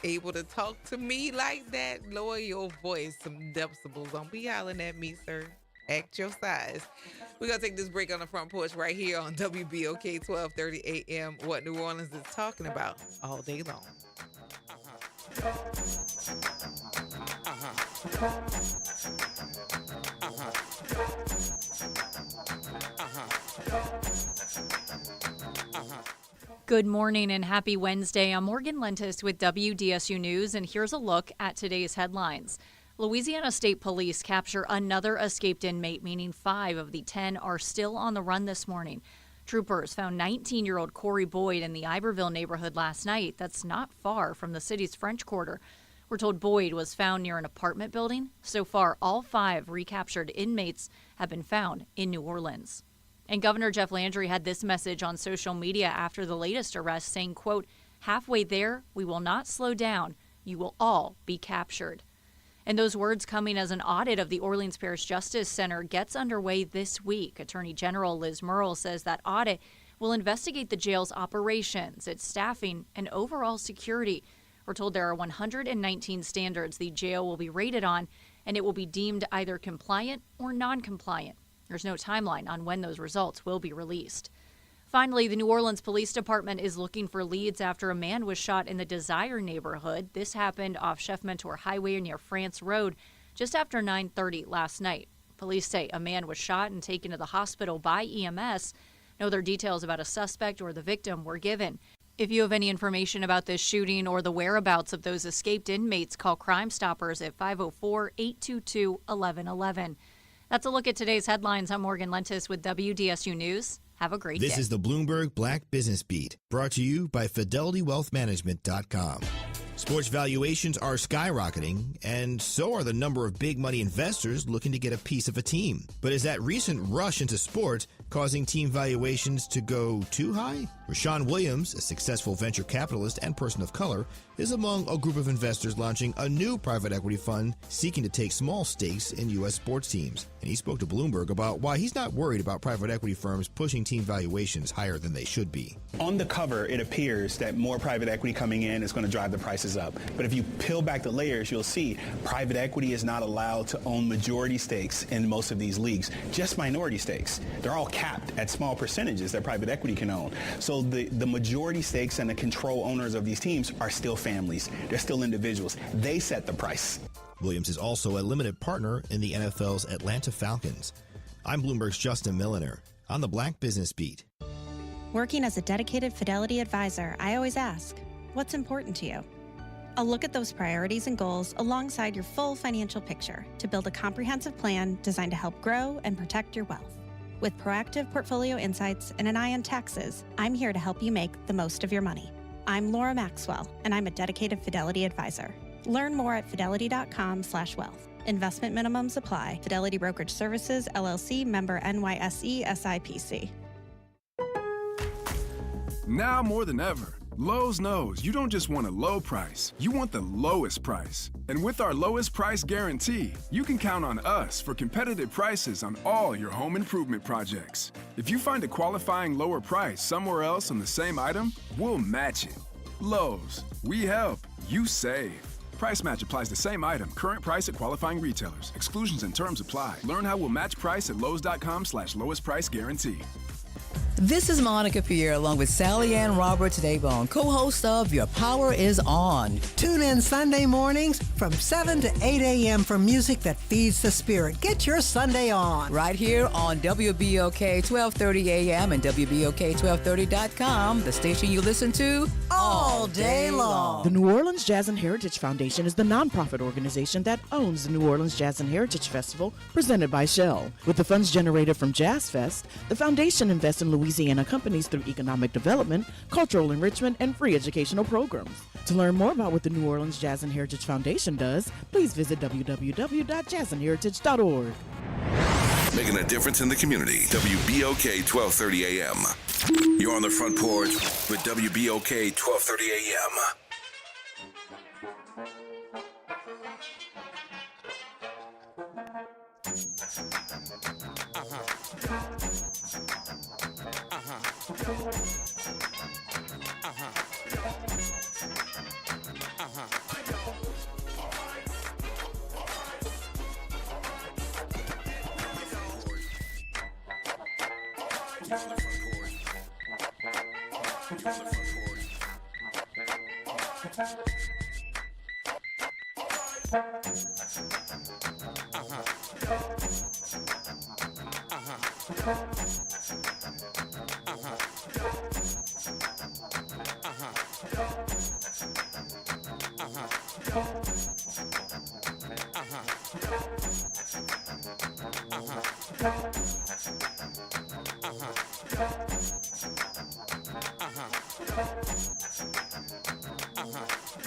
able to talk to me like that, lower your voice some decibels. Don't be hollering at me, sir. Act your size. We're going to take this break on the front porch right here on WBOK 1230 AM. What New Orleans is talking about all day long. Good morning and happy Wednesday. I'm Morgan Lentis with WDSU News, and here's a look at today's headlines. Louisiana State Police capture another escaped inmate, meaning 5 of the 10 are still on the run this morning. Troopers found 19-year-old Corey Boyd in the Iberville neighborhood last night. That's not far from the city's French Quarter. We're told Boyd was found near an apartment building. So far, all 5 recaptured inmates have been found in New Orleans. And Governor Jeff Landry had this message on social media after the latest arrest, saying, quote, "Halfway there, we will not slow down. You will all be captured." And those words coming as an audit of the Orleans Parish Justice Center gets underway this week. Attorney General Liz Murrell says that audit will investigate the jail's operations, its staffing, and overall security. We're told there are 119 standards the jail will be rated on, and it will be deemed either compliant or non-compliant. There's no timeline on when those results will be released. Finally, the New Orleans Police Department is looking for leads after a man was shot in the Desire neighborhood. This happened off Chef Mentor Highway near France Road just after 9:30 last night. Police say a man was shot and taken to the hospital by EMS. No other details about a suspect or the victim were given. If you have any information about this shooting or the whereabouts of those escaped inmates, call Crime Stoppers at 504-822-1111. That's a look at today's headlines. I'm Morgan Lentis with WDSU News. Have a great day. This is the Bloomberg Black Business Beat, brought to you by FidelityWealthManagement.com. Sports valuations are skyrocketing, and so are the number of big money investors looking to get a piece of a team. But is that recent rush into sports causing team valuations to go too high? Rashawn Williams, a successful venture capitalist and person of color, is among a group of investors launching a new private equity fund seeking to take small stakes in U.S. sports teams. And he spoke to Bloomberg about why he's not worried about private equity firms pushing team valuations higher than they should be. On the cover, it appears that more private equity coming in is going to drive the prices up. But if you peel back the layers, you'll see private equity is not allowed to own majority stakes in most of these leagues, just minority stakes. They're all capped at small percentages that private equity can own. So the majority stakes and the control owners of these teams are still families. They're still individuals. They set the price. Williams is also a limited partner in the NFL's Atlanta Falcons. I'm Bloomberg's Justin Milliner on the Black Business Beat. Working as a dedicated Fidelity advisor, I always ask, what's important to you? I'll look at those priorities and goals alongside your full financial picture to build a comprehensive plan designed to help grow and protect your wealth. With proactive portfolio insights and an eye on taxes, I'm here to help you make the most of your money. I'm Laura Maxwell, and I'm a dedicated Fidelity advisor. Learn more at fidelity.com/wealth. Investment minimums apply. Fidelity Brokerage Services, LLC, member NYSE, SIPC. Now more than ever, Lowe's knows you don't just want a low price, you want the lowest price. And with our lowest price guarantee, you can count on us for competitive prices on all your home improvement projects. If you find a qualifying lower price somewhere else on the same item, we'll match it. Lowe's, we help, you save. Price match applies the same item, current price at qualifying retailers. Exclusions and terms apply. Learn how we'll match price at Lowe's.com/lowest price guarantee. This is Monica Pierre along with Sally Ann Roberts Daybone, co-host of Your Power is On. Tune in Sunday mornings from 7 to 8 a.m. for music that feeds the spirit. Get your Sunday on. Right here on WBOK 1230 a.m. and WBOK1230.com, the station you listen to all day long. The New Orleans Jazz and Heritage Foundation is the nonprofit organization that owns the New Orleans Jazz and Heritage Festival presented by Shell. With the funds generated from Jazz Fest, the foundation invests in Louisiana companies through economic development, cultural enrichment, and free educational programs. To learn more about what the New Orleans Jazz and Heritage Foundation does, please visit www.jazzandheritage.org. Making a difference in the community. WBOK 1230 AM. You're on the front porch with WBOK 1230 AM.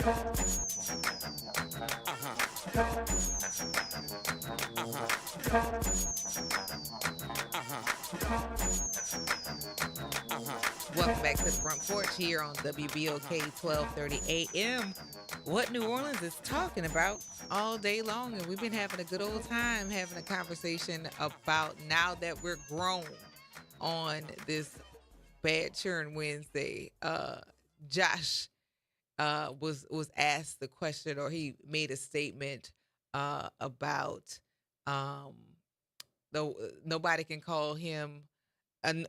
Welcome back to the Front Porch here on WBOK 1230 AM. What New Orleans is talking about all day long. And we've been having a good old time having a conversation about now that we're grown on this Bad Churn Wednesday. Josh was asked the question, or he made a statement about nobody can call him.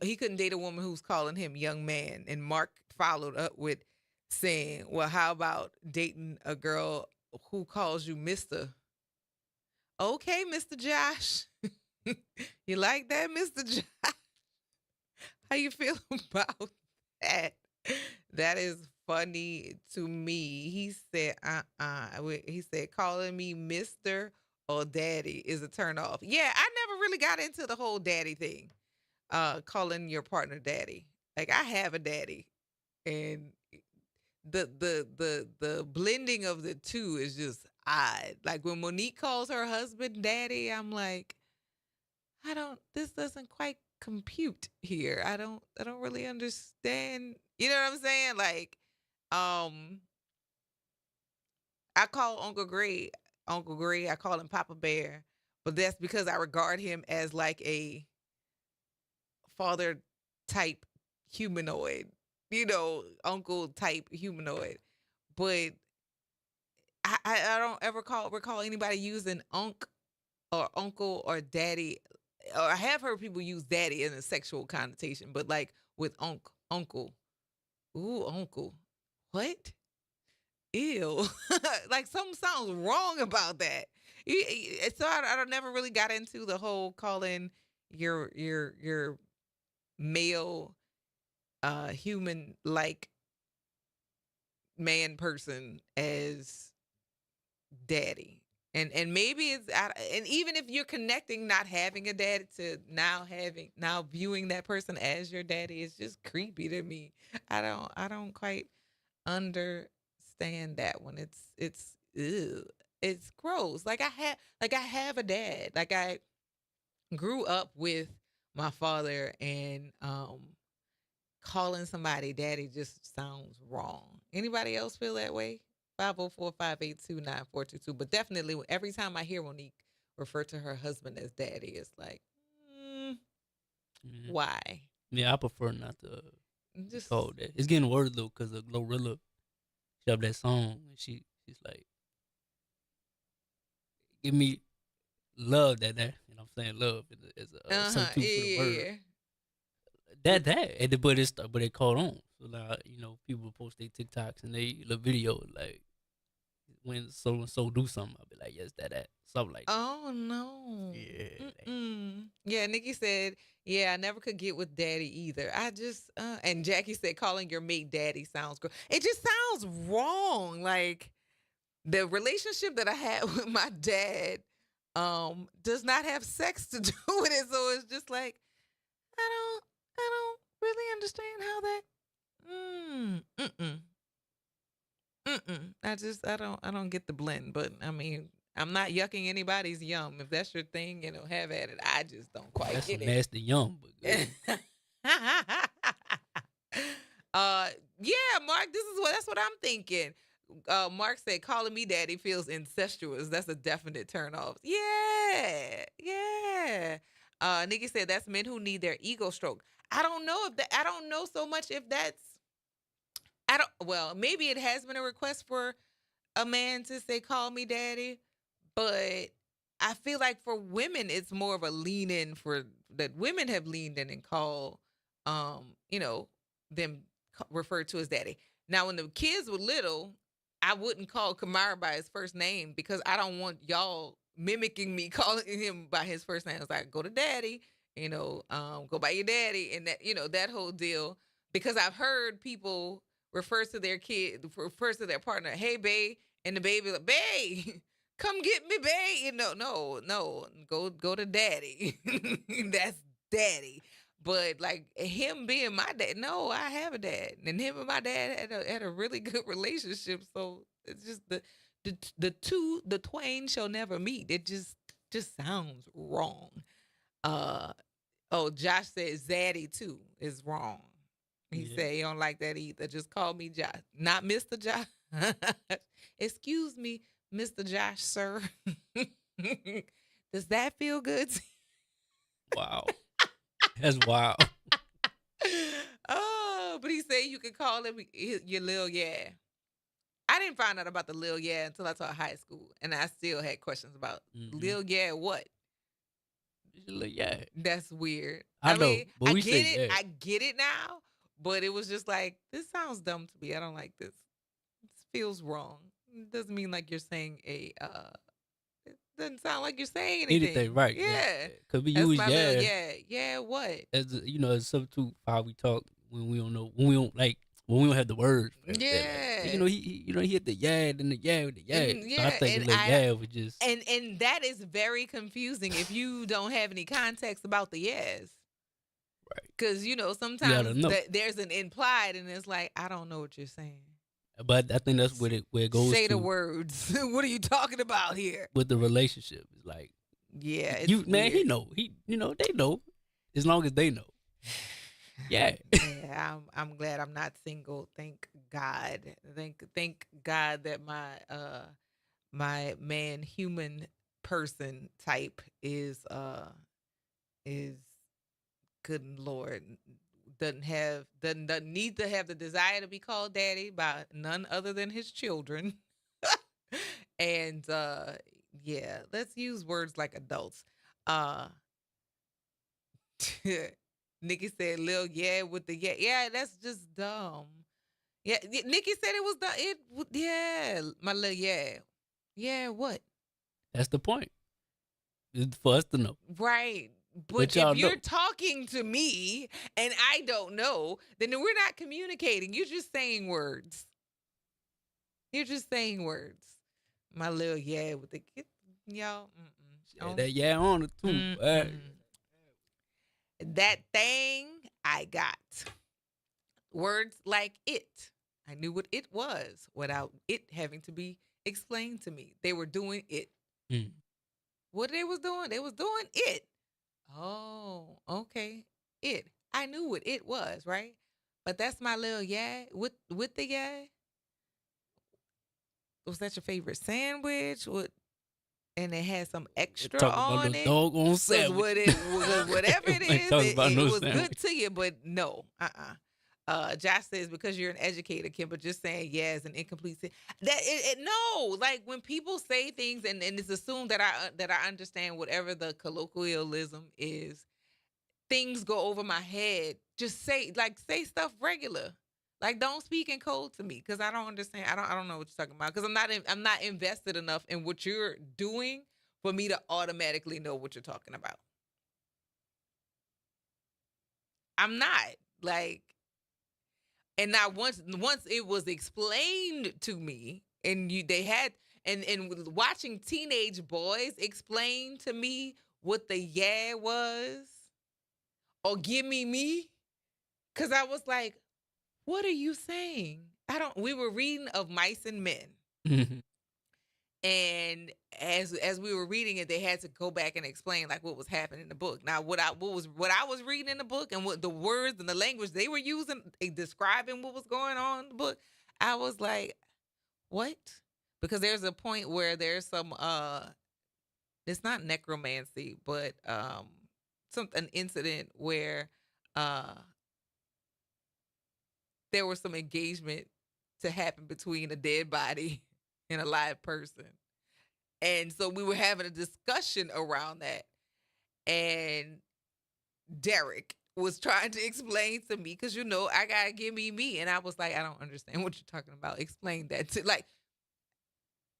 He couldn't date a woman who's calling him young man. And Mark followed up with saying, well, how about dating a girl who calls you Mr.? Okay, Mr. Josh. You like that, Mr. Josh? How you feel about that? That is funny to me. He said, He said, calling me Mr. or Daddy is a turn off. Yeah, I never really got into the whole daddy thing. Calling your partner daddy. Like, I have a daddy, and the blending of the two is just odd. Like, when Monique calls her husband daddy, I'm like, this doesn't quite compute here. I don't really understand. You know what I'm saying? Like, I call Uncle Gray, I call him Papa Bear, but that's because I regard him as like a father type humanoid, uncle type humanoid. But I don't ever recall anybody using or uncle or daddy, or I have heard people use daddy in a sexual connotation, but like with uncle. Ooh, uncle. What? Ew. Like, something sounds wrong about that. So I never really got into the whole calling your male human like man person as daddy. And maybe it's and even if you're connecting not having a daddy to now viewing that person as your daddy, is just creepy to me. I don't quite understand that one. It's ew. It's gross. Like, I have a dad. Like, I grew up with my father, and calling somebody daddy just sounds wrong. Anybody else feel that way? 504-582-9422. But definitely, every time I hear Monique refer to her husband as daddy, it's like, why? Yeah, I prefer not to Just call that. It's getting worse though, because of Glorilla shoved that song, and she's like, give me love that. You know what I'm saying? Love is a substitute for the word. But it caught on. So now, people post their TikToks and they little video like, when so and so do something, I'll be like, yes, that. Something like that. Oh no. Yeah. Yeah, Nikki said, yeah, I never could get with daddy either. I just and Jackie said calling your mate daddy sounds good. It just sounds wrong. Like, the relationship that I had with my dad does not have sex to do with it. So it's just like, I don't really understand how that I don't get the blend. But I mean, I'm not yucking anybody's yum. If that's your thing, have at it. I just don't quite That's get some it. nasty yum, but good. Yeah, Mark, that's what I'm thinking. Mark said calling me daddy feels incestuous. That's a definite turn off. Yeah. Nikki said that's men who need their ego stroked. I don't know so much if that's well, maybe it has been a request for a man to say call me daddy, but I feel like for women it's more of a lean in for that women have leaned in and call them referred to as daddy. Now, when the kids were little, I wouldn't call Kamara by his first name because I don't want y'all mimicking me calling him by his first name. It's like, go to daddy, go by your daddy, and that whole deal. Because I've heard people refers to their partner, hey, babe, and the baby like, babe, come get me, babe. No, go to daddy. That's daddy. But like him being my dad, no, I have a dad, and him and my dad had a really good relationship. So it's just the twain shall never meet. It just sounds wrong. Oh, Josh said Zaddy too is wrong. He said he don't like that either. Just call me Josh, not Mr. Josh. Excuse me, Mr. Josh, sir. Does that feel good? Wow. That's wild. Oh, but he said you can call him your Lil Yeah. I didn't find out about the Lil Yeah until I taught high school, and I still had questions about Lil Yeah what? Yeah. That's weird. I know, mean, but I we get say it. yeah. I get it now, but it was just like, this sounds dumb to me. I don't like this. This feels wrong. It doesn't mean like you're saying it doesn't sound like you're saying anything. Right? Yeah. Cause we That's use my little yeah. Yeah, what? as a substitute for how we talk when we don't know, when we don't have the words. For it. Yeah. Like, he hit the yeah, then the yeah with the yeah. So I think the yeah was just and that is very confusing if you don't have any context about the yes. Right. Because sometimes there's an implied, and it's like, I don't know what you're saying. But I think that's where it goes. Say the words. What are you talking about here? With the relationship, it's like, yeah, it's man, weird. he know, they know, as long as they know. Yeah. Yeah, I'm glad I'm not single. Thank God. Thank God that my man human person type is good Lord. Doesn't need to have the desire to be called daddy by none other than his children. And yeah, let's use words like adults. Nikki said Lil yeah with the yeah. Yeah, that's just dumb. Yeah, Nikki said it was yeah, my Lil yeah. Yeah, what? That's the point. It's for us to know. Right. But if you're talking to me and I don't know, then we're not communicating. You're just saying words. You're just saying words. My Lil yeah with the y'all. That yeah on it too. That thing I got. Words like it. I knew what it was without it having to be explained to me. They were doing it. What they was doing? They was doing it. Oh, okay. It. I knew what it was, right? But that's my little yeah. With the yeah. Was that your favorite sandwich? And it had some extra on it. Doggone sandwich. Whatever it is, it was good to you, but no. Josh says because you're an educator, Kim, but just saying yeah is an incomplete no. Like when people say things and it's assumed that I understand whatever the colloquialism is, things go over my head. Just say stuff regular. Like don't speak in code to me because I don't understand. I don't know what you're talking about because I'm not invested enough in what you're doing for me to automatically know what you're talking about. I'm not like. And now once it was explained to me, and they had and watching teenage boys explain to me what the yeah was, or give me, because I was like, what are you saying? We were reading Of Mice and Men. Mm-hmm. And as we were reading it, they had to go back and explain like what was happening in the book. Now, what I was reading in the book and what the words and the language they were using, describing what was going on in the book, I was like, what? Because there's a point where there's some it's not necromancy, but an incident where there was some engagement to happen between a dead body and a live person. And so we were having a discussion around that. And Derek was trying to explain to me, because, I got to give me. And I was like, I don't understand what you're talking about. Explain that to,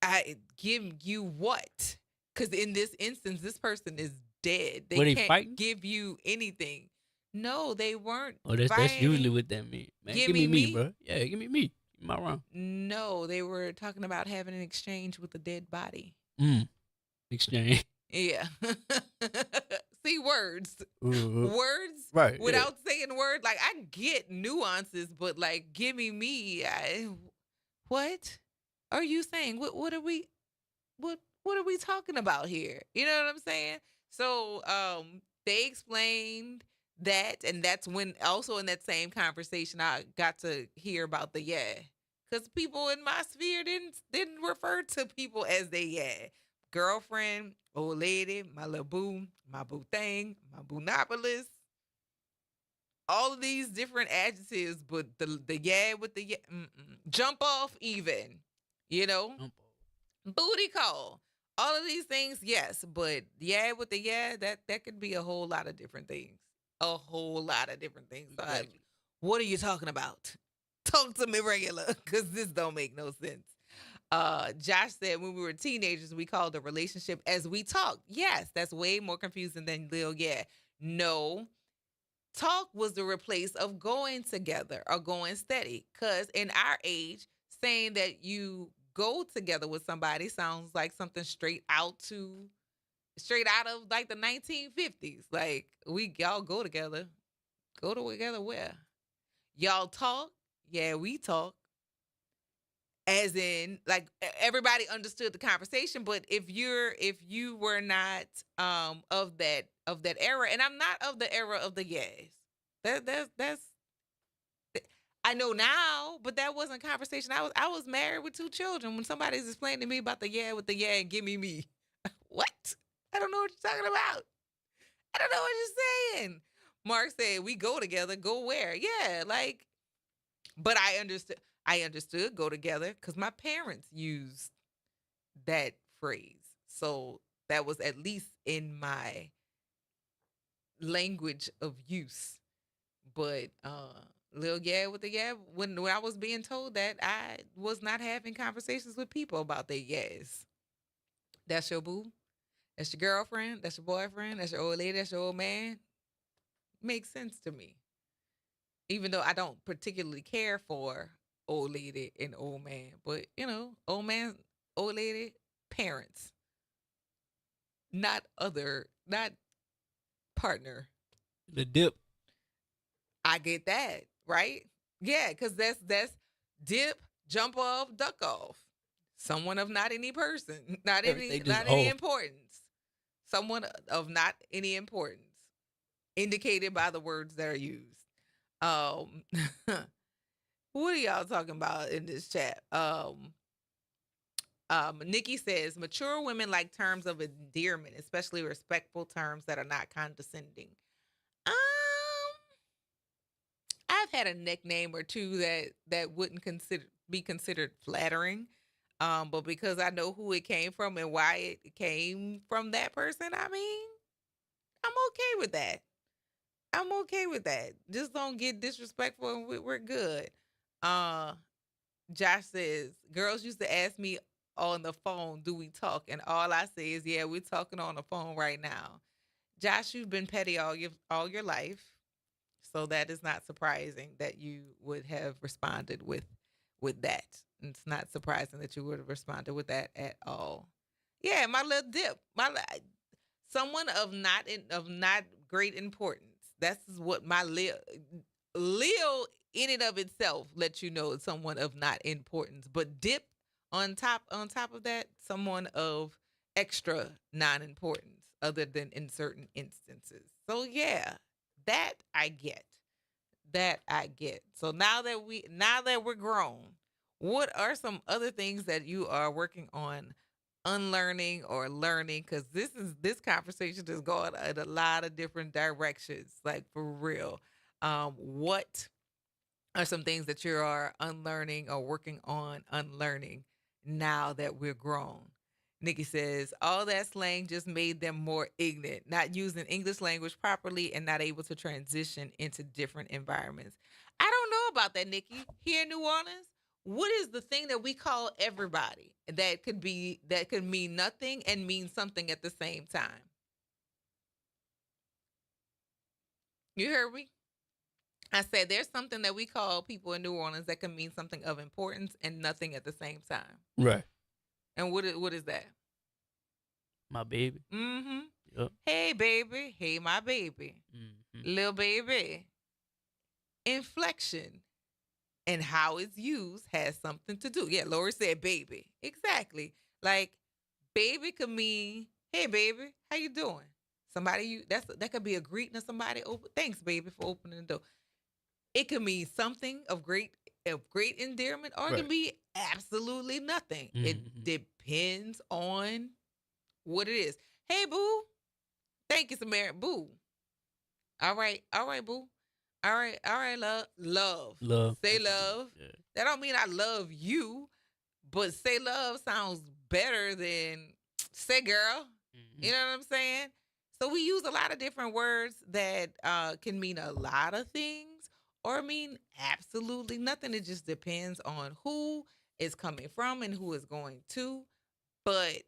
I give you what? Because in this instance, this person is dead. They can't fighting? give you anything. No, they weren't. Oh, that's usually what that means. Man, give me me, bro. Yeah, give me me. Am I wrong? No, they were talking about having an exchange with a dead body. Exchange. Yeah. see words. Mhm. Words Right, yeah. without saying words. Like, I get nuances, but like, give me, what are you saying? What are we, what are we talking about here? You know what I'm saying? So, they explained that, and that's when also in that same conversation I got to hear about the yeah. Because people in my sphere didn't refer to people as they yeah. Girlfriend, old lady, my little boo, my boo thing, my boonopolis. All of these different adjectives, but the yeah with the yeah, jump off even, you know, booty call. All of these things, yes, but yeah with the yeah, that could be a whole lot of different things. A whole lot of different things. So what are you talking about? Talk to me regular, because this don't make no sense. Josh said when we were teenagers, we called a relationship as we talk. Yes, that's way more confusing than Lil yeah. No, talk was the replace of going together or going steady. Because in our age, saying that you go together with somebody sounds like something straight out of like the 1950s. Like, y'all go together. Go together where? Y'all talk? Yeah, we talk. As in, like, everybody understood the conversation, but if you were not of that era, and I'm not of the era of the yes. That's I know now, but that wasn't conversation. I was married with 2 children when somebody's explaining to me about the yeah with the yeah and give me. What? I don't know what you're talking about. I don't know what you're saying. Mark said we go together. Go where? Yeah, like, but I understood go together because my parents used that phrase. So that was at least in my language of use. But Lil yeah with the yeah, when I was being told that, I was not having conversations with people about their yes. That's your boo. That's your girlfriend. That's your boyfriend. That's your old lady. That's your old man. Makes sense to me. Even though I don't particularly care for old lady and old man, but old man, old lady, parents, not partner. The dip. I get that, right? Yeah, because that's dip, jump off, duck off. Someone of not any person, not Everything just any off. importance. Someone of not any importance, indicated by the words that are used. Um, what are y'all talking about in this chat? Nikki says mature women like terms of endearment, especially respectful terms that are not condescending. Um, I've had a nickname or two that wouldn't be considered flattering. But because I know who it came from and why it came from that person, I mean, I'm okay with that. I'm okay with that. Just don't get disrespectful and we're good. Uh Josh says, girls used to ask me on the phone, do we talk? And all I say is, yeah, we're talking on the phone right now. Josh, you've been petty all your life. So that is not surprising that you would have responded with that. It's not surprising that you would have responded with that at all. Yeah, my little dip. Someone of not great importance. That's what my Leo in and of itself lets you know it's someone of not importance. But dip on top of that, someone of extra non-importance, other than in certain instances. So yeah, that I get. That I get. So now that we're grown, what are some other things that you are working on unlearning or learning? Because this conversation is going in a lot of different directions, like for real. What are some things that you are unlearning or working on unlearning now that we're grown? Nikki says, all that slang just made them more ignorant, not using English language properly and not able to transition into different environments. I don't know about that, Nikki. Here in New Orleans, what is the thing that we call everybody that could mean nothing and mean something at the same time? You heard me? I said there's something that we call people in New Orleans that can mean something of importance and nothing at the same time. Right. And what is that? My baby. Mm-hmm. Yep. Hey, baby. Hey, my baby. Little baby. Inflection and how it's used has something to do. Yeah, Lori said baby. Exactly. Like baby could mean, hey baby, how you doing? Somebody that could be a greeting of somebody. Thanks, baby, for opening the door. It could mean something of great endearment, or it can be absolutely nothing. It depends on what it is. Hey boo. Thank you, Samara. Boo. All right, boo. All right, love. Say love. Yeah. That don't mean I love you, but say love sounds better than say girl. You know what I'm saying? So we use a lot of different words that can mean a lot of things or mean absolutely nothing. It just depends on who is coming from and who is going to. But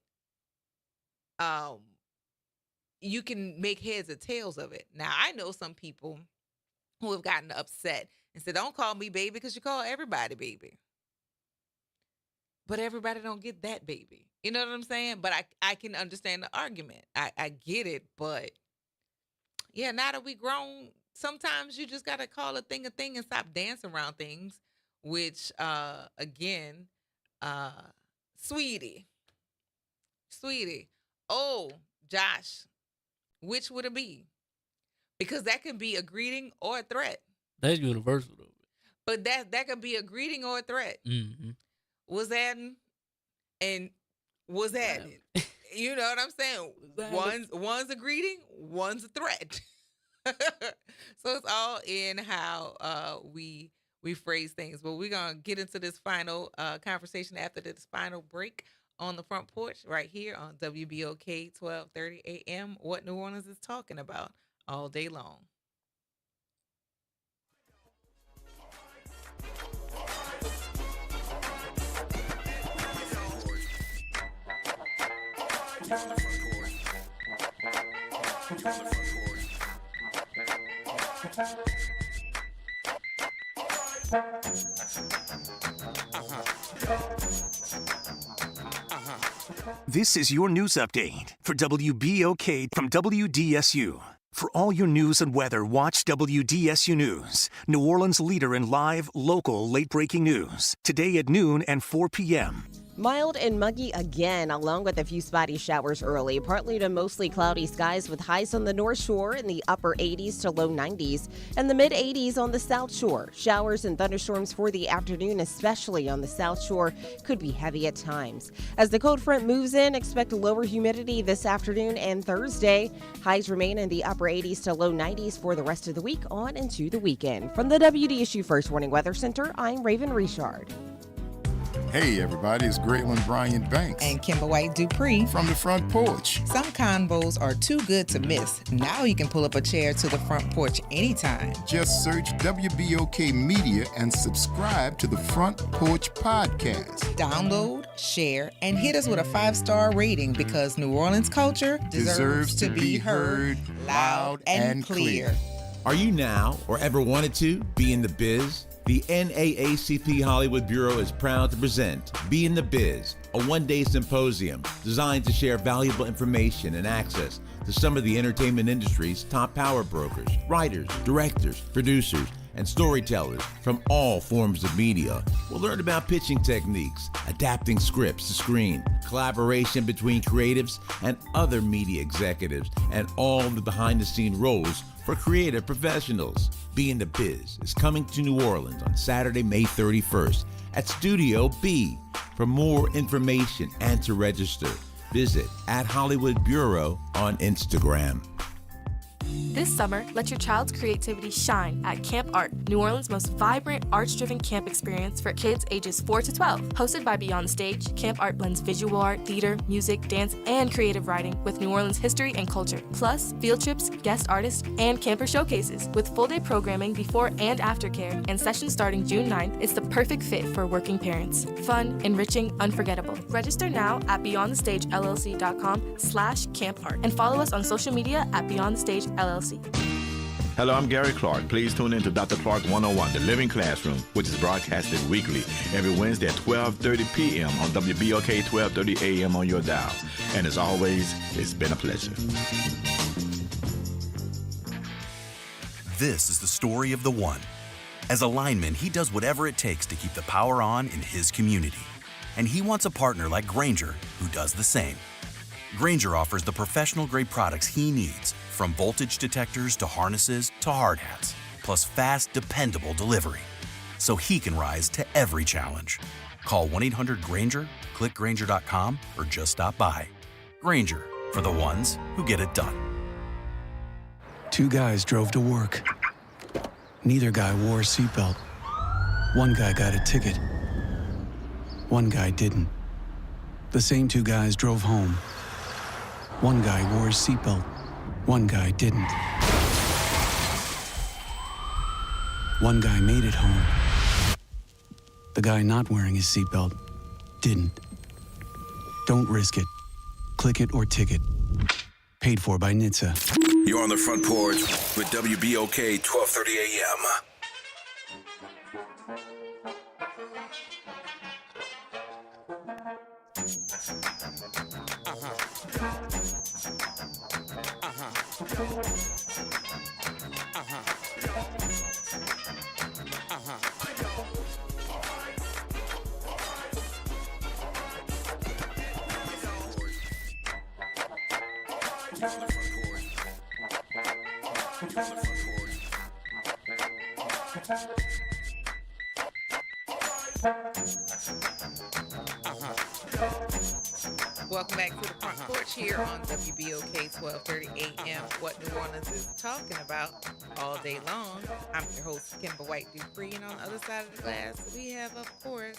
you can make heads or tails of it. Now, I know some people who have gotten upset and said, don't call me baby because you call everybody baby. But everybody don't get that baby. You know what I'm saying? But I can understand the argument. I get it. But yeah, now that we grown, sometimes you just got to call a thing and stop dancing around things, which, again, sweetie. Oh, Josh, which would it be? Because that can be a greeting or a threat. That's universal, though. But that could be a greeting or a threat. Was that and was that it? You know what I'm saying? One's a greeting, one's a threat. So it's all in how we phrase things. But we're gonna get into this final conversation after this final break on the front porch right here on WBOK 1230 AM. What New Orleans is talking about all day long. This is your news update for WBOK from WDSU. For all your news and weather, watch WDSU News, New Orleans' leader in live, local, late-breaking news. Today at noon and 4 p.m. Mild and muggy again, along with a few spotty showers early. Partly to mostly cloudy skies with highs on the North Shore in the upper 80s to low 90s and the mid 80s on the South Shore. Showers and thunderstorms for the afternoon, especially on the South Shore, could be heavy at times. As the cold front moves in, expect lower humidity this afternoon and Thursday. Highs remain in the upper 80s to low 90s for the rest of the week on into the weekend. From the WDSU First Warning Weather Center, I'm Raven Richard. Hey everybody, it's Graylin Bryant Banks and Kimber White Dupree from the Front Porch. Some combos are too good to miss. Now you can pull up a chair to the Front Porch anytime. Just search WBOK Media and subscribe to the Front Porch Podcast. Download, share, and hit us with a 5-star rating because New Orleans culture deserves to be heard loud and clear. Are you now or ever wanted to be in the biz? The NAACP Hollywood Bureau is proud to present Be in the Biz, a one-day symposium designed to share valuable information and access to some of the entertainment industry's top power brokers, writers, directors, producers, and storytellers from all forms of media. We'll learn about pitching techniques, adapting scripts to screen, collaboration between creatives and other media executives, and all the behind-the-scenes roles for creative professionals. Be in the Biz is coming to New Orleans on Saturday, May 31st at Studio B. For more information and to register, visit @Hollywood Bureau on Instagram. This summer, let your child's creativity shine at Camp Art, New Orleans' most vibrant, arts-driven camp experience for kids ages 4 to 12. Hosted by Beyond the Stage, Camp Art blends visual art, theater, music, dance, and creative writing with New Orleans history and culture. Plus, field trips, guest artists, and camper showcases. With full-day programming before and after care and sessions starting June 9th, it's the perfect fit for working parents. Fun, enriching, unforgettable. Register now at beyondthestagellc.com/campart and follow us on social media at Beyond the Stage LLC. Hello, I'm Gary Clark. Please tune in to Dr. Clark 101, The Living Classroom, which is broadcasted weekly every Wednesday at 12:30 p.m. on WBOK 1230 a.m. on your dial. And as always, it's been a pleasure. This is the story of the one. As a lineman, he does whatever it takes to keep the power on in his community. And he wants a partner like Grainger who does the same. Grainger offers the professional-grade products he needs, from voltage detectors to harnesses to hard hats, plus fast, dependable delivery, so he can rise to every challenge. Call 1-800-GRAINGER, click Grainger.com, or just stop by. Grainger, for the ones who get it done. Two guys drove to work. Neither guy wore a seatbelt. One guy got a ticket. One guy didn't. The same two guys drove home. One guy wore his seatbelt. One guy didn't. One guy made it home. The guy not wearing his seatbelt didn't. Don't risk it. Click it or ticket. Paid for by NHTSA. You're on the Front Porch with WBOK 1230 AM. Welcome back to the Front Porch here on WBOK 1230 AM. What New Orleans is talking about all day long. I'm your host, Kimber White Dupree, and on the other side of the glass, we have, of course,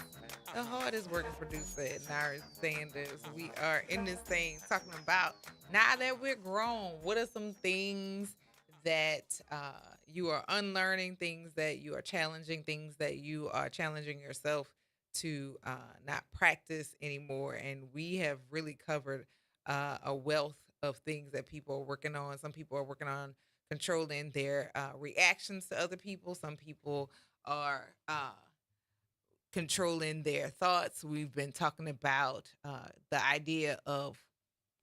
the hardest working producer, Nara Sanders. We are in this thing talking about, now that we're grown, what are some things that you are unlearning, things that you are challenging, things that you are challenging yourself to not practice anymore. And we have really covered a wealth of things that people are working on. Some people are working on controlling their reactions to other people. Some people are controlling their thoughts. We've been talking about the idea of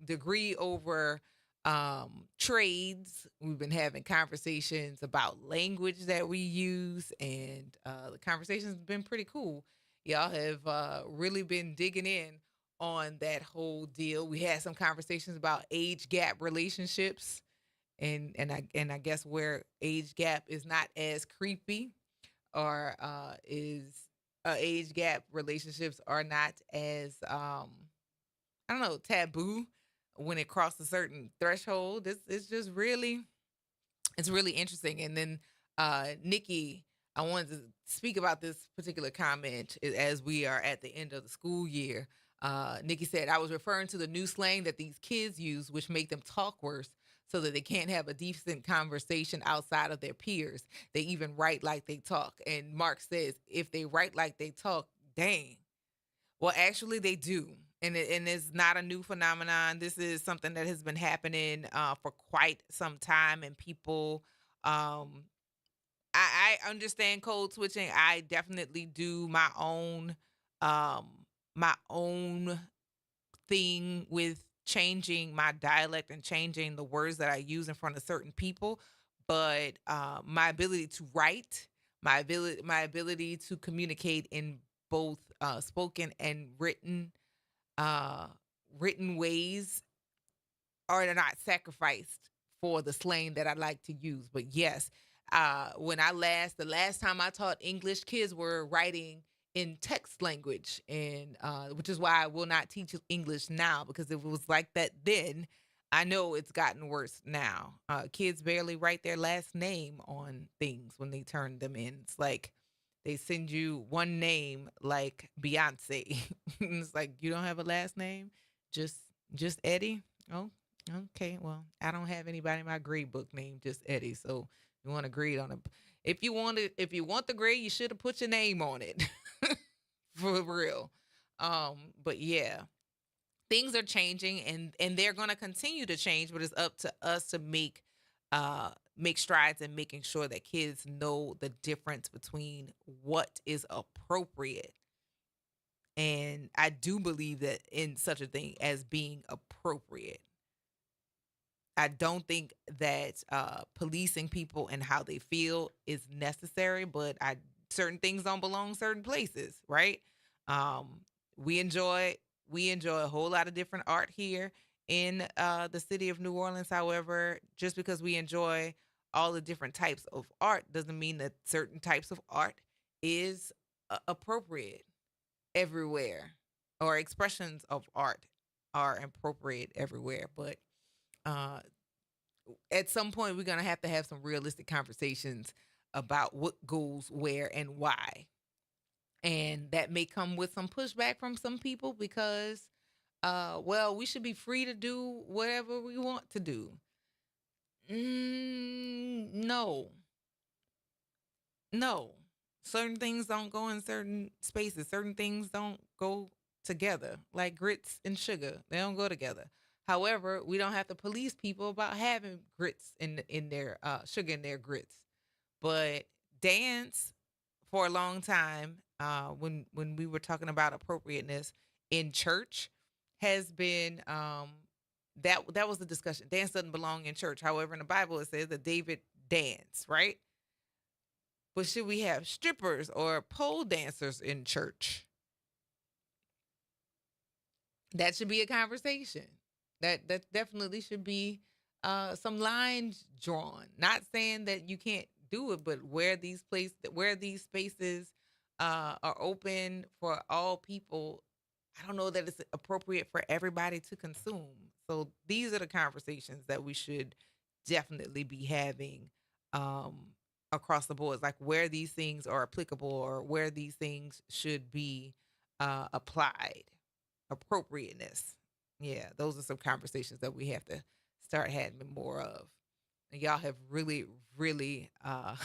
degree over trades. We've been having conversations about language that we use, and the conversation's been pretty cool. Y'all have really been digging in on that whole deal. We had some conversations about age gap relationships, and I guess where age gap is not as creepy, or is age gap relationships are not as I don't know, taboo when it crosses a certain threshold. It's just really, it's really interesting. And then Nikki, I wanted to speak about this particular comment as we are at the end of the school year. Nikki said, I was referring to the new slang that these kids use, which make them talk worse so that they can't have a decent conversation outside of their peers. They even write like they talk. And Mark says, if they write like they talk, dang. Well, actually, they do. And it's not a new phenomenon. This is something that has been happening for quite some time. And people, I understand code switching. I definitely do my own thing with changing my dialect and changing the words that I use in front of certain people. But my ability to write, my ability to communicate in both spoken and written ways are not sacrificed for the slang that I like to use. But yes, the last time I taught English, kids were writing in text language, and which is why I will not teach English now, because if it was like that then, I know it's gotten worse now. Kids barely write their last name on things when they turn them in. It's like they send you one name like Beyonce. It's like, you don't have a last name? Just Eddie? Oh, okay. Well, I don't have anybody in my grade book named just Eddie. So you want to grade on it. If you want the grade, you should have put your name on it. For real. But yeah. Things are changing, and they're going to continue to change, but it's up to us to make make strides in making sure that kids know the difference between what is appropriate. And I do believe that in such a thing as being appropriate. I don't think that policing people and how they feel is necessary, but certain things don't belong certain places, right? Um, we enjoy a whole lot of different art here in the city of New Orleans. However, just because we enjoy all the different types of art doesn't mean that certain types of art is appropriate everywhere, or expressions of art are appropriate everywhere. But uh, at some point, we're going to have some realistic conversations about what goes where and why. And that may come with some pushback from some people because, well, we should be free to do whatever we want to do. No. No. Certain things don't go in certain spaces. Certain things don't go together, like grits and sugar. They don't go together. However, we don't have to police people about having grits in their sugar in their grits. But dance for a long time, when we were talking about appropriateness in church, has been that was the discussion. Dance doesn't belong in church. However, in the Bible it says that David danced, right? But should we have strippers or pole dancers in church? That should be a conversation. That definitely should be some lines drawn. Not saying that you can't do it, but where these spaces are open for all people, I don't know that it's appropriate for everybody to consume. So these are the conversations that we should definitely be having across the board, like where these things are applicable or where these things should be applied. Appropriateness. Yeah, those are some conversations that we have to start having more of. And y'all have really, really, y'all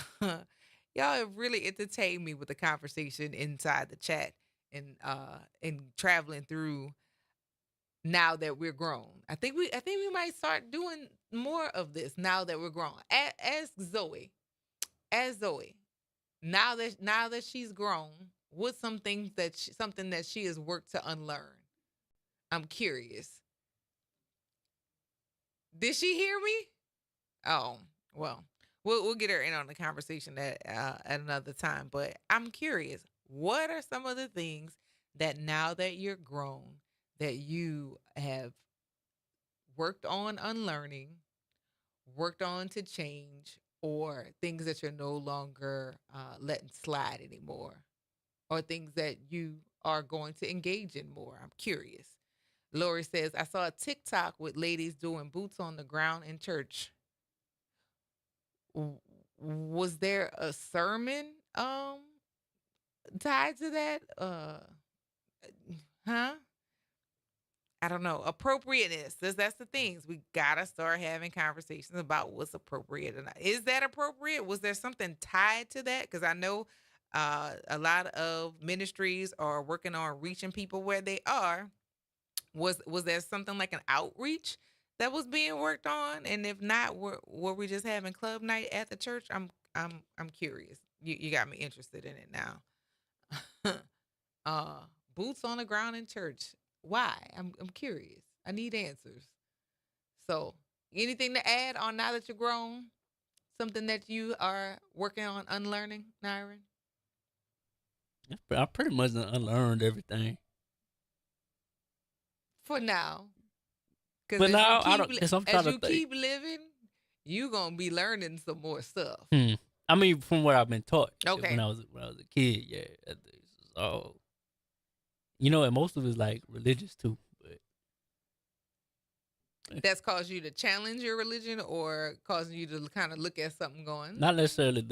have really entertained me with the conversation inside the chat and traveling through. Now that we're grown, I think we might start doing more of this now that we're grown. As Zoe, now that she's grown, what's something that she has worked to unlearn? I'm curious. Did she hear me? Oh, well, we'll get her in on the conversation at another time. But I'm curious. What are some of the things that now that you're grown that you have worked on unlearning, worked on to change, or things that you're no longer letting slide anymore, or things that you are going to engage in more? I'm curious. Lori says, I saw a TikTok with ladies doing boots on the ground in church. Was there a sermon tied to that? Huh? I don't know. Appropriateness. That's the things. We gotta start having conversations about what's appropriate or not. Is that appropriate? Was there something tied to that? Because I know a lot of ministries are working on reaching people where they are. Was there something like an outreach that was being worked on? And if not, were we just having club night at the church? I'm curious. You got me interested in it now. Boots on the ground in church. Why? I'm curious. I need answers. So, anything to add on now that you're grown? Something that you are working on unlearning, Nyron? I pretty much unlearned everything. For now. But now I don't. Cause I'm trying as you to think. keep living, you gonna be learning some more stuff. I mean, from what I've been taught. Okay. When I was a kid, yeah. So, and most of it's like religious too. But that's caused you to challenge your religion, or causing you to kind of look at something going. Not necessarily I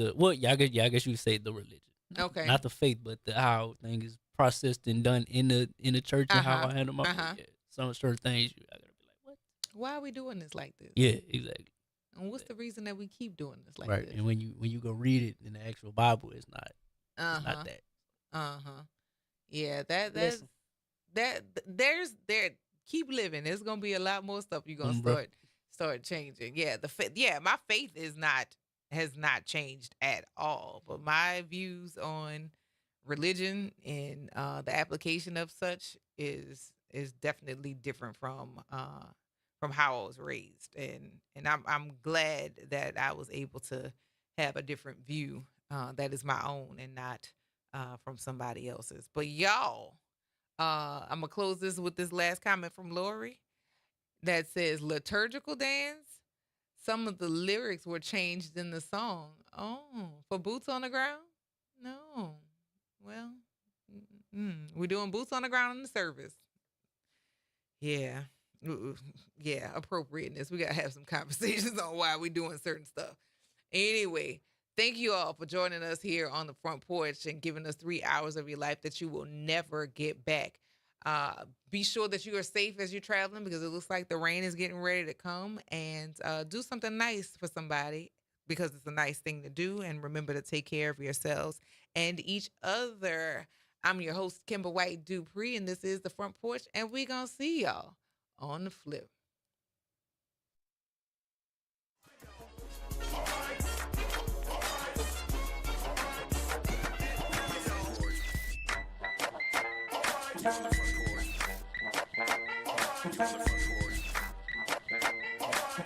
guess you would say the religion. Okay. Not the faith, but how things is processed and done in the church and how I handle my yeah. Some certain things I gotta be like, what? Why are we doing this like this? Yeah, exactly. And what's the reason that we keep doing this like right. this? And when you go read it in the actual Bible, it's not that. Yeah, there's keep living. There's gonna be a lot more stuff you're gonna start changing. Yeah, my faith has not changed at all, but my views on religion and the application of such is definitely different from how I was raised, and I'm glad that I was able to have a different view that is my own and not from somebody else's. But y'all, I'm gonna close this with this last comment from Lori that says liturgical dance. Some of the lyrics were changed in the song. Oh, for boots on the ground? No. Well, we're doing boots on the ground in the service. Yeah. Yeah, appropriateness. We got to have some conversations on why we're doing certain stuff. Anyway, thank you all for joining us here on the Front Porch and giving us 3 hours of your life that you will never get back. Be sure that you are safe as you're traveling because it looks like the rain is getting ready to come, and do something nice for somebody because it's a nice thing to do. And remember to take care of yourselves and each other. I'm your host, Kimber White Dupree, and this is the Front Porch, and we're going to see y'all on the flip. On the Front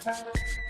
Porch.